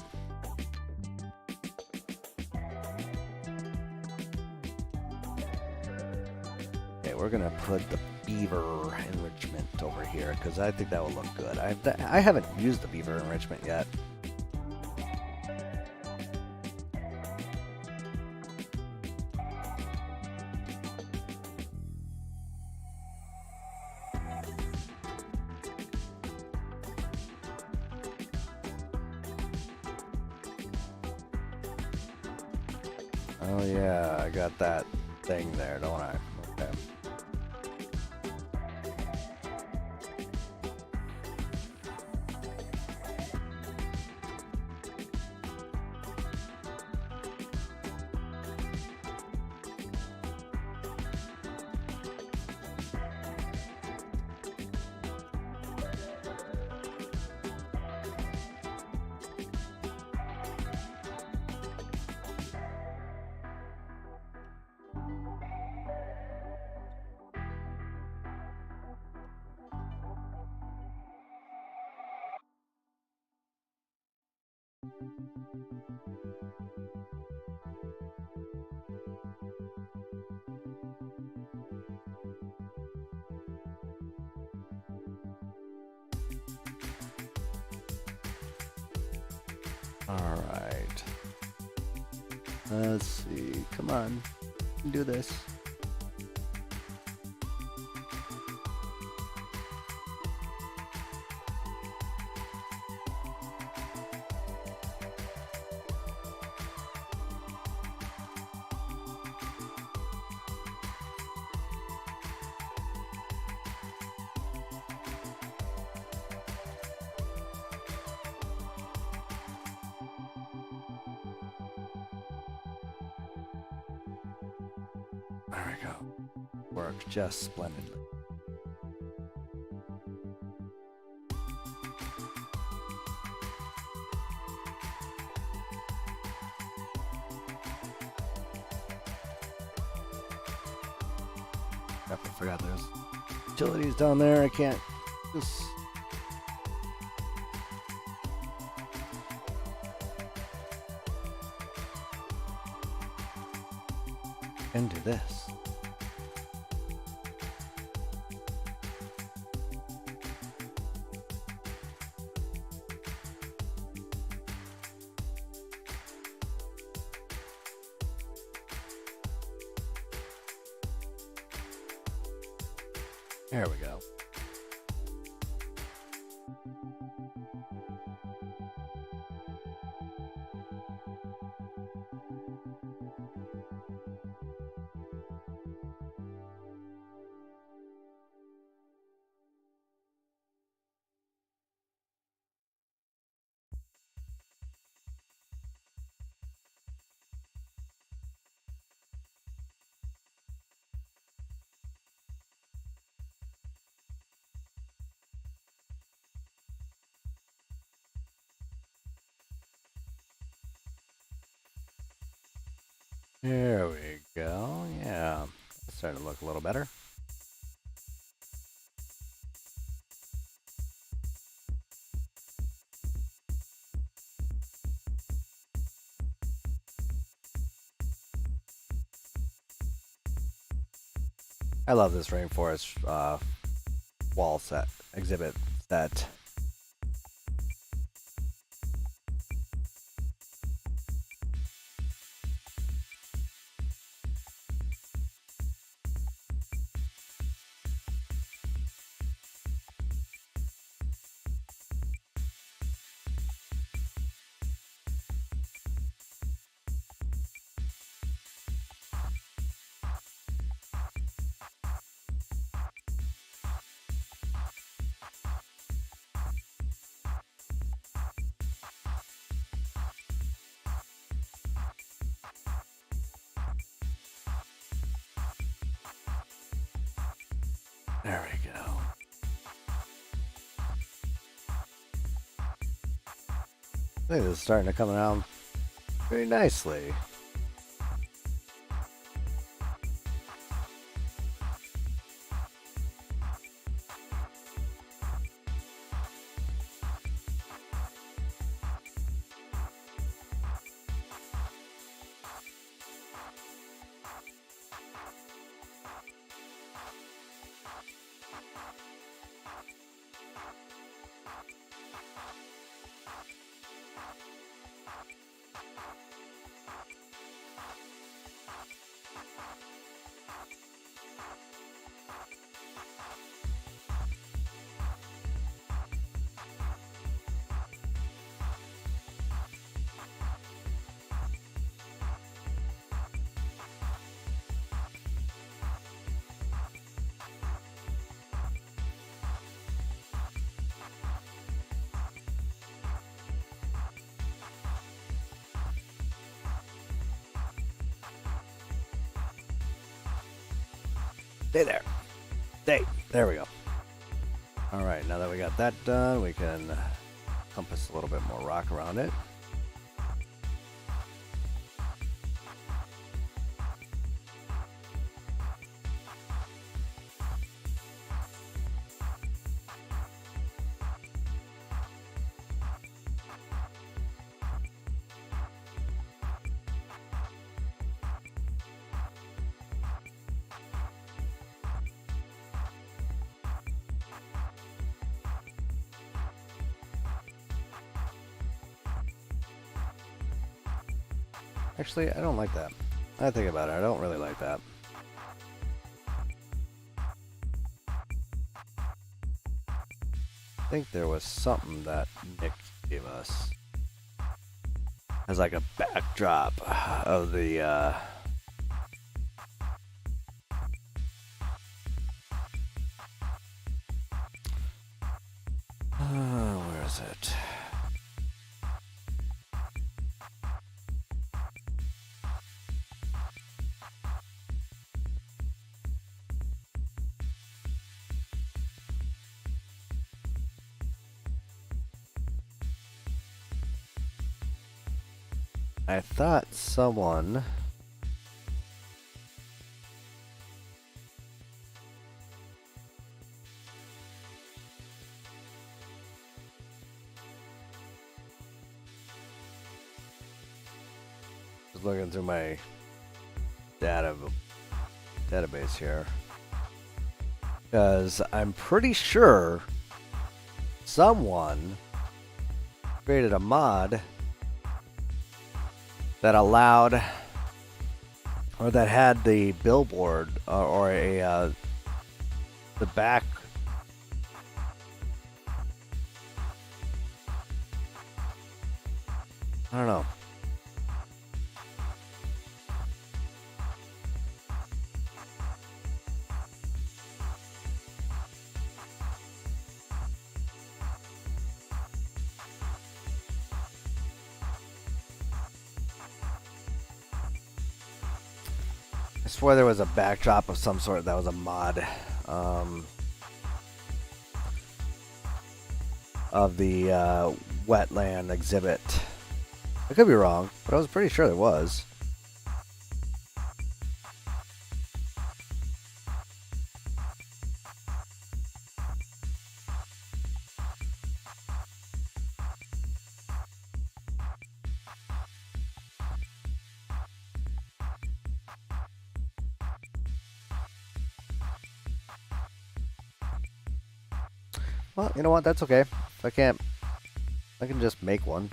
Okay, we're gonna put the beaver enrichment over here because I think that will look good. I haven't used the beaver enrichment yet. Oh yeah, I got that thing there, don't I? Okay. All right. Let's see. Come on. You can do this. There we go. Worked just splendidly. I forgot there's utilities down there. I can't just. Into this. There we go. There we go. Yeah, it's starting to look a little better. I love this rainforest wall set exhibit set. There we go. I think this is starting to come around very nicely. Stay there. Stay. There we go. All right, now that we got that done, we can compass a little bit more rock around it. Actually, I don't like that. I think about it, I don't really like that. I think there was something that Nick gave us as like a backdrop of the where is it? I thought someone... Just looking through my database here. Because I'm pretty sure someone created a mod that allowed, or that had the billboard or a the back. I don't know. I swear there was a backdrop of some sort that was a mod of the wetland exhibit. I could be wrong, but I was pretty sure there was. Well, you know what? That's okay. If I can't, I can just make one.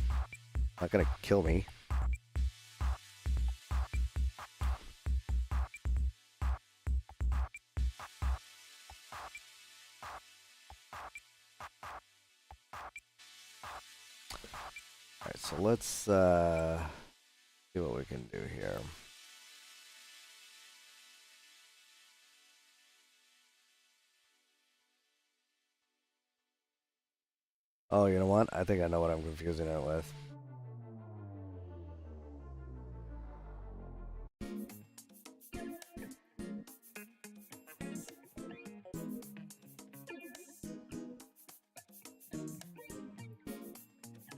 Not gonna kill me. Alright, so let's see what we can do here. Oh, you know what? I think I know what I'm confusing it with.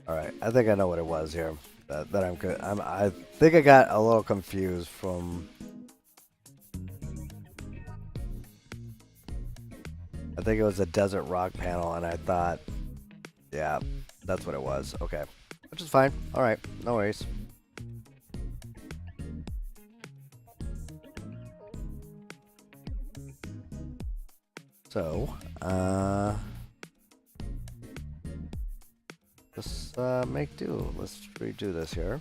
Alright, I think I know what it was here. I think I got a little confused from... I think it was a desert rock panel, and I thought... Yeah, that's what it was. Okay. Which is fine. Alright, no worries. So, let's make do. Let's redo this here.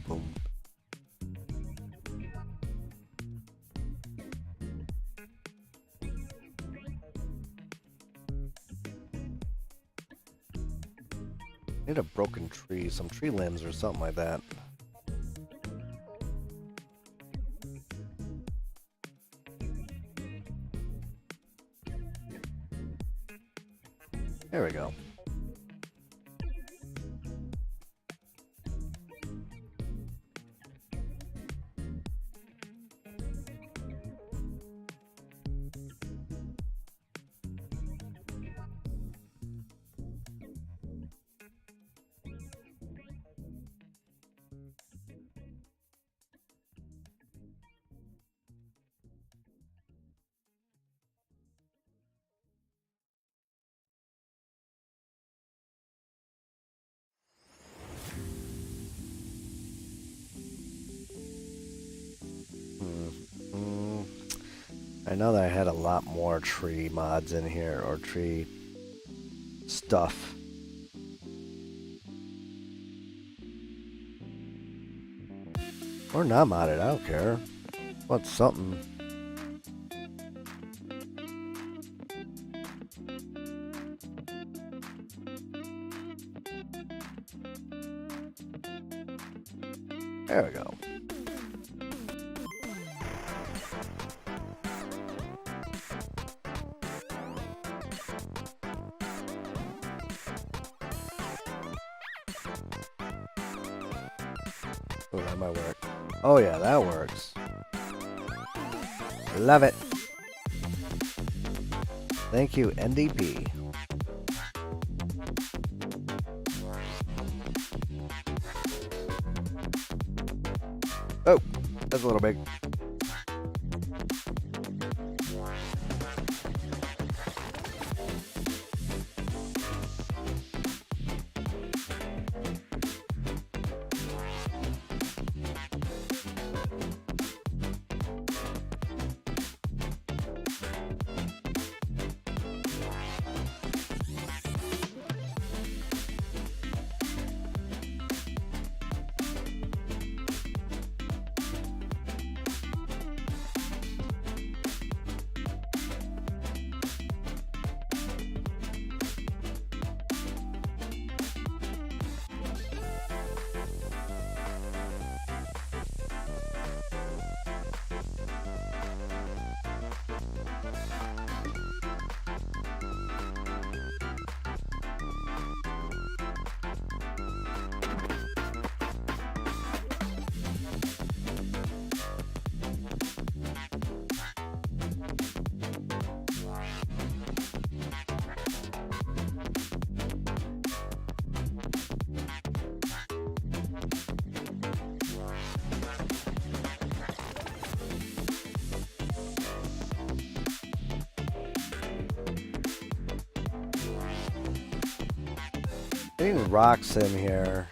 Boom. Need a broken tree, some tree limbs or something like that. There we go. I know that I had a lot more tree mods in here, or tree stuff. Or not modded, I don't care. Want something. There we go. Oh, that might work. Oh yeah, that works. Love it. Thank you, NDP. Oh, that's a little big. Getting rocks in here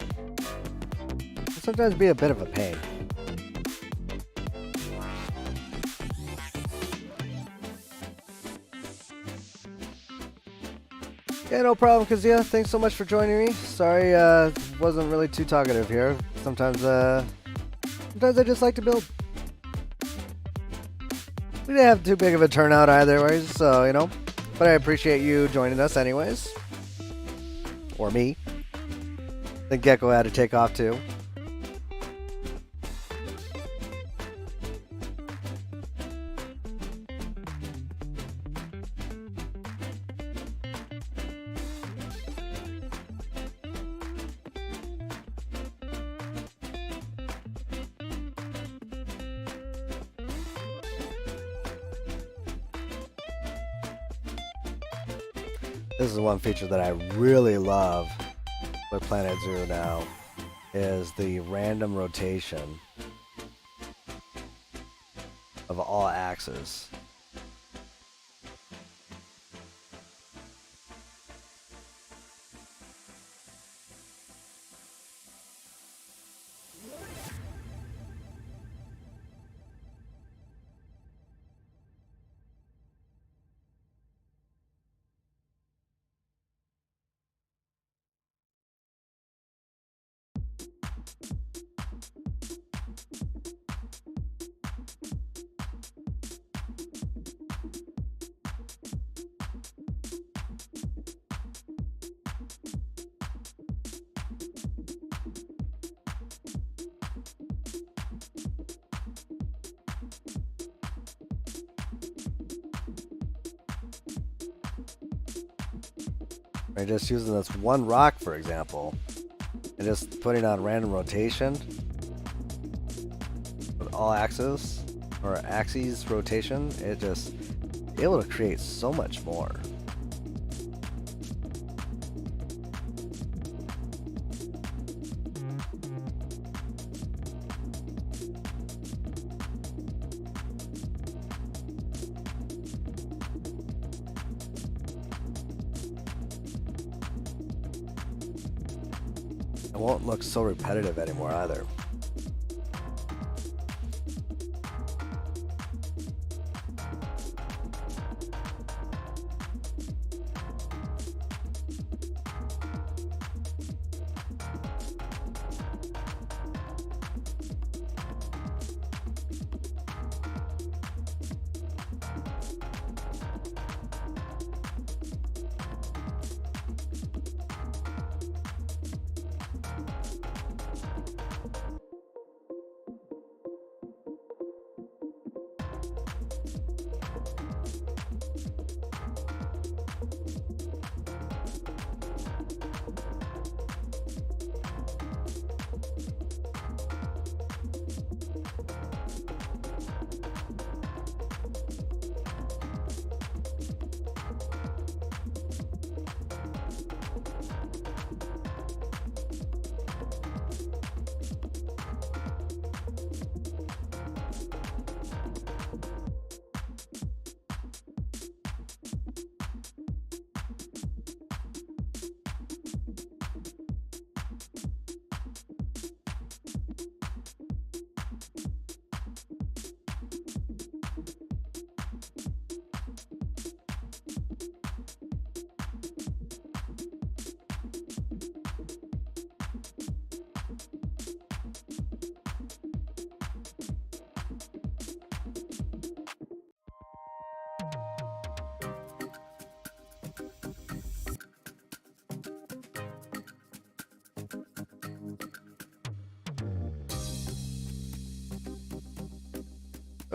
can sometimes be a bit of a pain. Yeah, no problem, Kazia. Thanks so much for joining me. Sorry, wasn't really too talkative here. Sometimes I just like to build. We didn't have too big of a turnout either, so, you know. But I appreciate you joining us anyways. Or me. I think Gecko had to take off too. This is one feature that I really love with Planetzoo now, is the random rotation of all axes. Right, just using this one rock, for example, and just putting on random rotation with all axes or axes rotation, it just able to create so much more. It won't look so repetitive anymore either.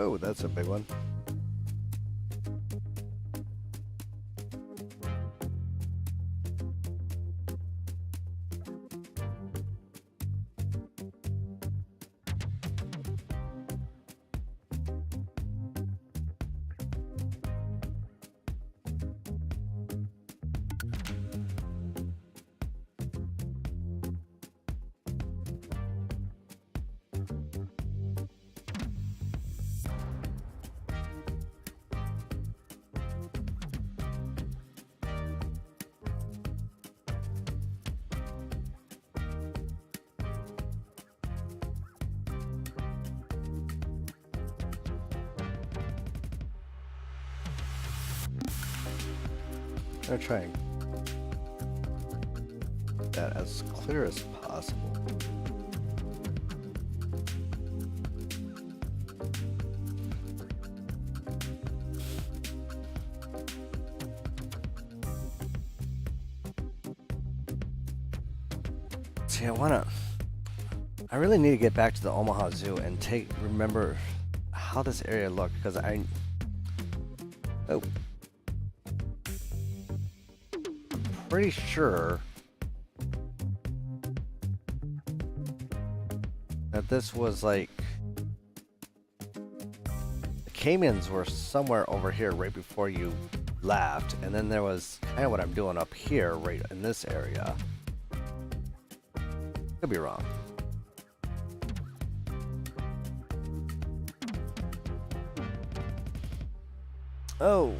Oh, that's a big one. I'm gonna try and get that as clear as possible. See, I really need to get back to the Omaha Zoo and remember how this area looked, because oh. Pretty sure that this was like the caimans were somewhere over here right before you left, and then there was kind of what I'm doing up here right in this area. Could be wrong. Oh.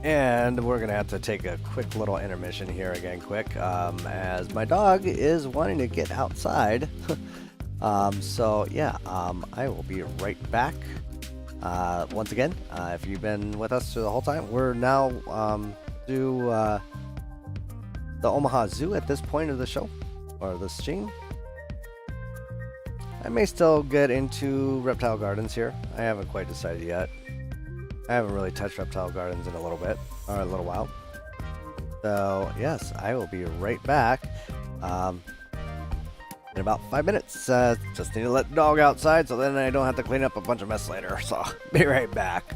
And we're gonna have to take a quick little intermission here again, as my dog is wanting to get outside. So yeah, I will be right back. Once again, if you've been with us through the whole time, we're now to the Omaha Zoo at this point of the show, or the stream. I may still get into Reptile Gardens here. I haven't quite decided yet. I haven't really touched Reptile Gardens in a little bit, or a little while. So, yes, I will be right back in about 5 minutes. Just need to let the dog outside so then I don't have to clean up a bunch of mess later. So, be right back.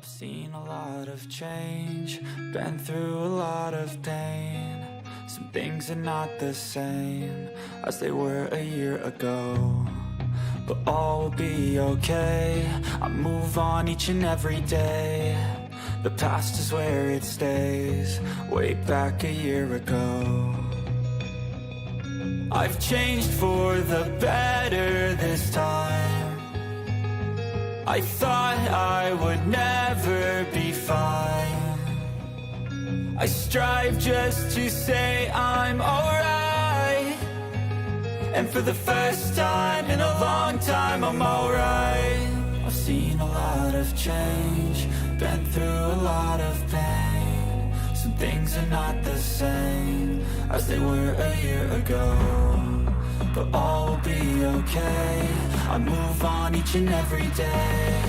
I've seen a lot of change, been through a lot of pain. Some things are not the same as they were a year ago, but all will be okay. I move on each and every day. The past is where it stays, way back a year ago. I've changed for the better this time. I thought I would never be fine. I strive just to say I'm alright, and for the first time in a long time I'm alright. I've seen a lot of change, been through a lot of pain. Some things are not the same as they were a year ago, but all will be okay. I move on each and every day.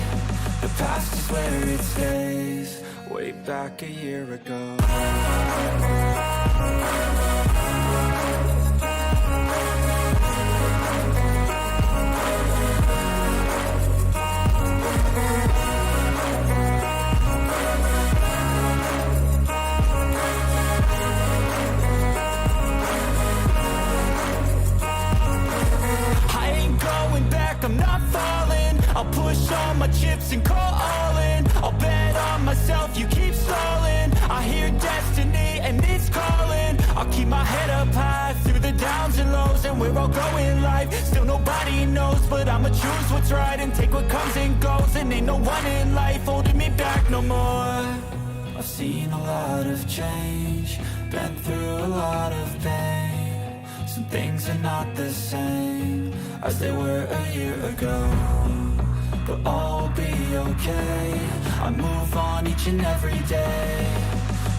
The past is where it stays, way back a year ago. I'm not falling. I'll push all my chips and call all in. I'll bet on myself, you keep stalling. I hear destiny and it's calling. I'll keep my head up high through the downs and lows. somewhere I'll go in life. Still nobody knows, but I'ma choose what's right and take what comes and goes. And ain't no one in life holding me back no more. I've seen a lot of change, been through a lot of pain. Some things are not the same as they were a year ago, but all will be okay. I move on each and every day.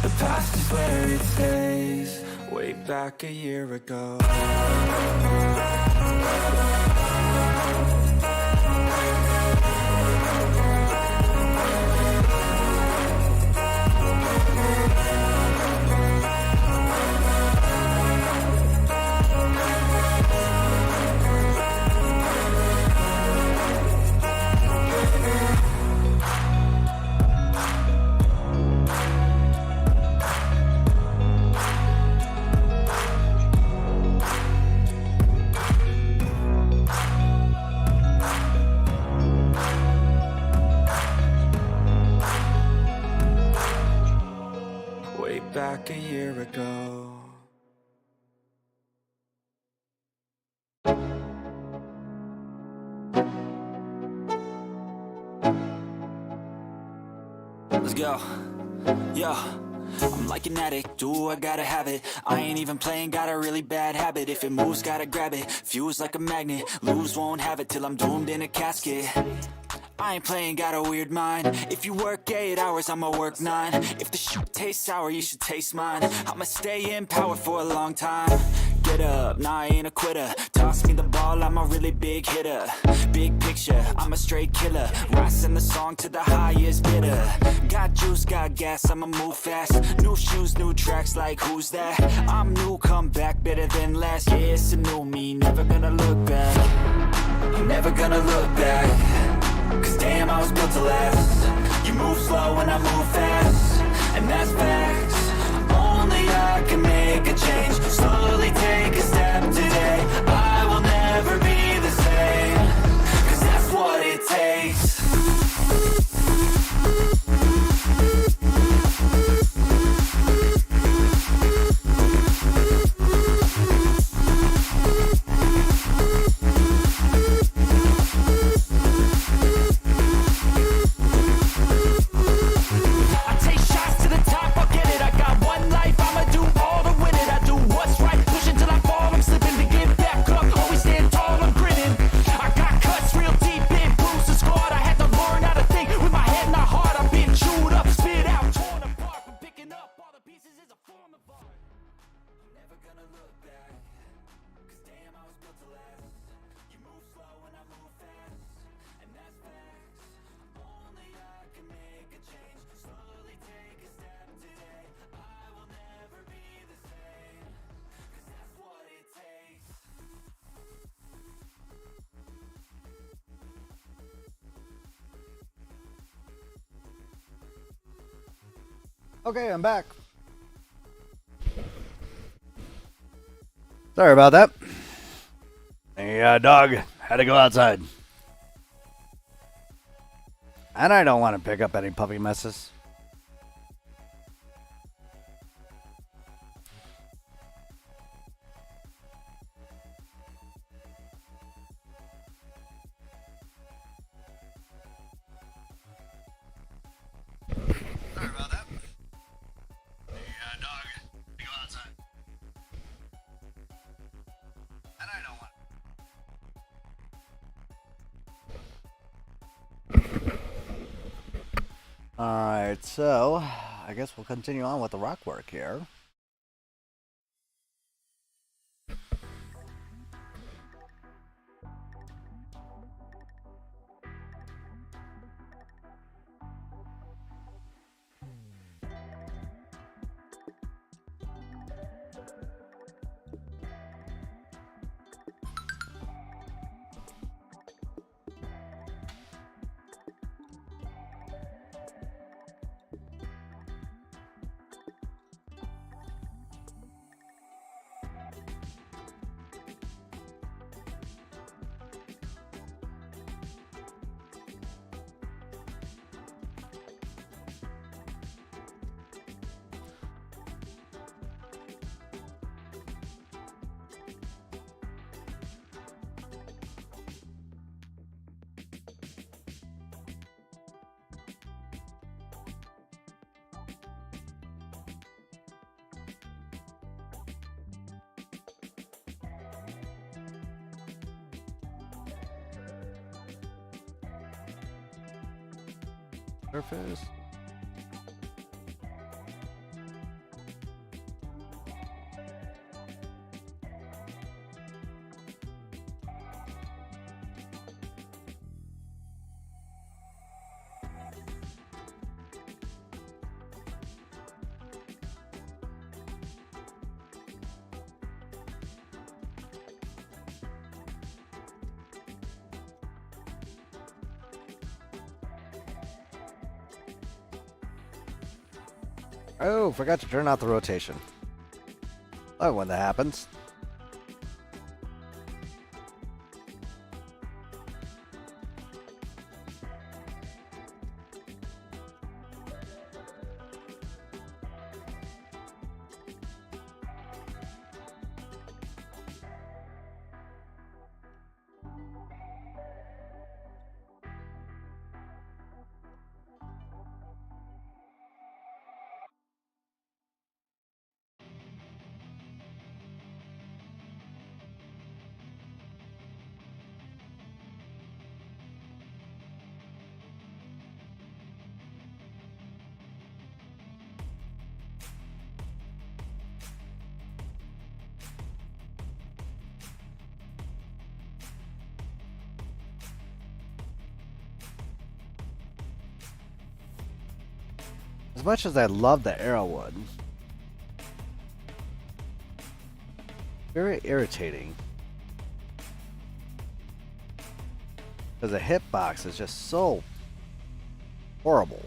The past is where it stays. Way back a year ago. Back a year ago. Let's go. Yo, I'm like an addict, do I gotta have it. I ain't even playing, got a really bad habit. If it moves, gotta grab it. Fuse like a magnet, lose, won't have it till I'm doomed in a casket. I ain't playing, got a weird mind. If you work 8 hours, I'ma work 9. If the shit tastes sour, you should taste mine. I'ma stay in power for a long time. Get up, nah, I ain't a quitter. Toss me the ball, I'm a really big hitter. Big picture, I'm a straight killer. Rising the song to the highest bidder. Got juice, got gas, I'ma move fast. New shoes, new tracks, like who's that? I'm new, come back, better than last. Yeah, it's a new me, never gonna look back. I'm never gonna look back. Cause damn, I was built to last. You move slow and I move fast, and that's facts. Only I can make a change. Slowly take a step today. I will never be the same. Cause that's what it takes. Okay, I'm back. Sorry about that. The dog had to go outside. And I don't want to pick up any puppy messes. Sorry about that. The dog had to go outside. And I don't want. Alright, so I guess we'll continue on with the rock work here. Surface. Oh, forgot to turn out the rotation. Love when that happens. As much as I love the arrowwood, very irritating. Because the hitbox is just so horrible.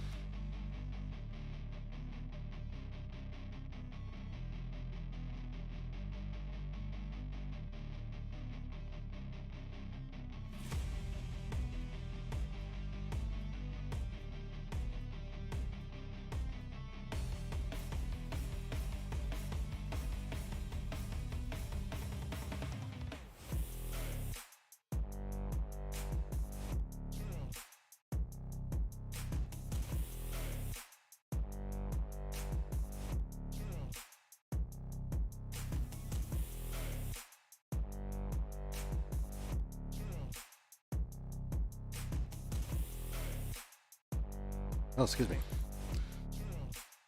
Oh, excuse me.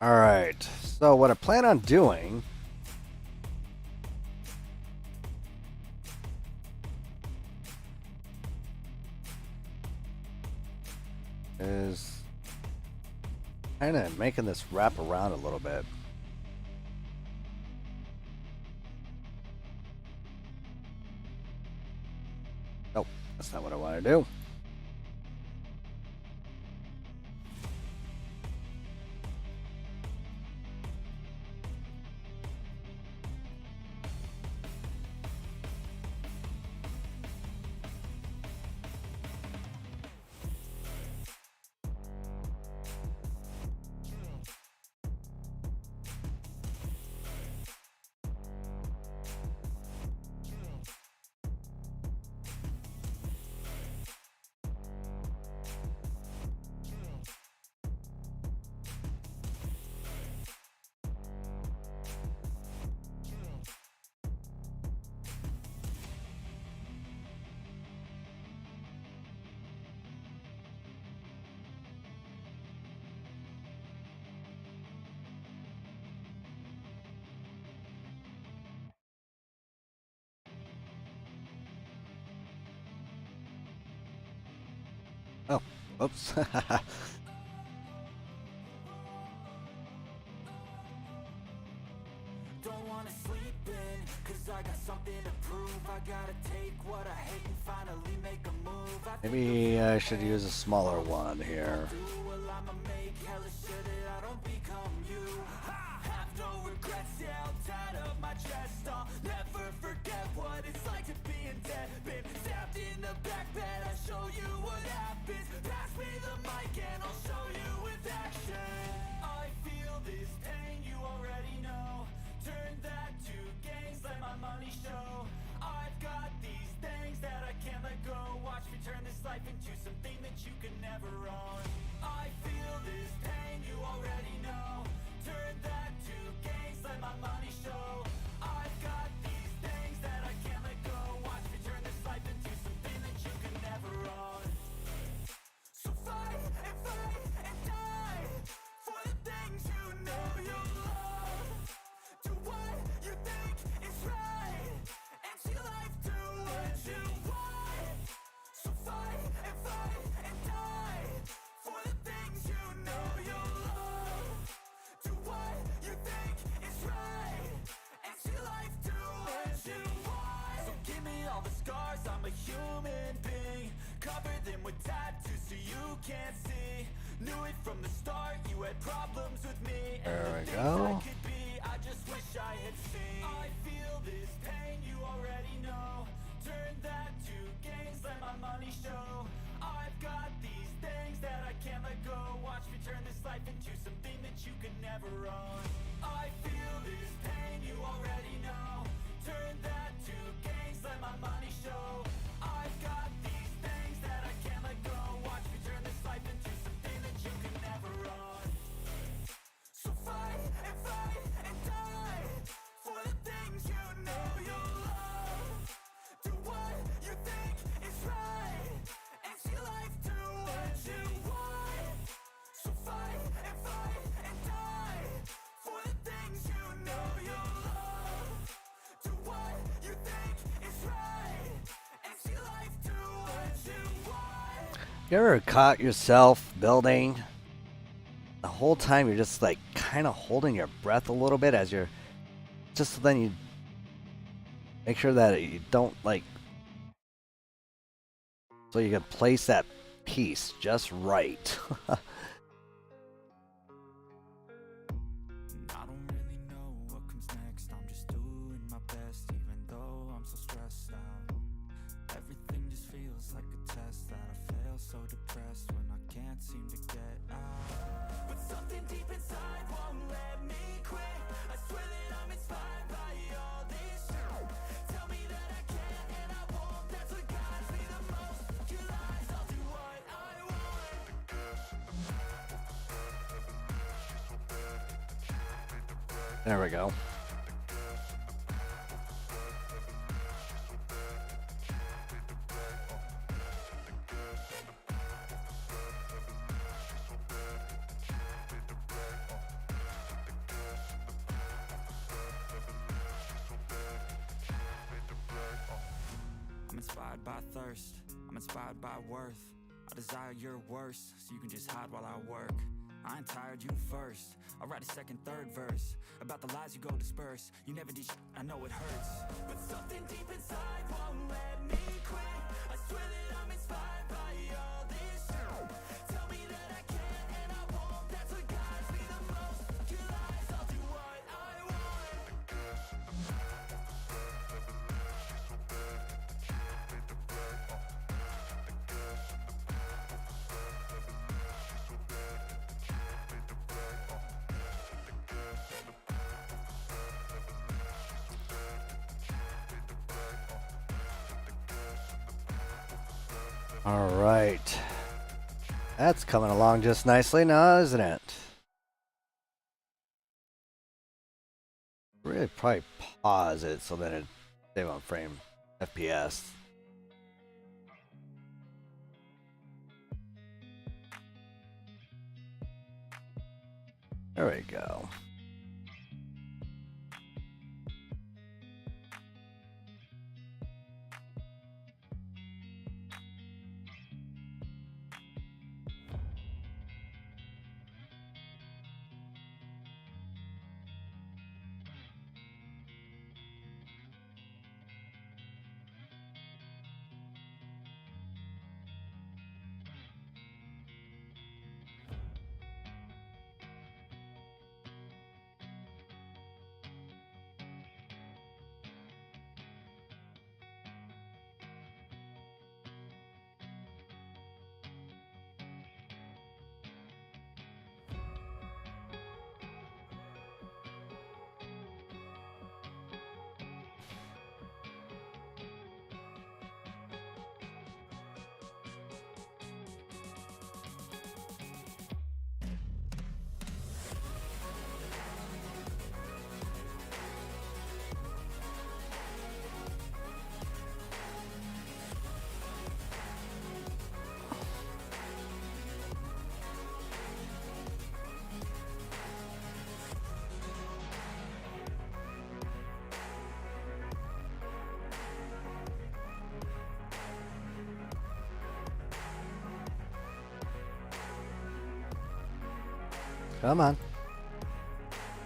Alright, so what I plan on doing is kind of making this wrap around a little bit. Nope, that's not what I want to do. Oh, oops. Don't wanna sleep in, cause I got something to prove. I gotta take what I hate and finally make a move. Maybe I should use a smaller one here. Well, I'ma make hella sure that I don't become you. Have no regrets, yeah, I'll tie up my chest. I'll never forget what it's like to be in debt. Been stabbed in the back bed, I'll show you what happens. Pass me the mic and I'll show you with action. I feel this pain, you already know. Turn that to gains, let my money show. I've got these things that I can't let go. Watch me turn this life into something that you can never own. I feel this pain, you already know. Turn that to gains, let my money show. I've got these things that I can't let go. Watch me turn this life into something that you can never own. So fight and fight and human being. Cover them with tattoos so you can't see. Knew it from the start, you had problems with me. There we things go. I could be, I just wish I had seen. I feel this pain, you already know. Turn that to gains, let my money show. I've got these things that I can't let go. Watch me turn this life into something that you could never own. I feel this pain, you already know. Turn that to gains, let my money show. I've got these things that I can't let go. Watch me turn this life into something that you could never own. So fight and die for the things you know you love. Do what you think is right and see life do what you want. So fight and die for the things you know you love. Do what you think is right and see life do what you want. You ever caught yourself building the whole time you're just like kind of holding your breath a little bit as you're just so then you make sure that you don't like so you can place that piece just right. I don't really know what comes next. I'm just doing my best, even though I'm so stressed out. Everything just feels like a test that I fail, so depressed when I can't seem to get out. But something deep inside won't let me quit. I swear that I'm inspired by all this shit. Tell me that I can and I won't. That's what guides me the most. Your lies, I'll do what I want. There we go. I'm inspired by thirst, I'm inspired by worth. I desire your worst, so you can just hide while I work. I ain't tired, you first. I'll write a second, third verse about the lies you go disperse. You never did shit, I know it hurts. But something deep inside won't let me quit. I swear that I'm inspired by all this shit. Tell me that I can and I won't. That's what guides me the most. Your lies, I'll do what I want. All right. That's coming along just nicely now, isn't it? Really probably pause it so that it save on frame FPS. There we go. Come on.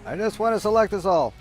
I just want to select this all.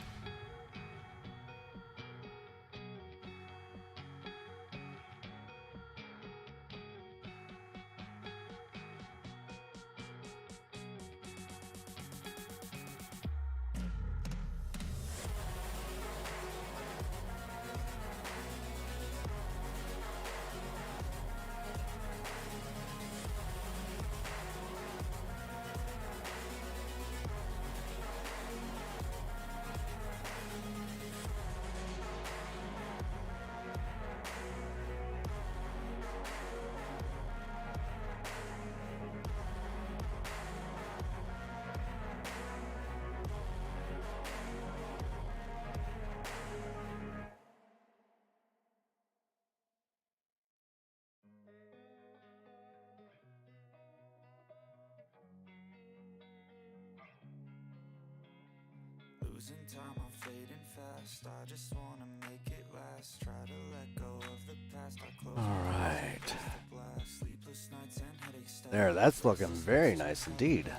Losing time, I'm fading fast. I just wanna make it last. Try to let go of the past. I close my eyes, just a blast. Sleepless nights and headaches stack. There, that's looking very nice indeed.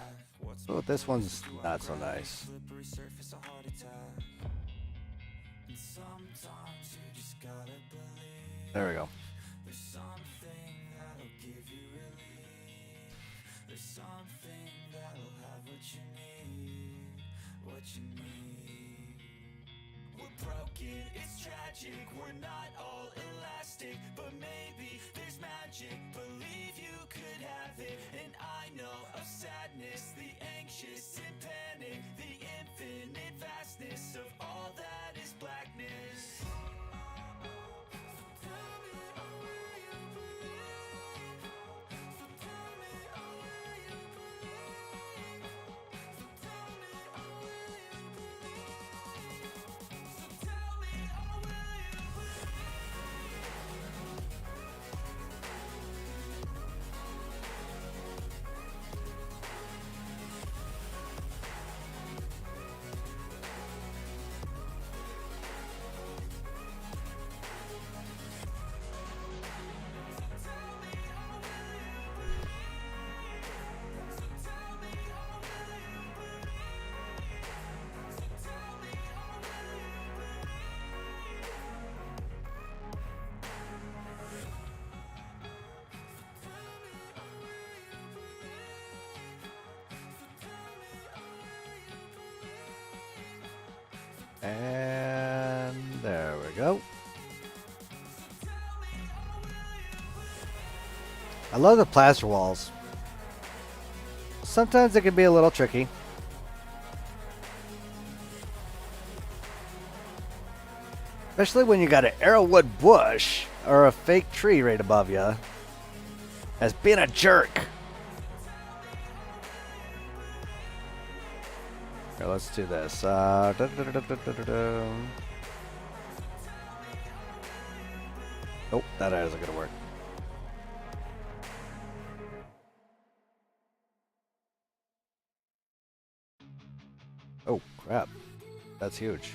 Oh, this one's not so nice. Slippery surface, a heart attack. And sometimes you just gotta believe. There we go. There's something that'll give you relief. There's something that'll have what you need. What you need. We're broken, it's tragic. We're not all elastic, but maybe there's magic. Believe you could have it. And I know of sadness, the anxious and panic, the infinite vastness of all that is blackness. And there we go. I love the plaster walls. Sometimes it can be a little tricky. Especially when you got an arrowwood bush or a fake tree right above you. As being a jerk. Here, let's do this. Oh, that isn't gonna work. Oh, crap. That's huge.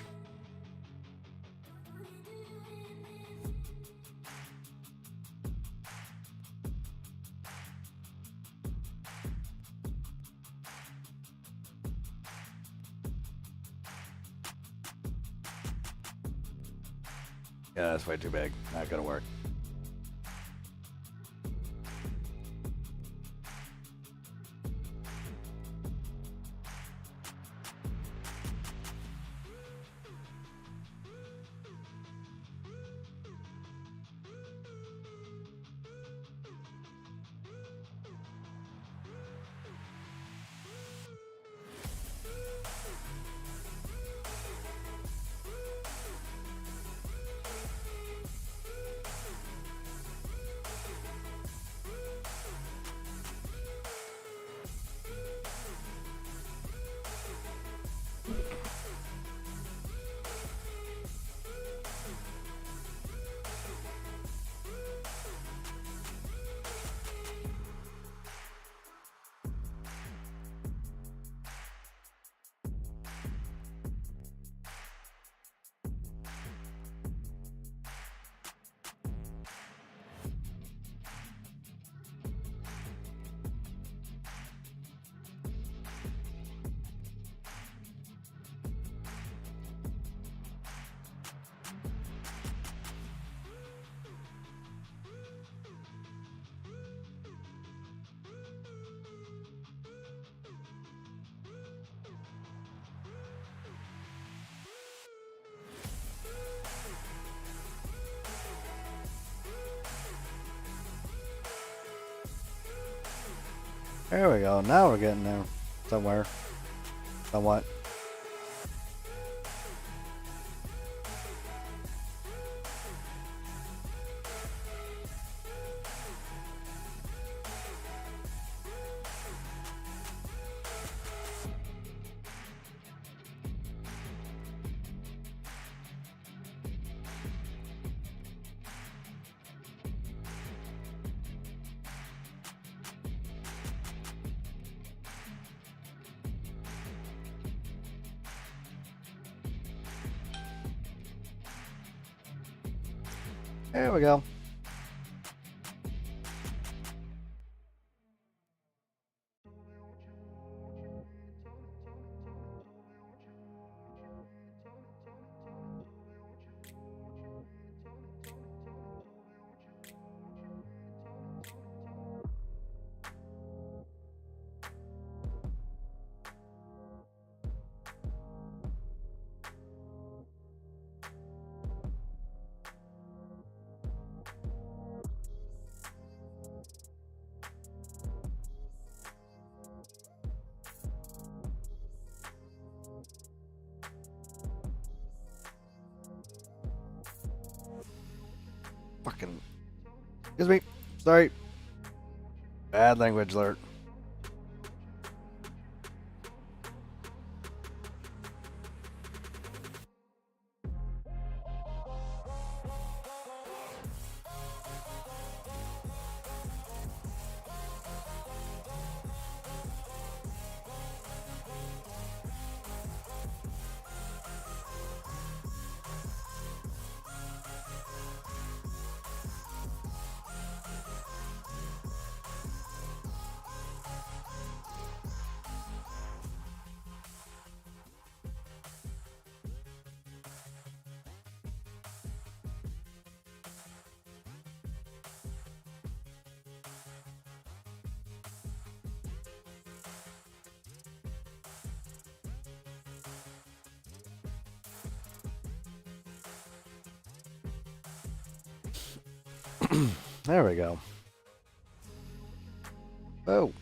Yeah, that's way too big. Not gonna work. There we go. Now we're getting there. Somewhere. Somewhat. There we go. Fucking. Excuse me. Sorry. Bad language alert. There we go. Oh.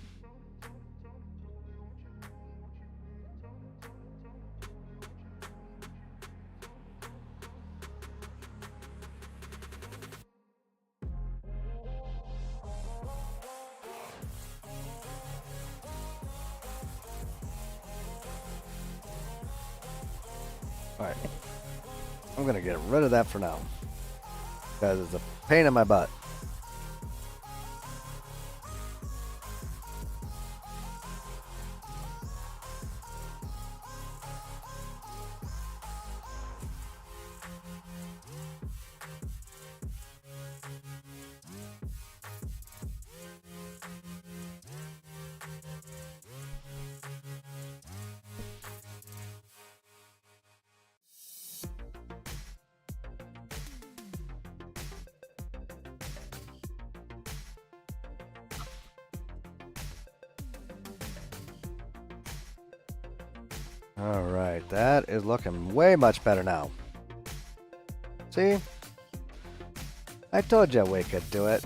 Alright. I'm gonna get rid of that for now. Because it's a pain in my butt. Alright, that is looking way much better now. See? I told you we could do it.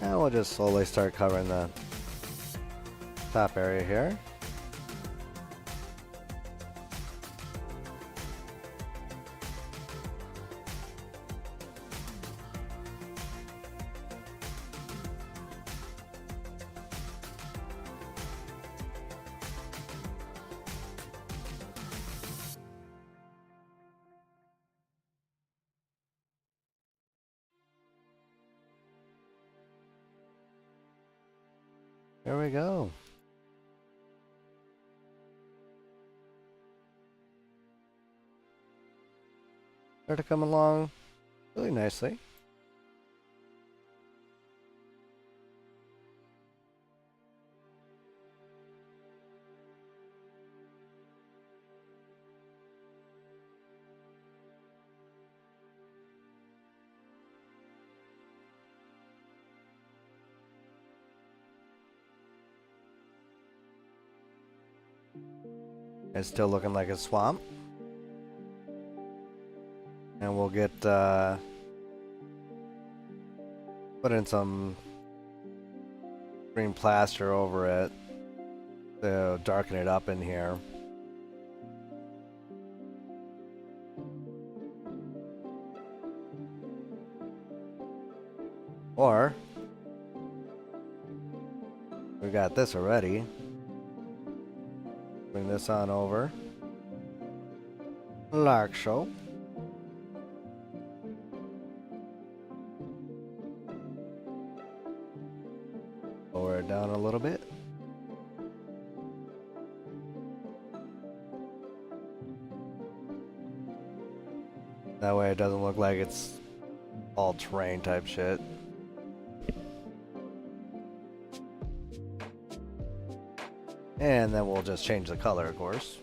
And we'll just slowly start covering the top area here. There we go. They're coming along really nicely. It's still looking like a swamp. And we'll get put in some green plaster over it to darken it up in here. Or we got this already. Bring this on over. Like so. Lower it down a little bit. That way it doesn't look like it's all terrain type shit. And then we'll just change the color, of course.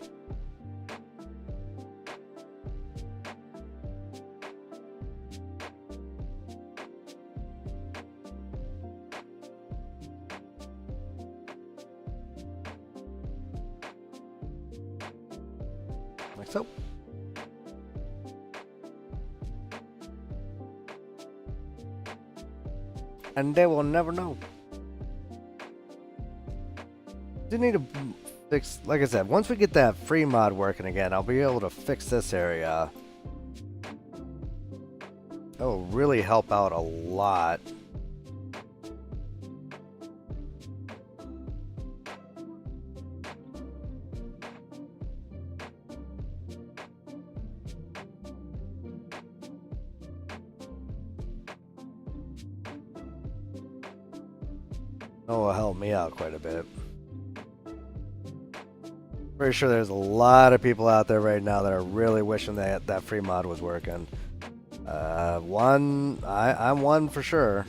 Like so. And they will never know. Do need to fix, like I said, once we get that free mod working again, I'll be able to fix this area. That will really help out a lot. That will help me out quite a bit. Pretty sure there's a lot of people out there right now that are really wishing that that free mod was working. I'm one for sure.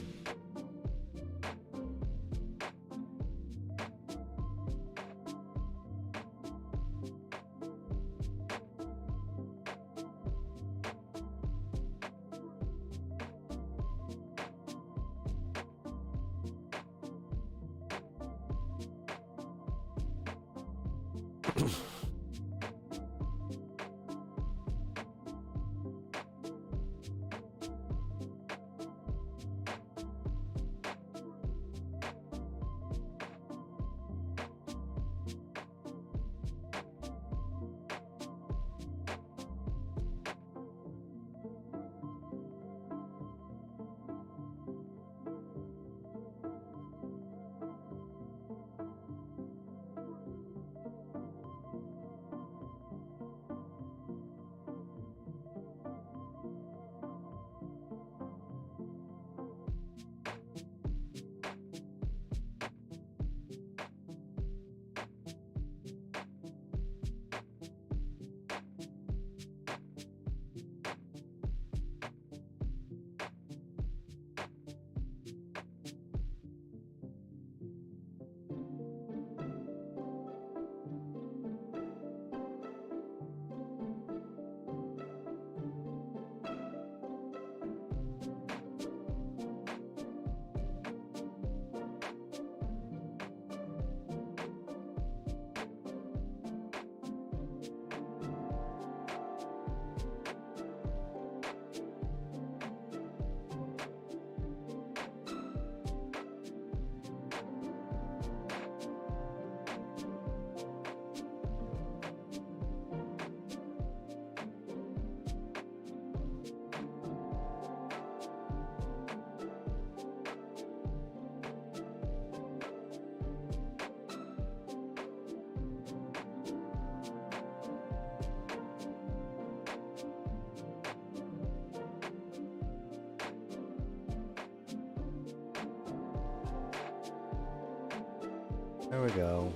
There we go.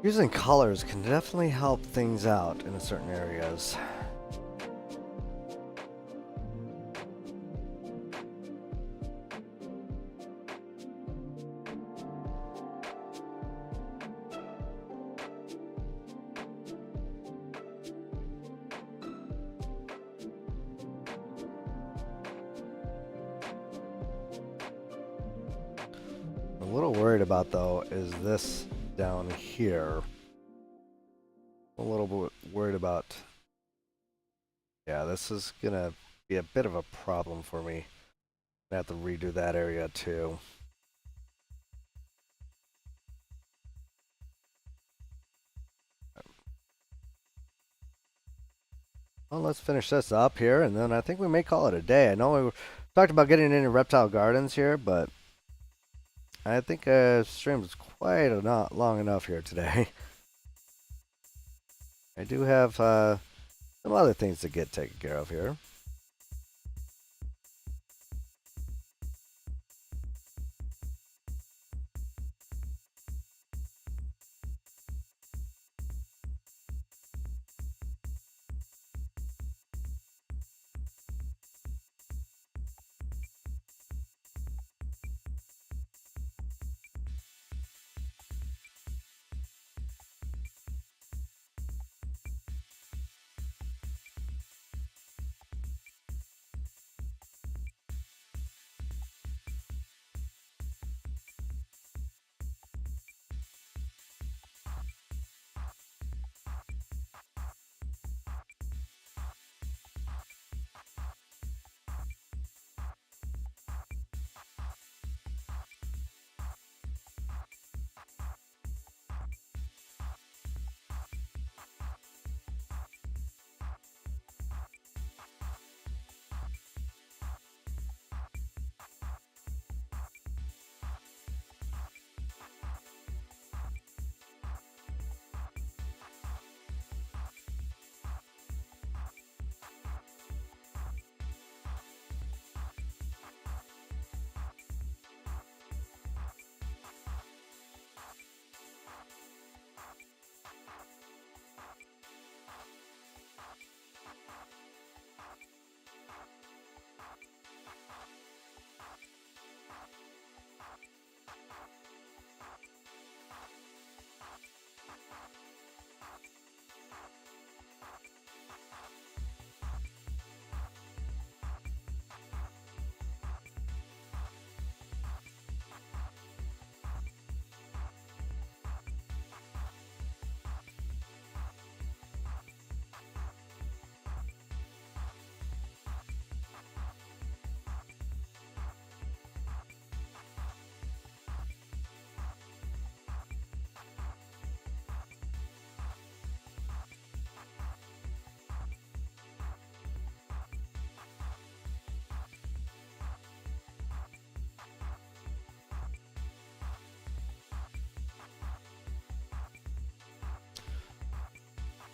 Using colors can definitely help things out in certain areas. A little worried about though is this down here. I'm a little bit worried about... Yeah, this is gonna be a bit of a problem for me. I have to redo that area too. Well, let's finish this up here, and then I think we may call it a day. I know we talked about getting into reptile gardens here, but I think stream is quite not long enough here today. I do have some other things to get taken care of here.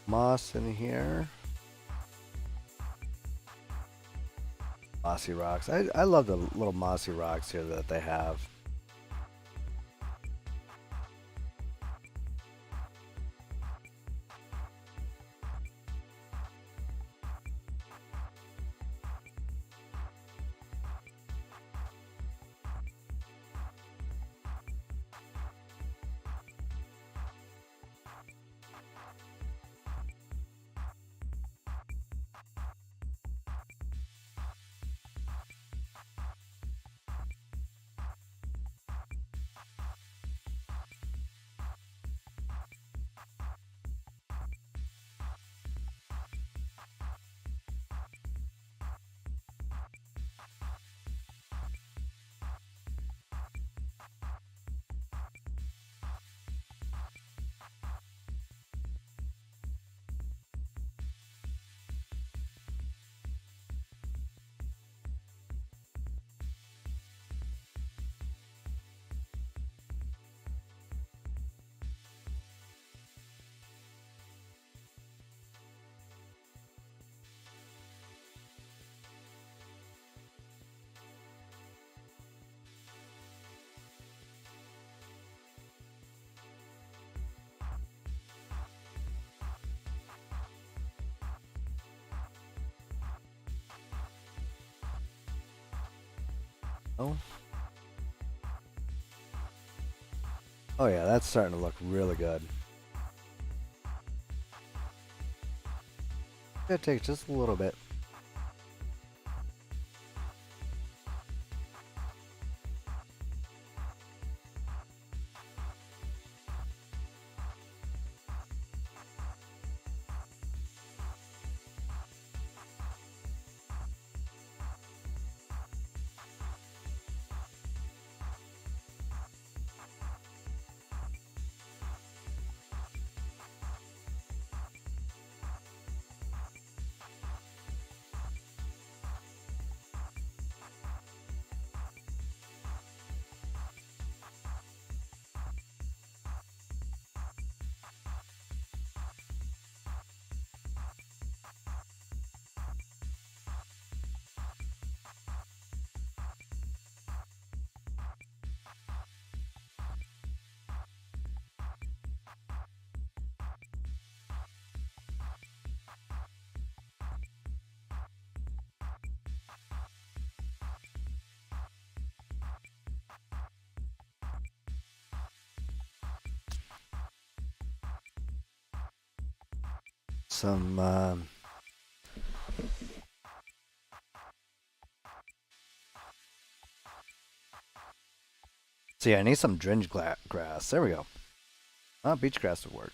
Moss in here. Mossy rocks. I love the little mossy rocks here that they have. Oh. Oh yeah, that's starting to look really good. It takes just a little bit. some. See, I need some dringe grass. There we go. Oh, beach grass would work.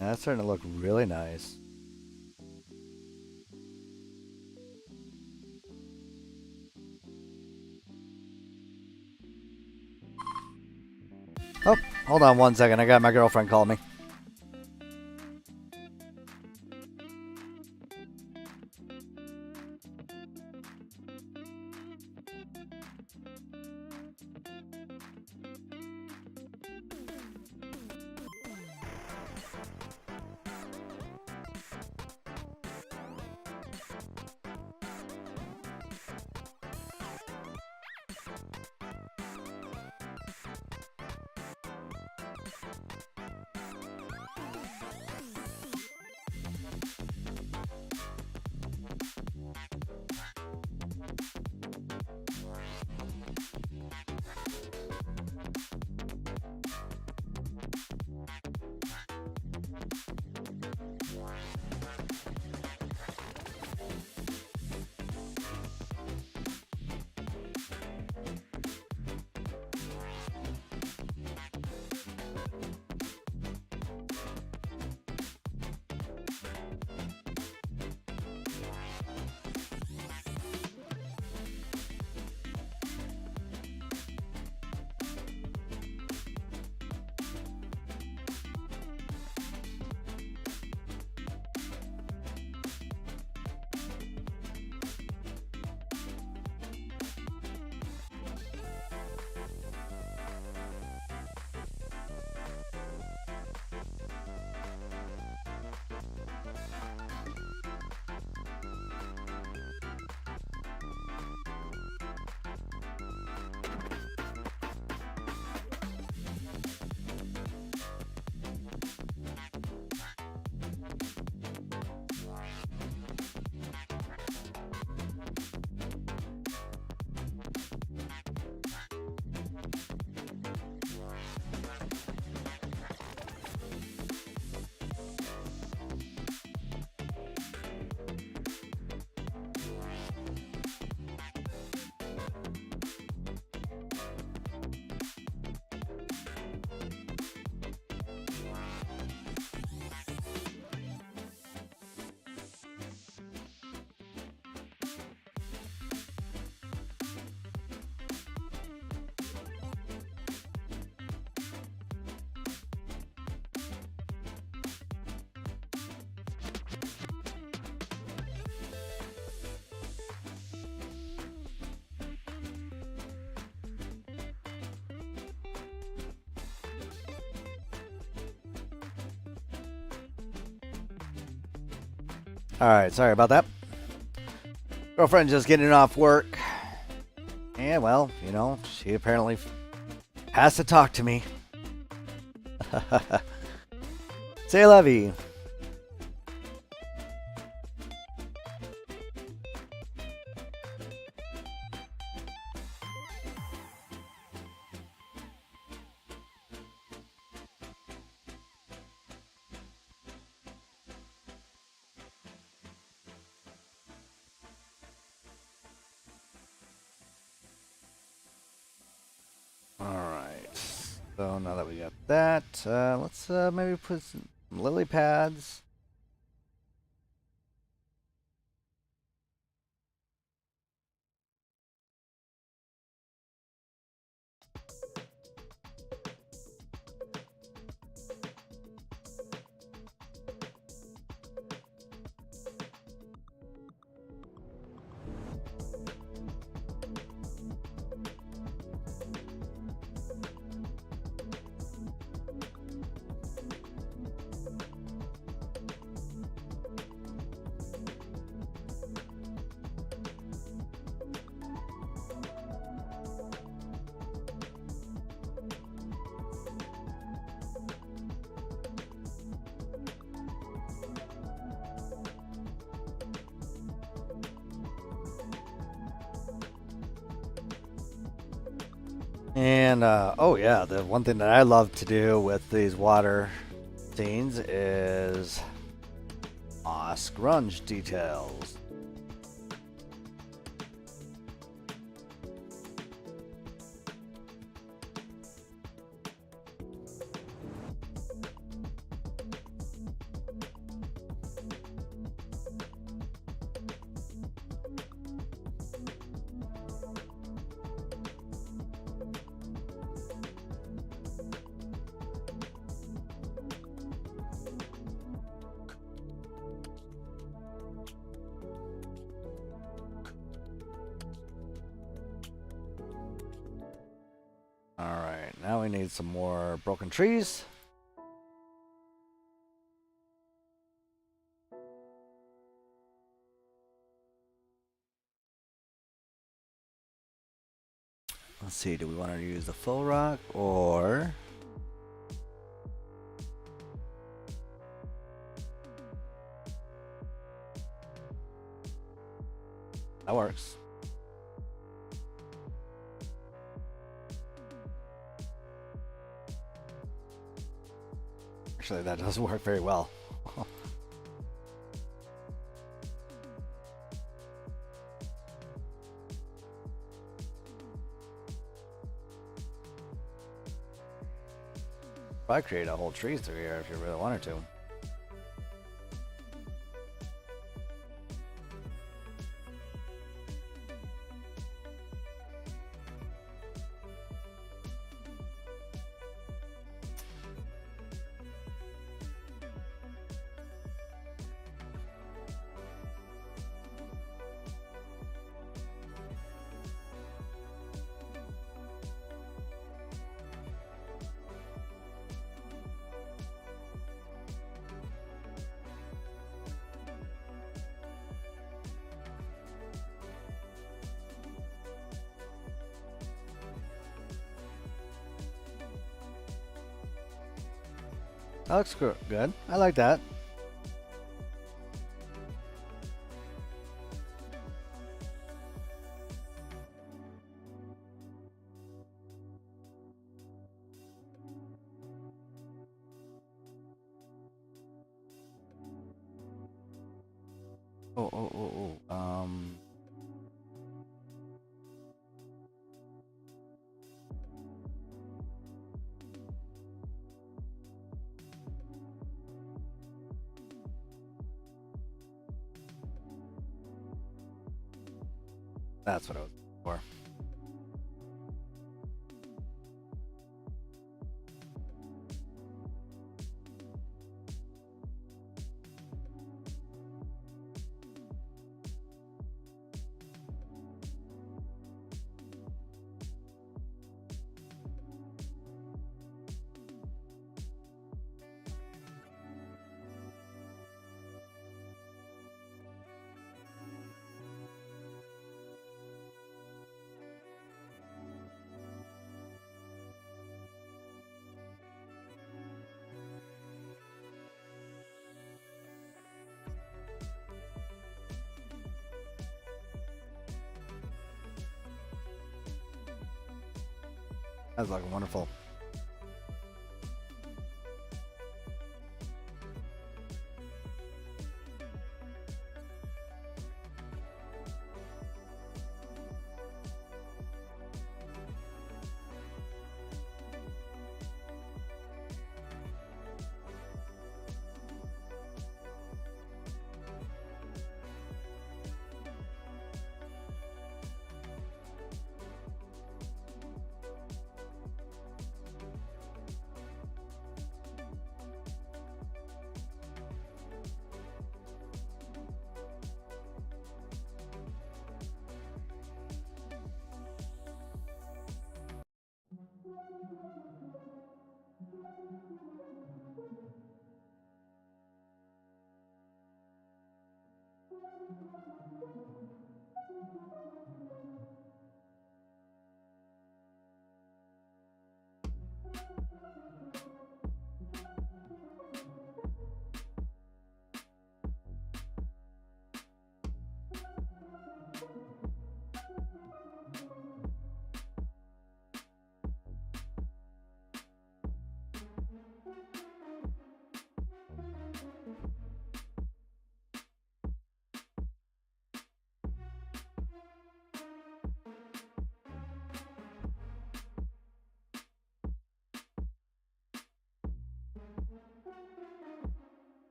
That's starting to look really nice. Oh, hold on 1 second. I got my girlfriend calling me. Alright, sorry about that. Girlfriend just getting off work. And, well, you know, she apparently has to talk to me. Say la vie. So now that we got that, let's maybe put some lily pads. And oh yeah, the one thing that I love to do with these water scenes is grunge details. Alright, now we need some more broken trees. Let's see, do we want to use the full rock or... That works. Actually, that doesn't work very well. Probably create a whole tree through here if you really wanted to. That looks good. I like that. Oh. That's what I was looking for. That's looking wonderful.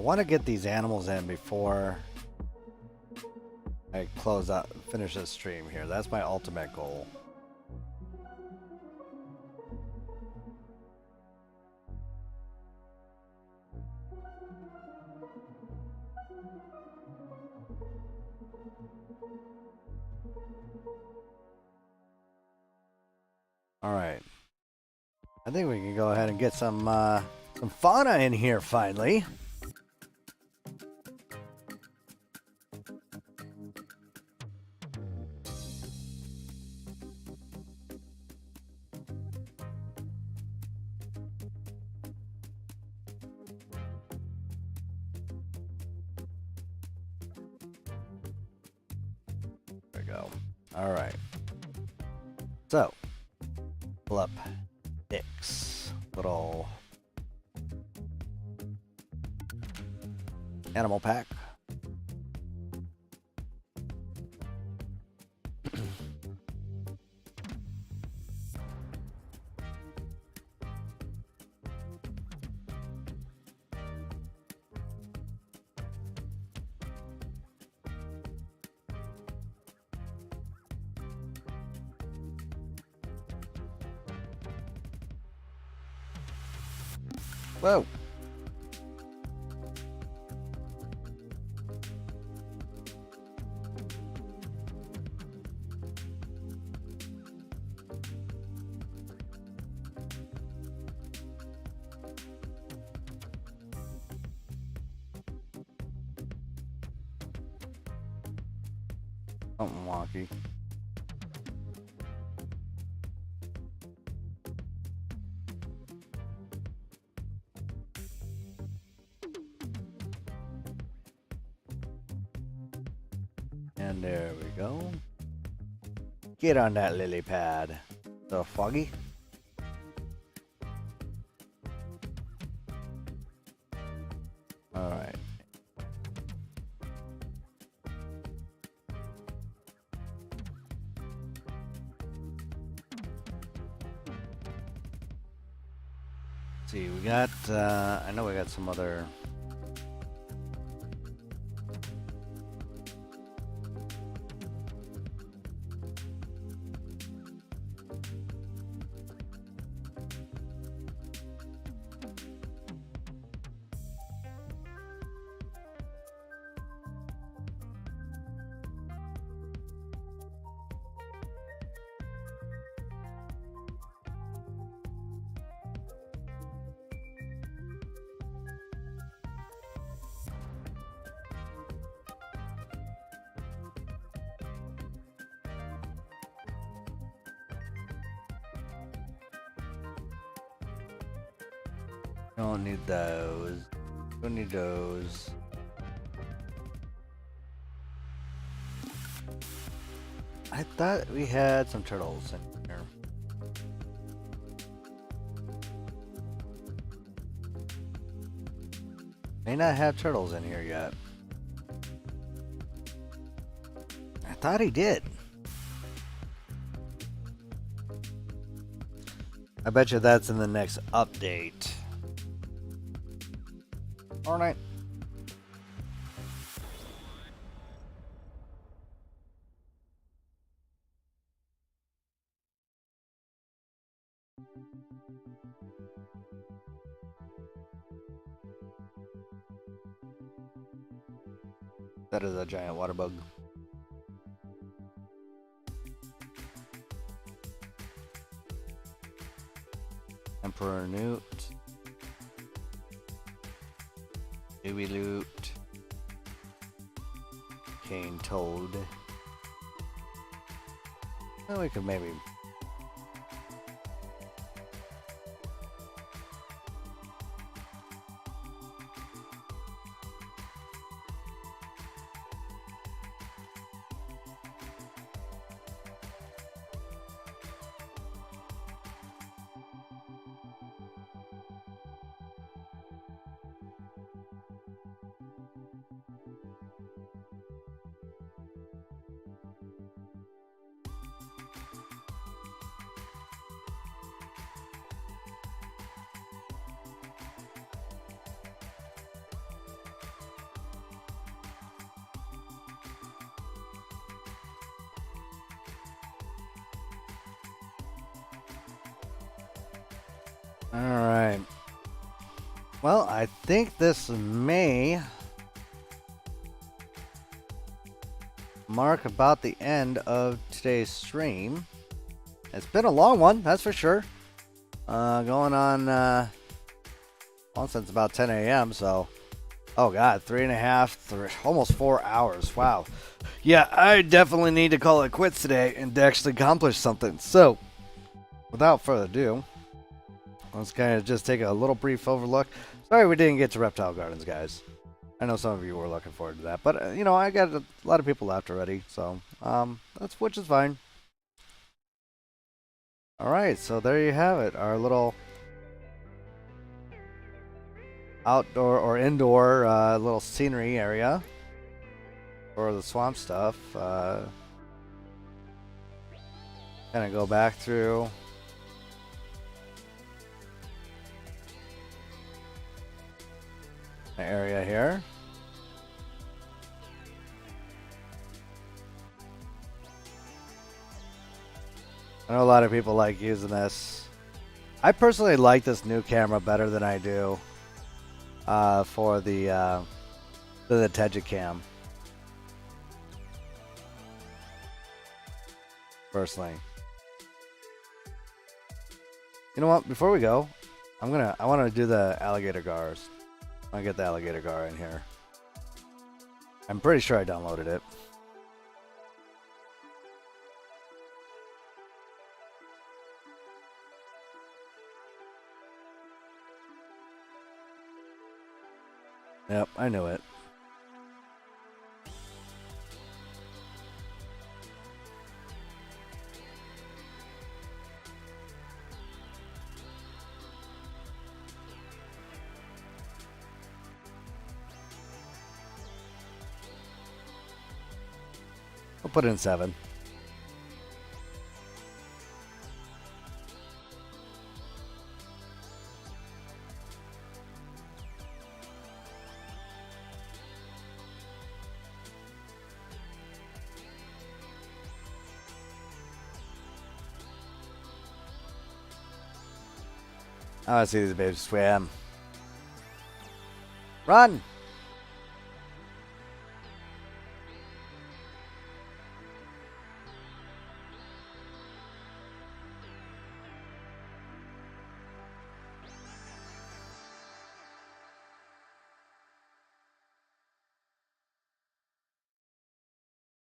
I want to get these animals in before I finish this stream here. That's my ultimate goal. All right. I think we can go ahead and get some fauna in here finally. There we go. All right. So, pull up Nick's little animal pack. Whoa. Something wonky. And there we go. Get on that lily pad. So foggy. All right. Let's see, we got, I know we got some other. Don't need those. Don't need those. I thought we had some turtles in here. May not have turtles in here yet. I thought he did. I bet you that's in the next update. All right. That is a giant water bug. Emperor Newt. Dewey Loot. Cane Toad. Well, we could maybe. All right. Well, I think this may mark about the end of today's stream. It's been a long one, that's for sure. Going on, well, since about 10 a.m. So, oh god, 3.5, almost 4 hours. Wow. Yeah, I definitely need to call it quits today and to actually accomplish something. So, without further ado, let's kind of just take a little brief overlook. Sorry we didn't get to Reptile Gardens, guys. I know some of you were looking forward to that, but you know, I got a lot of people left already, so which is fine. All right, so there you have it, our little outdoor or indoor little scenery area for the swamp stuff. Kind of go back through. The area here. I know a lot of people like using this. I personally like this new camera better than I do for the Tejicam. Personally. You know what? Before we go, I want to do the alligator gars. I'll get the alligator gar in here. I'm pretty sure I downloaded it. Yep, I knew it. We'll put in 7. I want to see these babies swim. Run!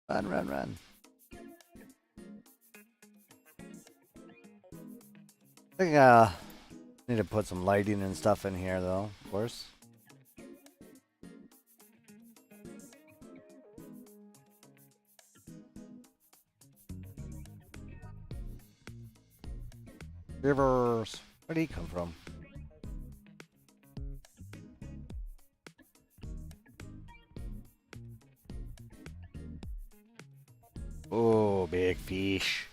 Run, run, run. I think need to put some lighting and stuff in here though, of course. Rivers. Where did he come from? Oh, big fish.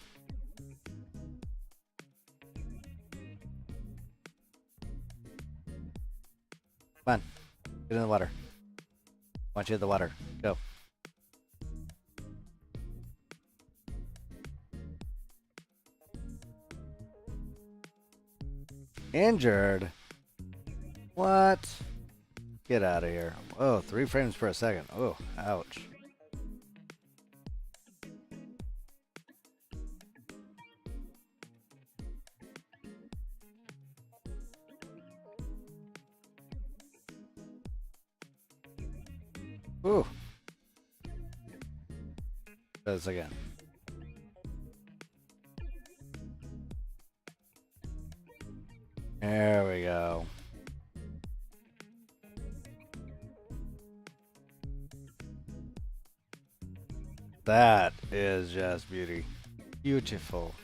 Come on. Get in the water. I want you in the water. Go. Injured? What? Get out of here. Oh, 3 frames per second. Oh, ouch. Ooh. Try this again. There we go. That is just beauty. Beautiful.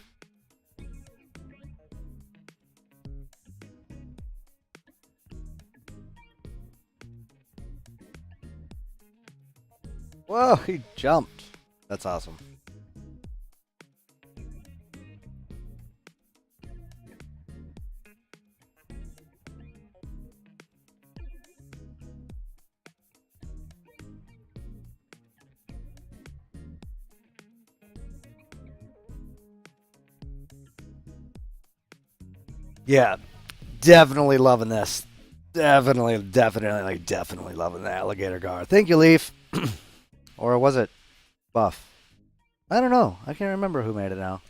Whoa, he jumped. That's awesome. Yeah, definitely loving this. Definitely loving the alligator gar. Thank you, Leaf. Or was it Buff? I don't know. I can't remember who made it now.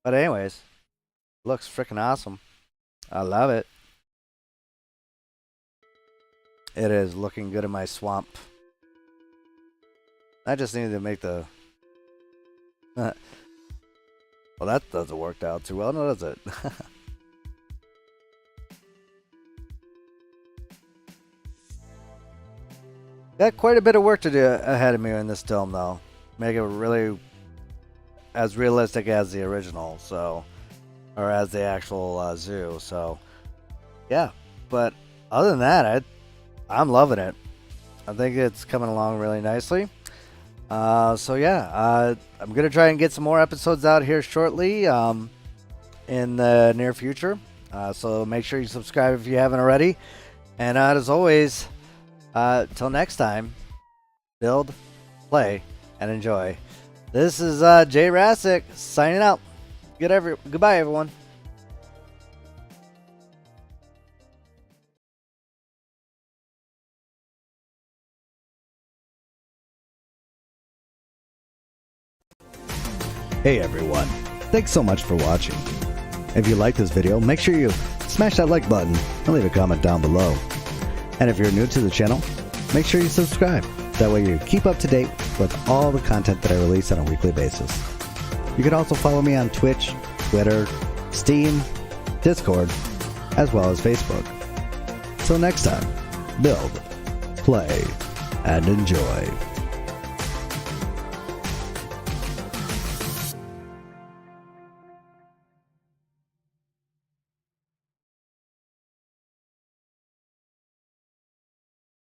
But anyways, looks freaking awesome. I love it. It is looking good in my swamp. I just needed to make the... well, that doesn't work out too well, no, does it? Got quite a bit of work to do ahead of me in this dome, though. Make it really as realistic as the original, so, or as the actual zoo. So, yeah. But other than that, I'm loving it. I think it's coming along really nicely. So yeah, I'm gonna try and get some more episodes out here shortly, in the near future. So make sure you subscribe if you haven't already. And as always. Till next time, build, play, and enjoy. This is Jayrassic signing out. Goodbye, everyone. Hey everyone, thanks so much for watching. If you like this video, make sure you smash that like button and leave a comment down below. And if you're new to the channel, make sure you subscribe. That way you keep up to date with all the content that I release on a weekly basis. You can also follow me on Twitch, Twitter, Steam, Discord, as well as Facebook. Till next time, build, play, and enjoy.